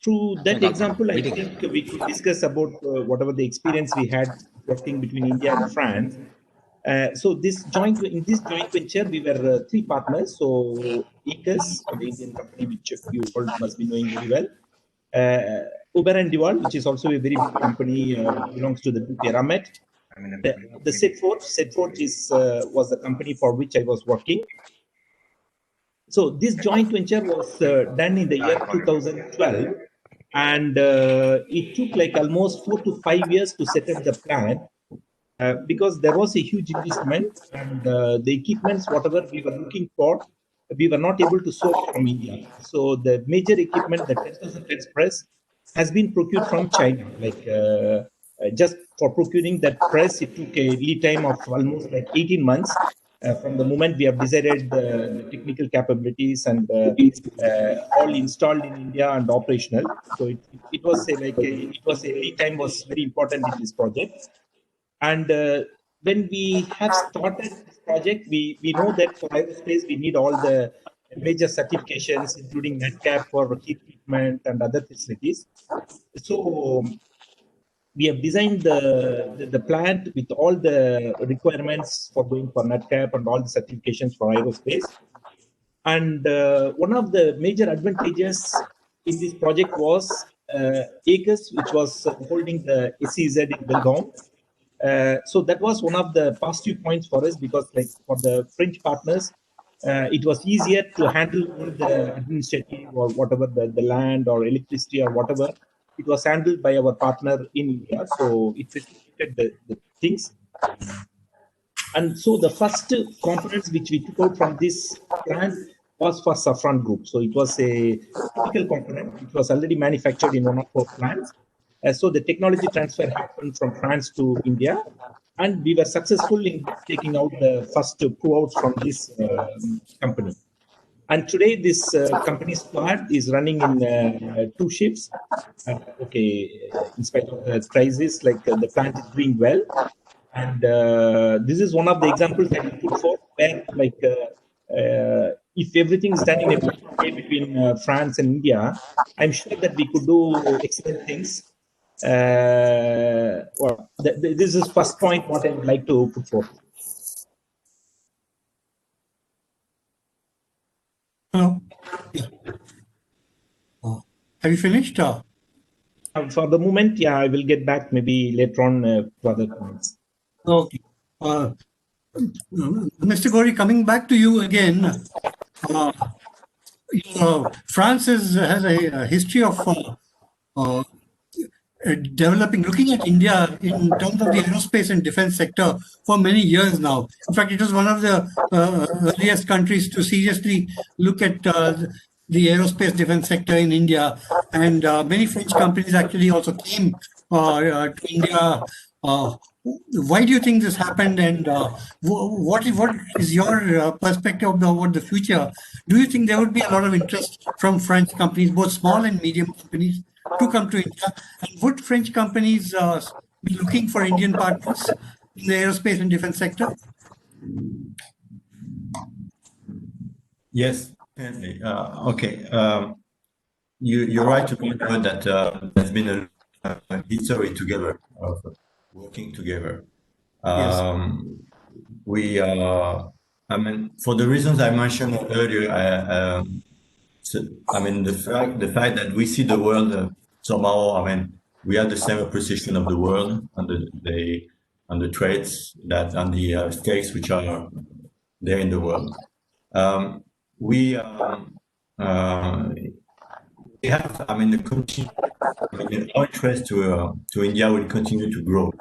Through that example, I think we could discuss about whatever the experience we had working between India and France. So in this joint venture, we were three partners. So ECAS, the Indian company which you all must be knowing very well. Uber and Dual, which is also a very big company, belongs to the group Eramet. The Setfort was the company for which I was working. So this joint venture was done in the year 2012, and it took like almost 4 to 5 years to set up the plant because there was a huge investment, and the equipments, whatever we were looking for, we were not able to source from India. So the major equipment, the 10,000 tons press, has been procured from China. Like just for procuring that press, it took a lead time of almost like 18 months. From the moment we have decided the technical capabilities and all installed in India and operational. So it was a lead time was very important in this project. And when we have started this project, we know that for aerospace we need all the major certifications, including NetCap for heat treatment and other facilities. So we have designed the plant with all the requirements for going for NetCap and all the certifications for aerospace. And one of the major advantages in this project was ACUS, which was holding the SEZ in Belgium. So that was one of the positive points for us, because like for the French partners, it was easier to handle all the administrative or whatever the land or electricity or whatever. It was handled by our partner in India, so it facilitated the things. And so the first components which we took out from this plant was for Safran Group. So it was a critical component. It was already manufactured in one of our plants. So the technology transfer happened from France to India, and we were successful in taking out the first pull-outs from this company. And today, this company's plant is running in 2 shifts. In spite of the crisis, like the plant is doing well. And this is one of the examples that we put forth, where like if everything is done in a way between France and India, I'm sure that we could do excellent things. This is first point what I would like to put forth. Hello. Have you finished? For the moment, yeah, I will get back maybe later on for other comments. Okay. Mr. Gauri, coming back to you again, France has a history of developing, looking at India in terms of the aerospace and defense sector for many years now. In fact, it was one of the earliest countries to seriously look at the aerospace defense sector in India. And many French companies actually also came to India. Why do you think this happened, and what is your perspective about the future? Do you think there would be a lot of interest from French companies, both small and medium companies, to come to India? And would French companies be looking for Indian partners in the aerospace and defense sector? Yes, definitely. Okay. You're right to point out that there's been a history together of working together. Yes. We, I mean, for the reasons I mentioned earlier, I mean, the fact that we see the world somehow, I mean, we have the same position of the world on the traits that on the stakes which are there in the world. We have, I mean, our interest to India will continue to grow.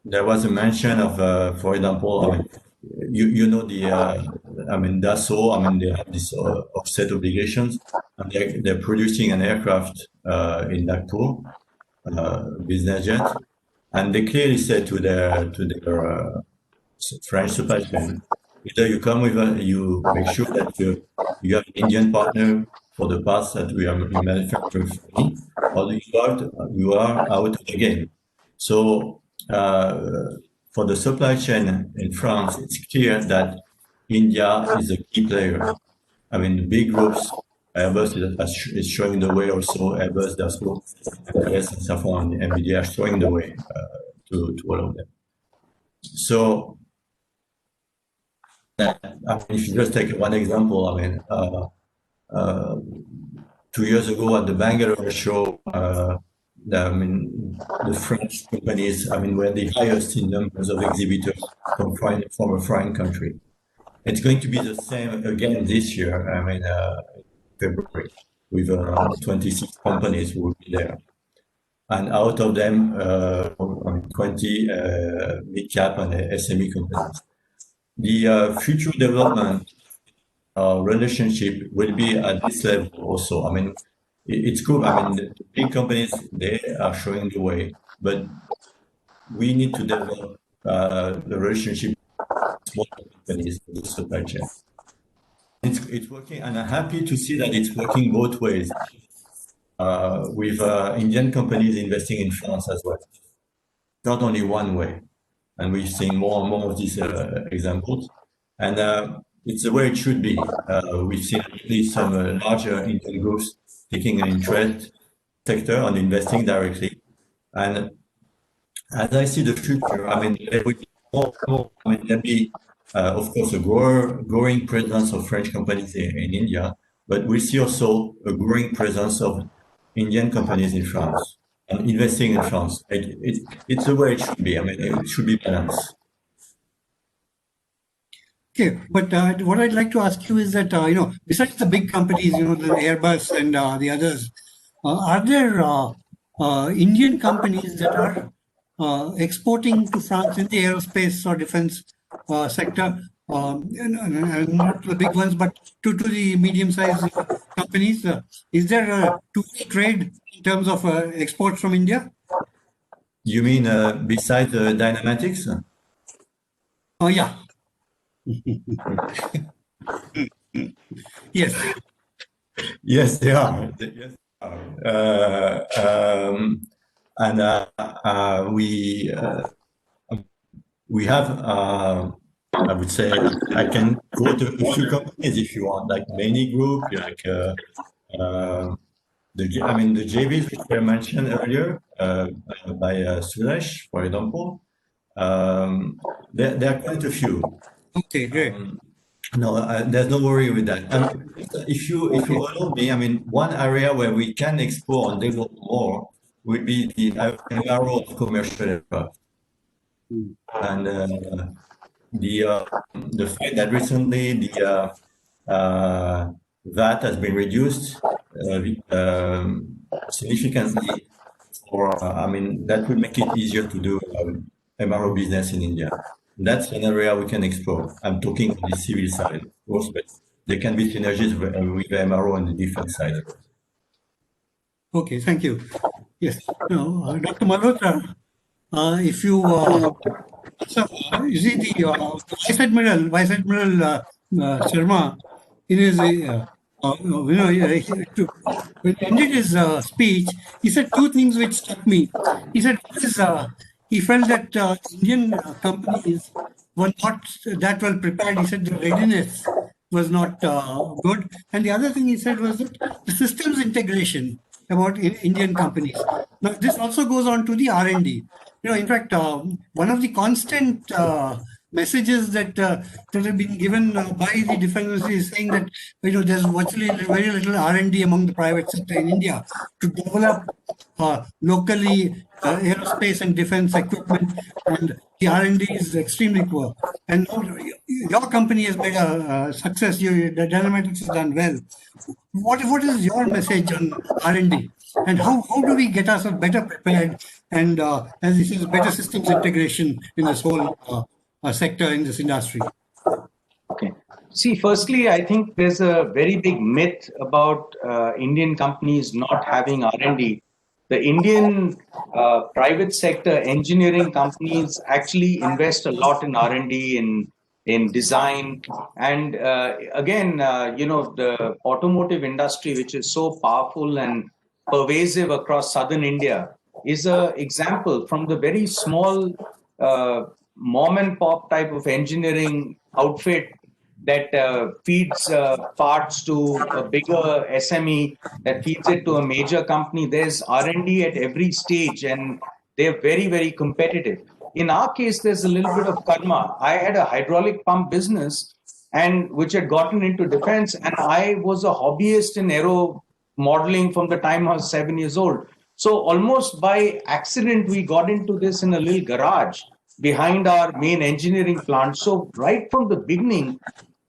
There was a mention of, for example, I mean, you know I mean, Dassault, I mean, they have this offset obligations, and they're producing an aircraft in Nagpur, business jet, and they clearly said to their French supply chain, either you come with you make sure that you have an Indian partner for the parts that we are manufacturing for me, or you are out of the game. So for the supply chain in France, it's clear that India is a key player. I mean, the big groups, Airbus is showing the way also, Airbus, Dassault, SAS, and Safran, and NVIDIA are showing the way to all of them. So, I mean, if you just take one example, I mean, 2 years ago at the Bangalore show, I mean, the French companies, I mean, were the highest in numbers of exhibitors from a foreign country. It's going to be the same again this year, I mean, February, with 26 companies who will be there. And out of them, 20 mid-cap and SME companies. The future development relationship will be at this level also. I mean, it's good. I mean, the big companies, they are showing the way, but we need to develop the relationship with small companies in the supply chain. It's working, and I'm happy to see that it's working both ways, with Indian companies investing in France as well. Not only one way, and we've seen more and more of these examples, and it's the way it should be. We've seen at least some larger Indian groups taking an interest sector on investing directly, and as I see the future, I mean, there will be more. I mean, there'll be, of course, a growing presence of French companies in India, but we see also a growing presence of Indian companies in France and investing in France. It's the way it should be. I mean, it should be balanced. Okay, but what I'd like to ask you is that, besides the big companies, the Airbus and the others, are there Indian companies that are exporting to France in the aerospace or defense sector? Not the big ones, but to the medium-sized companies. Is there a two-way trade in terms of exports from India? You mean besides the Dynamatics? Oh, yeah. Yes. Yes, they are. Yes, and we have. I would say I can quote a few companies if you want, like Many Group, like the JVs which were mentioned earlier by Suresh, for example. There are quite a few. Okay, great. No, there's no worry with that. If you allow me, I mean, one area where we can explore and develop more would be the area of commercial aircraft. And the fact that recently the VAT has been reduced significantly, or that will make it easier to do MRO business in India. That's an area we can explore. I'm talking on the civil side, of course, but there can be synergies with the MRO on the defense side. Okay, thank you. Yes, Dr. Malhotra, if you you see the Vice Admiral Sharma in his when he ended his speech, he said two things which struck me. He said he felt that Indian companies were not that well prepared. He said the readiness was not good, and the other thing he said was that the systems integration about Indian companies. Now, this also goes on to the R&D. In fact, one of the constant messages that have been given by the defense ministry is saying that there's virtually very little R&D among the private sector in India to develop locally aerospace and defense equipment, and the R&D is extremely poor. And your company has made a success. The Dynamatics has done well. What is your message on R&D, and how do we get ourselves better prepared and as you see, better systems integration in this whole sector, in this industry? Okay. See, firstly, I think there's a very big myth about Indian companies not having R&D. The Indian private sector engineering companies actually invest a lot in R&D, in design, and again, the automotive industry, which is so powerful and pervasive across southern India, is an example from the very small mom and pop type of engineering outfit that feeds parts to a bigger SME, that feeds it to a major company. There's R&D at every stage, and they're very, very competitive. In our case, there's a little bit of karma. I had a hydraulic pump business, and which had gotten into defense, and I was a hobbyist in aero modeling from the time I was 7 years old. So almost by accident, we got into this in a little garage behind our main engineering plant. So right from the beginning,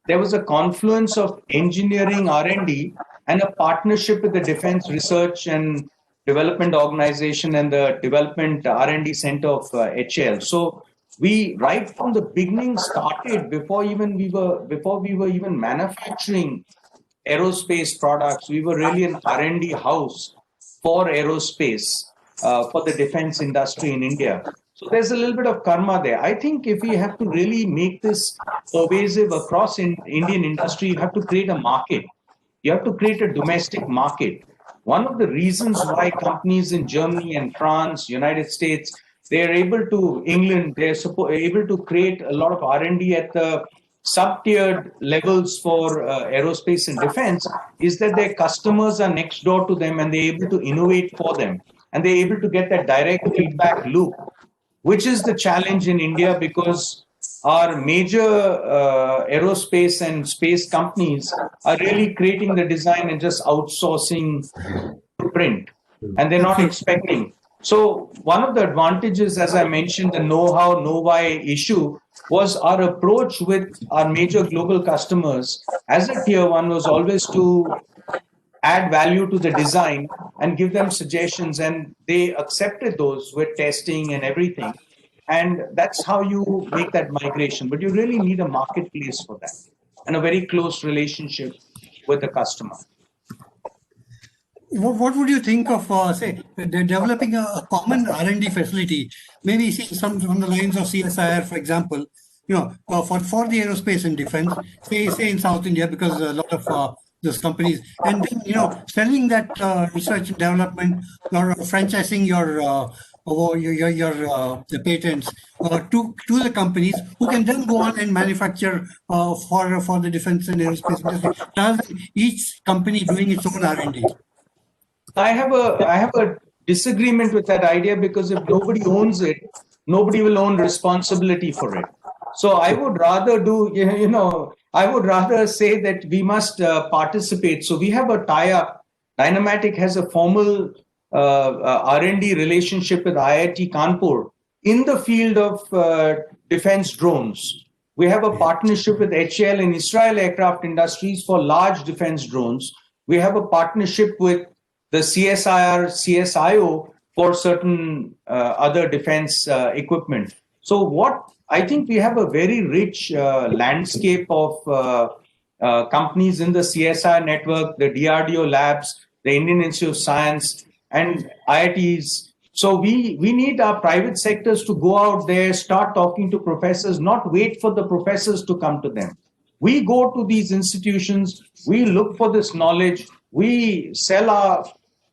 there was a confluence of engineering R&D and a partnership with the Defense Research and Development Organization and the Development R&D Center of HL. So we right from the beginning started before we were even manufacturing aerospace products. We were really an R&D house for aerospace for the defense industry in India. So there's a little bit of karma there. I think if we have to really make this pervasive across Indian industry, you have to create a market. You have to create a domestic market. One of the reasons why companies in Germany and France, United States, they're able to, England, they're able to create a lot of R&D at the sub-tiered levels for aerospace and defense, is that their customers are next door to them and they're able to innovate for them. And they're able to get that direct feedback loop, which is the challenge in India, because our major aerospace and space companies are really creating the design and just outsourcing to print, and they're not expecting. So one of the advantages, as I mentioned, the know-how, know-why issue, was our approach with our major global customers as a tier one was always to add value to the design and give them suggestions, and they accepted those with testing and everything. And that's how you make that migration. But you really need a marketplace for that and a very close relationship with the customer. What would you think of, say, developing a common R&D facility? Maybe some on the lines of CSIR, for example, for the aerospace and defense, say in South India, because a lot of those companies, and then selling that research and development, or franchising the patents to the companies who can then go on and manufacture for the defense and aerospace industry, rather than each company doing its own R&D. I have a disagreement with that idea, because if nobody owns it, nobody will own responsibility for it. So I would rather I would rather say that we must participate. So we have a tie-up. Dynamatic has a formal R&D relationship with IIT Kanpur in the field of defense drones. We have a partnership with HAL and Israel Aircraft Industries for large defense drones. We have a partnership with the CSIR, CSIO for certain other defense equipment. So what I think we have a very rich landscape of companies in the CSIR network, the DRDO labs, the Indian Institute of Science, and IITs. So we need our private sectors to go out there, start talking to professors, not wait for the professors to come to them. We go to these institutions, we look for this knowledge, we sell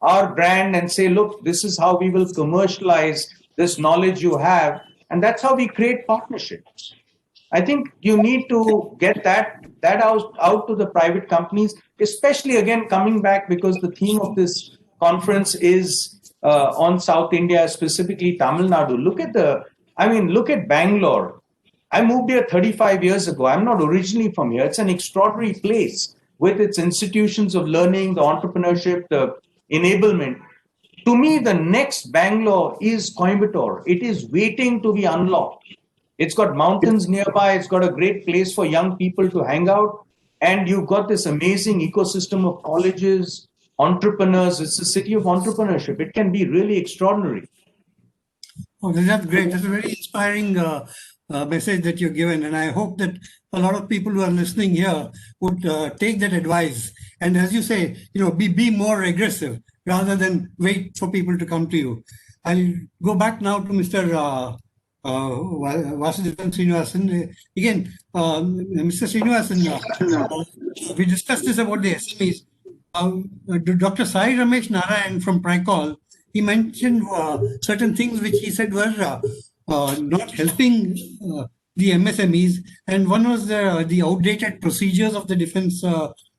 our brand and say, look, this is how we will commercialize this knowledge you have. And that's how we create partnerships. I think you need to get that out to the private companies, especially again coming back because the theme of this conference is on South India, specifically Tamil Nadu. Look at Bangalore. I moved here 35 years ago. I'm not originally from here. It's an extraordinary place with its institutions of learning, the entrepreneurship, the enablement. To me, the next Bangalore is Coimbatore. It is waiting to be unlocked. It's got mountains nearby. It's got a great place for young people to hang out. And you've got this amazing ecosystem of colleges, entrepreneurs. It's a city of entrepreneurship. It can be really extraordinary. Oh, that's great. That's a very inspiring message that you've given. And I hope that a lot of people who are listening here would take that advice. And as you say, be more aggressive rather than wait for people to come to you. I'll go back now to Mr. Vasudevan Srinivasan. Again, Mr. Srinivasan, we discussed this about the SMEs. Dr. Sai Ramesh Narayan from Pricol, he mentioned certain things which he said were not helping the MSMEs. And one was the outdated procedures of the Defense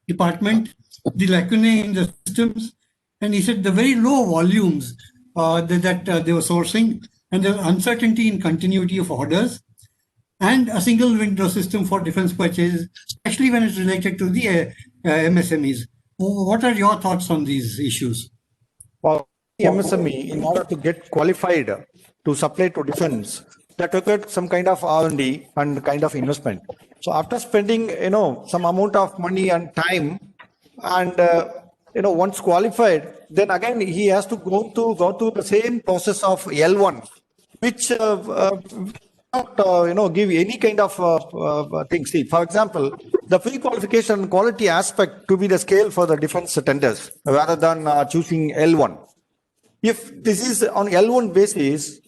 Department, the lacunae in the systems. And he said the very low volumes that they were sourcing, and the uncertainty in continuity of orders, and a single window system for defense purchases, especially when it's related to the MSMEs. What are your thoughts on these issues? Well, the MSME, in order to get qualified to supply to defense, that required some kind of R&D and kind of investment. So after spending, some amount of money and time, and once qualified, then again he has to go through the same process of L1, which not give any kind of thing. See, for example, the pre-qualification quality aspect to be the scale for the defense tenders rather than choosing L1. If this is on L1 basis,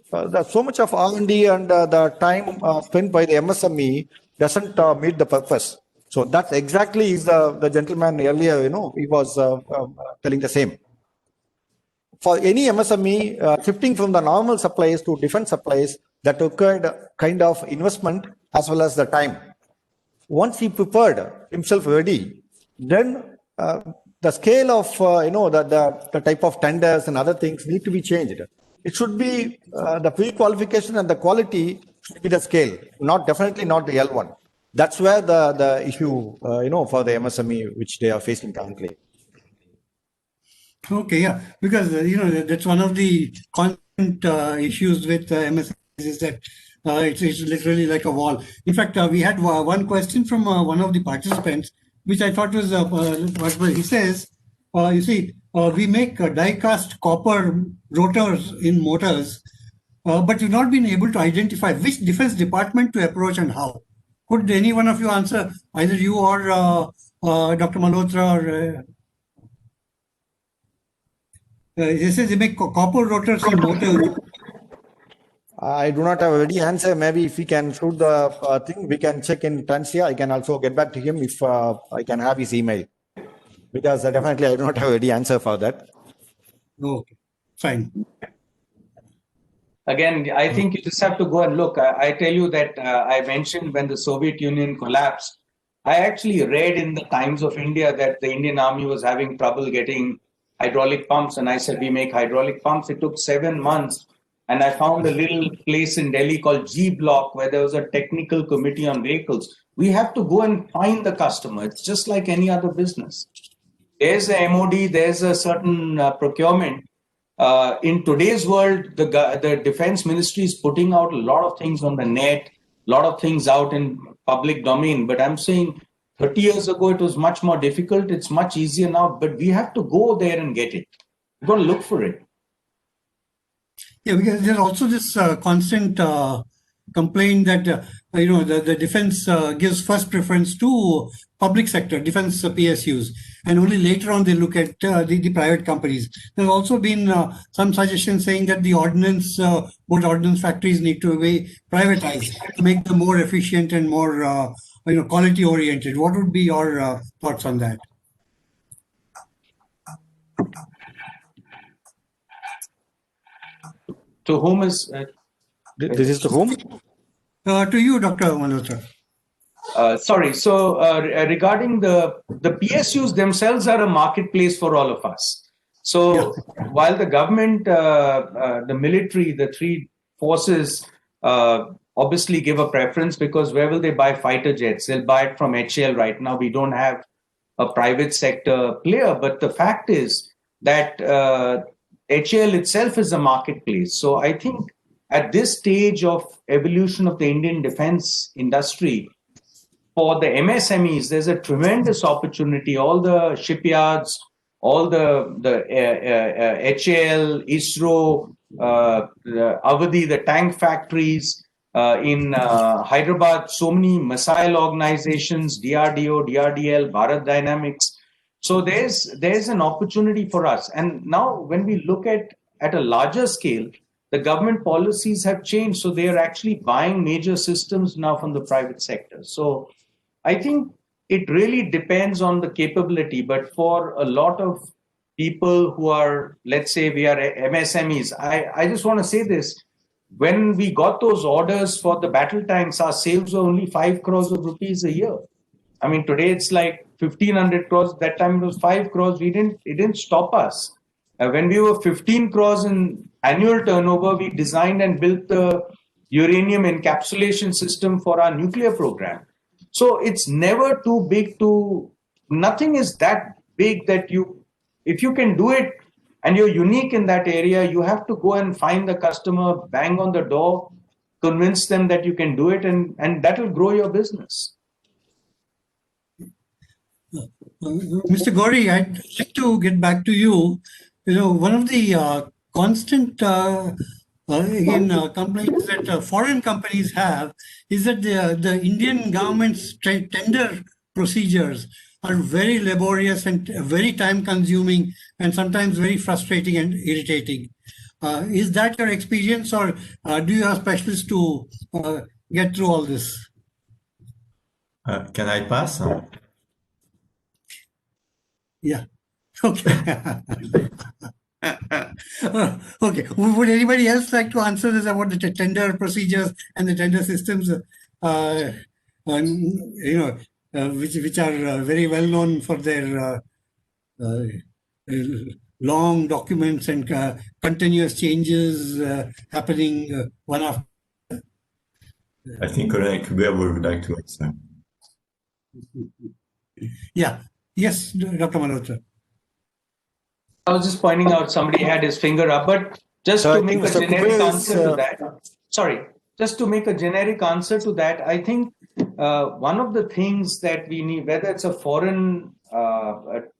so much of R&D and the time spent by the MSME doesn't meet the purpose. So that's exactly is the gentleman earlier, he was telling the same. For any MSME, shifting from the normal supplies to defense supplies, that required kind of investment as well as the time. Once he prepared himself ready, then the scale of, the type of tenders and other things need to be changed. It should be the pre-qualification and the quality should be the scale, definitely not the L1. That's where the issue, for the MSME, which they are facing currently. Okay, yeah, because, that's one of the constant issues with MSMEs is that it's literally like a wall. In fact, we had one question from one of the participants, which I thought was what he says. You see, we make die-cast copper rotors in motors, but we've not been able to identify which defense department to approach and how. Could any one of you answer, either you or Dr. Malhotra? Or he says they make copper rotors in motors. I do not have a ready answer. Maybe if we can shoot the thing, we can check in Tansia. I can also get back to him if I can have his email. Because definitely I do not have a ready answer for that. Okay, fine. Again, I think you just have to go and look. I tell you that I mentioned when the Soviet Union collapsed, I actually read in the Times of India that the Indian Army was having trouble getting hydraulic pumps. And I said, we make hydraulic pumps. It took 7 months. And I found a little place in Delhi called G Block where there was a technical committee on vehicles. We have to go and find the customer. It's just like any other business. There's a MOD, there's a certain procurement. In today's world, the defense ministry is putting out a lot of things on the net, a lot of things out in public domain. But I'm saying 30 years ago, it was much more difficult. It's much easier now, but we have to go there and get it. We've got to look for it. Yeah, because there's also this constant complaint that the defense gives first preference to public sector defense PSUs, and only later on they look at the private companies. There's also been some suggestions saying that the both ordnance factories need to be privatized to make them more efficient and more quality oriented. What would be your thoughts on that? To whom is this is to whom? To you, Dr. Malhotra. Sorry. So regarding the PSUs themselves are a marketplace for all of us. So while the government, the military, the three forces obviously give a preference, because where will they buy fighter jets? They'll buy it from HAL. Right now, we don't have a private sector player. But the fact is that HAL itself is a marketplace. So I think at this stage of evolution of the Indian defense industry, for the MSMEs, there's a tremendous opportunity. All the shipyards, all the HAL, ISRO, Avadi, the tank factories, in Hyderabad, so many missile organizations, DRDO, DRDL, Bharat Dynamics. So there's an opportunity for us. And now when we look at a larger scale, the government policies have changed. So they are actually buying major systems now from the private sector. So I think it really depends on the capability. But for a lot of people who are, let's say we are MSMEs, I just want to say this. When we got those orders for the battle tanks, our sales were only 5 crores of rupees a year. I mean, today it's like 1,500 crores. That time it was 5 crores. It didn't stop us. When we were 15 crores in annual turnover, we designed and built the uranium encapsulation system for our nuclear program. So it's never too big nothing is that big that if you can do it and you're unique in that area, you have to go and find the customer, bang on the door, convince them that you can do it, and that will grow your business. Mr. Gauri, I'd like to get back to you. One of the constant complaints that foreign companies have is that the Indian government's tender procedures are very laborious and very time consuming and sometimes very frustrating and irritating. Is that your experience, or do you have specialists to get through all this? Can I pass? Yeah. Okay. Okay. Would anybody else like to answer this about the tender procedures and the tender systems? Which are very well known for their long documents and continuous changes happening one after. I think Colonel Kubert would like to answer. Yeah. Yes, Dr. Malhotra. I was just pointing out somebody had his finger up, but just to make a generic answer to that. Sorry, just to make a generic answer to that, I think one of the things that we need, whether it's a foreign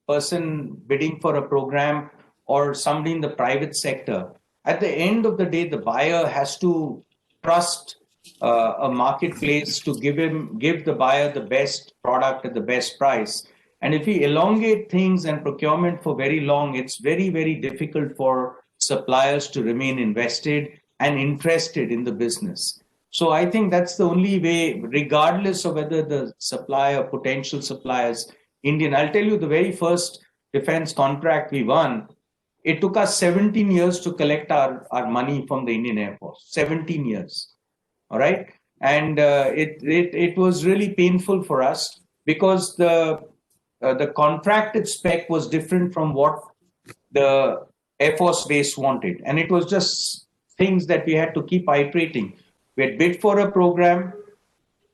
person bidding for a program or somebody in the private sector, at the end of the day, the buyer has to trust a marketplace to give the buyer the best product at the best price. And if we elongate things and procurement for very long, it's very, very difficult for suppliers to remain invested and interested in the business. So I think that's the only way, regardless of whether the supplier, potential suppliers, Indian. I'll tell you, the very first defense contract we won, it took us 17 years to collect our money from the Indian Air Force. 17 years. All right. And it was really painful for us because the contracted spec was different from what the Air Force base wanted. And it was just things that we had to keep iterating. We had bid for a program,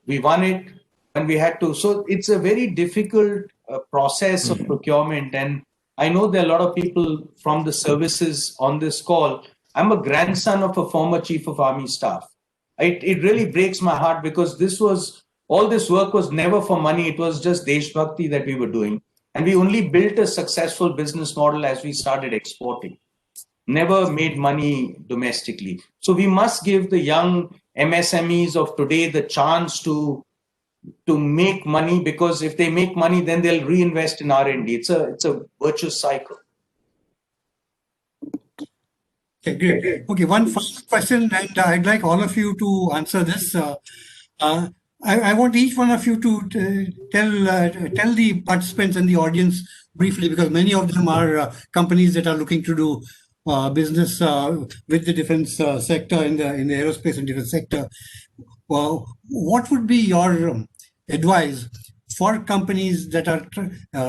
we won it, and we had to. So it's a very difficult process of procurement. And I know there are a lot of people from the services on this call. I'm a grandson of a former Chief of Army Staff. It really breaks my heart because this was All this work was never for money. It was just Deshbhakti that we were doing. And we only built a successful business model as we started exporting. Never made money domestically. So we must give the young MSMEs of today the chance to make money, because if they make money, then they'll reinvest in R&D. It's a virtuous cycle. Okay, great. Okay, one final question, and I'd like all of you to answer this. I want each one of you to tell the participants and the audience briefly, because many of them are companies that are looking to do business with the defense sector in the aerospace and defense sector. What would be your advice for companies that are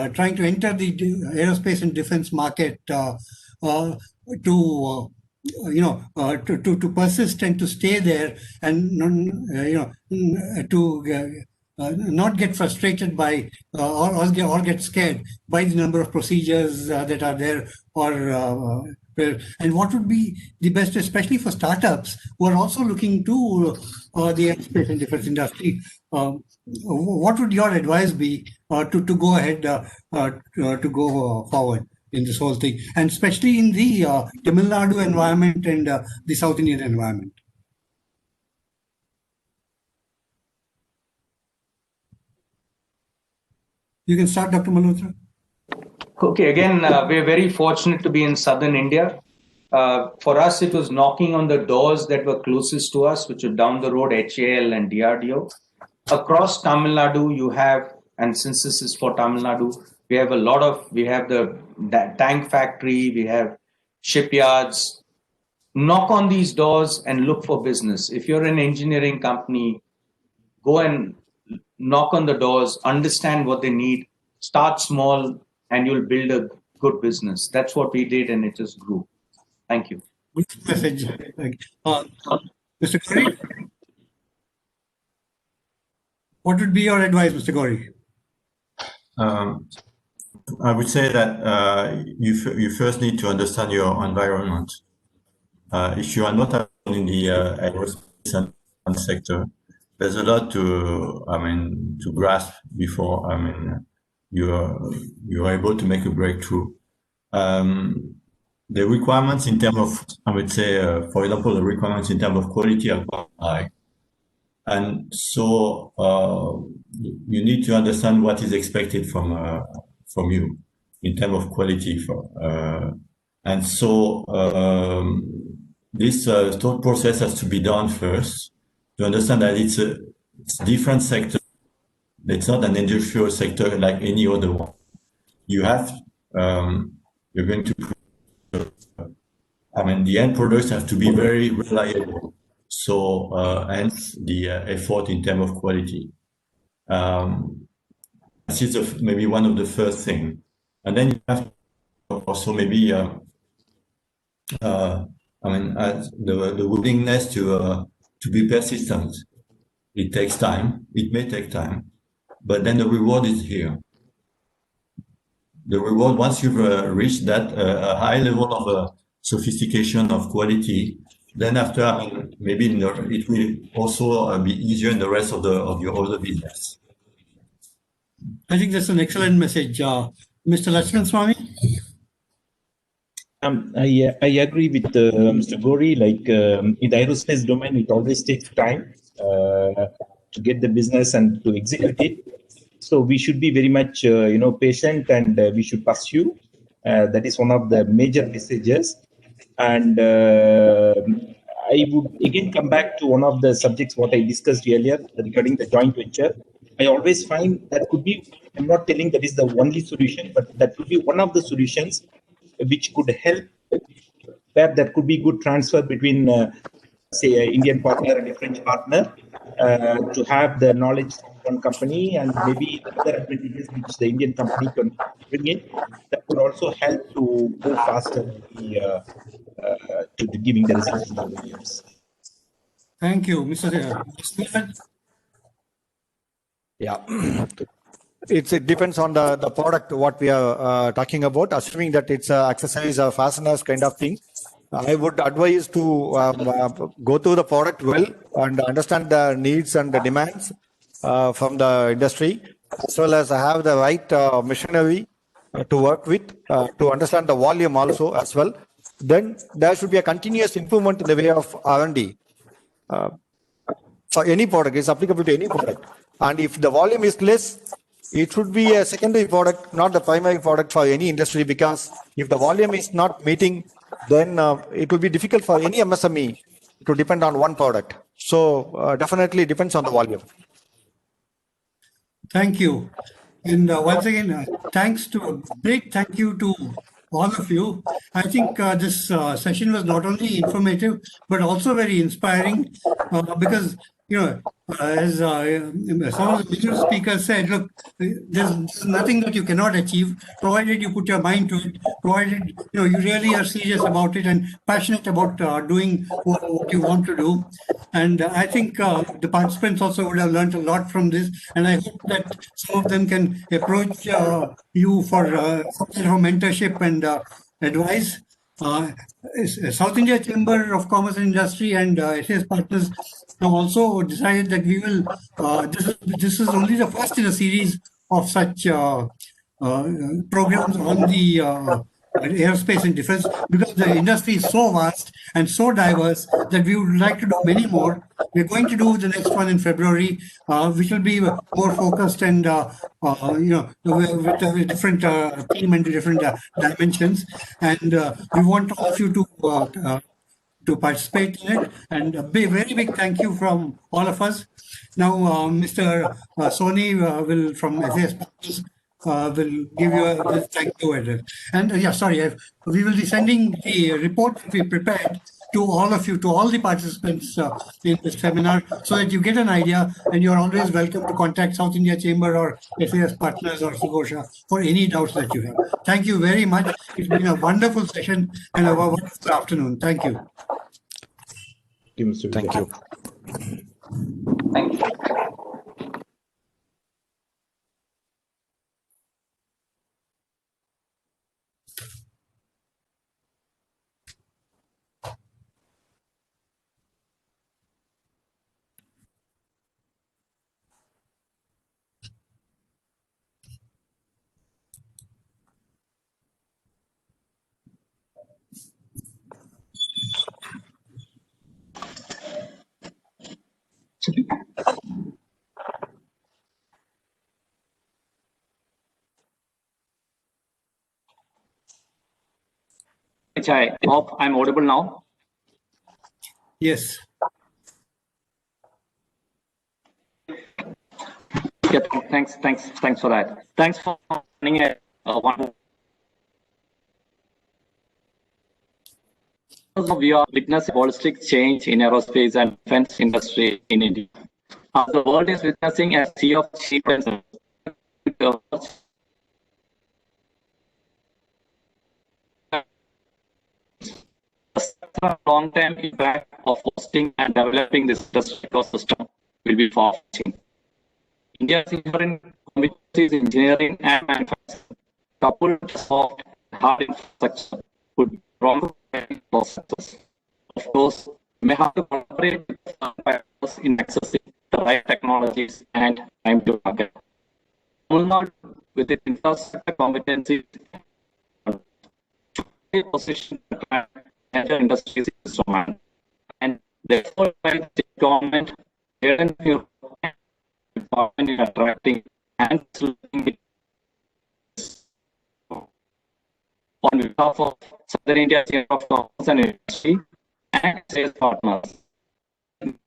trying to enter the aerospace and defense market to persist and to stay there, and not get frustrated by or get scared by the number of procedures that are there, or and what would be the best, especially for startups who are also looking to the aerospace and defense industry? What would your advice be to go ahead, to go forward in this whole thing, and especially in the Tamil Nadu environment and the South Indian environment? You can start, Dr. Malhotra. Okay, again, we're very fortunate to be in southern India. For us, it was knocking on the doors that were closest to us, which were down the road, HAL and DRDO. Across Tamil Nadu, you have, and since this is for Tamil Nadu, we have the tank factory, we have shipyards. Knock on these doors and look for business. If you're an engineering company, go and knock on the doors, understand what they need, start small, and you'll build a good business. That's what we did, and it just grew. Thank you. Good message. Mr. Gauri, what would be your advice, Mr. Gauri? I would say that you first need to understand your environment. If you are not in the aerospace sector, there's a lot to grasp before you're able to make a breakthrough. The requirements in terms of, I would say, for example, the requirements in terms of quality are quite high. And so you need to understand what is expected from you in terms of quality. And so this thought process has to be done first to understand that it's a different sector. It's not an industrial sector like any other one. You have, you're going to, the end products have to be very reliable. So hence the effort in terms of quality. This is maybe one of the first things. And then you have also maybe, the willingness to be persistent. It takes time. It may take time, but then the reward is here. The reward, once you've reached that high level of sophistication of quality, then after, maybe it will also be easier in the rest of your other business. I think that's an excellent message. Mr. Lakshman Swami? I agree with Mr. Gauri. Like in the aerospace domain, it always takes time to get the business and to execute it. So we should be very much, patient, and we should pursue. That is one of the major messages. And I would again come back to one of the subjects what I discussed earlier regarding the joint venture. I always find that could be, I'm not telling that is the only solution, but that could be one of the solutions which could help, where there could be good transfer between, say, an Indian partner and a French partner, to have the knowledge from one company and maybe the other advantages which the Indian company can bring in. That could also help to go faster to giving the results in the years. Thank you, Mr. Stephen. Yeah, it depends on the product what we are talking about. Assuming that it's accessories or fasteners kind of thing, I would advise to go through the product well and understand the needs and the demands, from the industry, as well as have the right machinery to work with, to understand the volume also as well. Then there should be a continuous improvement in the way of R&D. For any product, it's applicable to any product. And if the volume is less, it should be a secondary product, not the primary product for any industry, because if the volume is not meeting, then it will be difficult for any MSME to depend on one product. So definitely depends on the volume. Thank you. And once again, big thank you to all of you. I think this session was not only informative, but also very inspiring because, as some of the middle speakers said, look, there's nothing that you cannot achieve, provided you put your mind to it, provided, you really are serious about it and passionate about doing what you want to do. And I think the participants also would have learned a lot from this. And I hope that some of them can approach you for mentorship and advice. South India Chamber of Commerce and Industry and SAS Partners have also decided that we will, this is only the first in a series of such programs on the aerospace and defense, because the industry is so vast and so diverse that we would like to do many more. We're going to do the next one in February, which will be more focused and with a different theme and different dimensions. And we want all of you to participate in it. And a very big thank you from all of us. Now, Mr. Soni will from SAS Partners will give you a thank you address. And we will be sending the report we prepared to all of you, to all the participants in this seminar, so that you get an idea, and you're always welcome to contact South India Chamber or SAS Partners or Sugosha for any doubts that you have. Thank you very much. It's been a wonderful session and a wonderful afternoon. Thank you. Thank you. Thank you. I hope I'm audible now. Yes. Yeah, thanks for that. Thanks for running a one. We are witnessing a holistic change in aerospace and defense industry in India. The world is witnessing a sea of cheap and long-term impact of hosting and developing this industry ecosystem will be far-reaching. India's engineering competencies in engineering and manufacturing, coupled with soft hard infrastructure, could prompt processes. Of course, we may have to collaborate with partners in accessing the right technologies and time to market. Tamil Nadu, with its infrastructure competencies, position enter industries in this domain, and therefore by the government in attracting and facilitating on behalf of Southern India Chamber of Commerce and Industry and SAS Partners and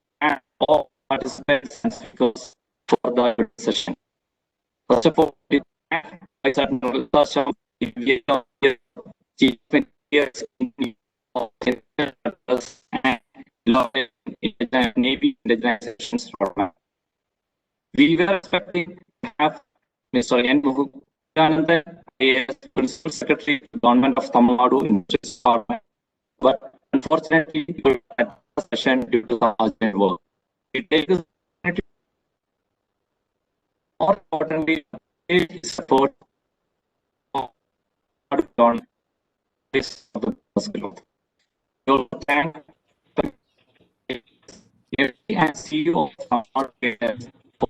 all participants and speakers for the session. First of all, I said and Navy indigenization program. We were expecting to have Mr. N. Muruganandan, Principal Secretary of the Government of Tamil Nadu in this department, but unfortunately, we had the session due to the urgent work. We take this opportunity, more importantly, support on this of the growth. We will thank the and CEO of our for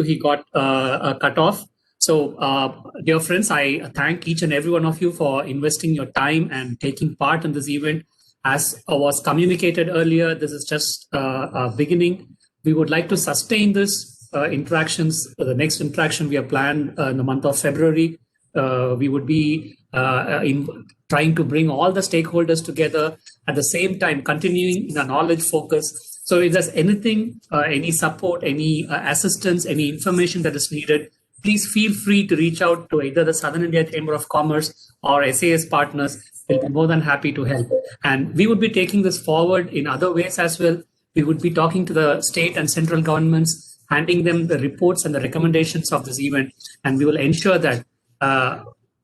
He got cut off. So, dear friends, I thank each and every one of you for investing your time and taking part in this event. As was communicated earlier, this is just a beginning. We would like to sustain this interactions. The next interaction we have planned in the month of February. We would be trying to bring all the stakeholders together at the same time, continuing in a knowledge focus. So if there's anything, any support, any assistance, any information that is needed, please feel free to reach out to either the Southern India Chamber of Commerce or SAS Partners. We'll be more than happy to help. And we would be taking this forward in other ways as well. We would be talking to the state and central governments, handing them the reports and the recommendations of this event. And we will ensure that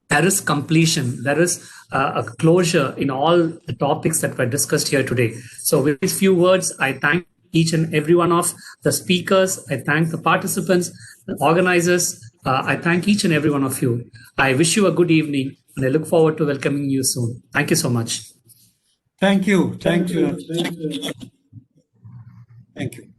there is completion, there is a closure in all the topics that were discussed here today. So with these few words, I thank each and every one of the speakers. I thank the participants, the organizers. I thank each and every one of you. I wish you a good evening, and I look forward to welcoming you soon. Thank you so much. Thank you. Thank you. Thank you.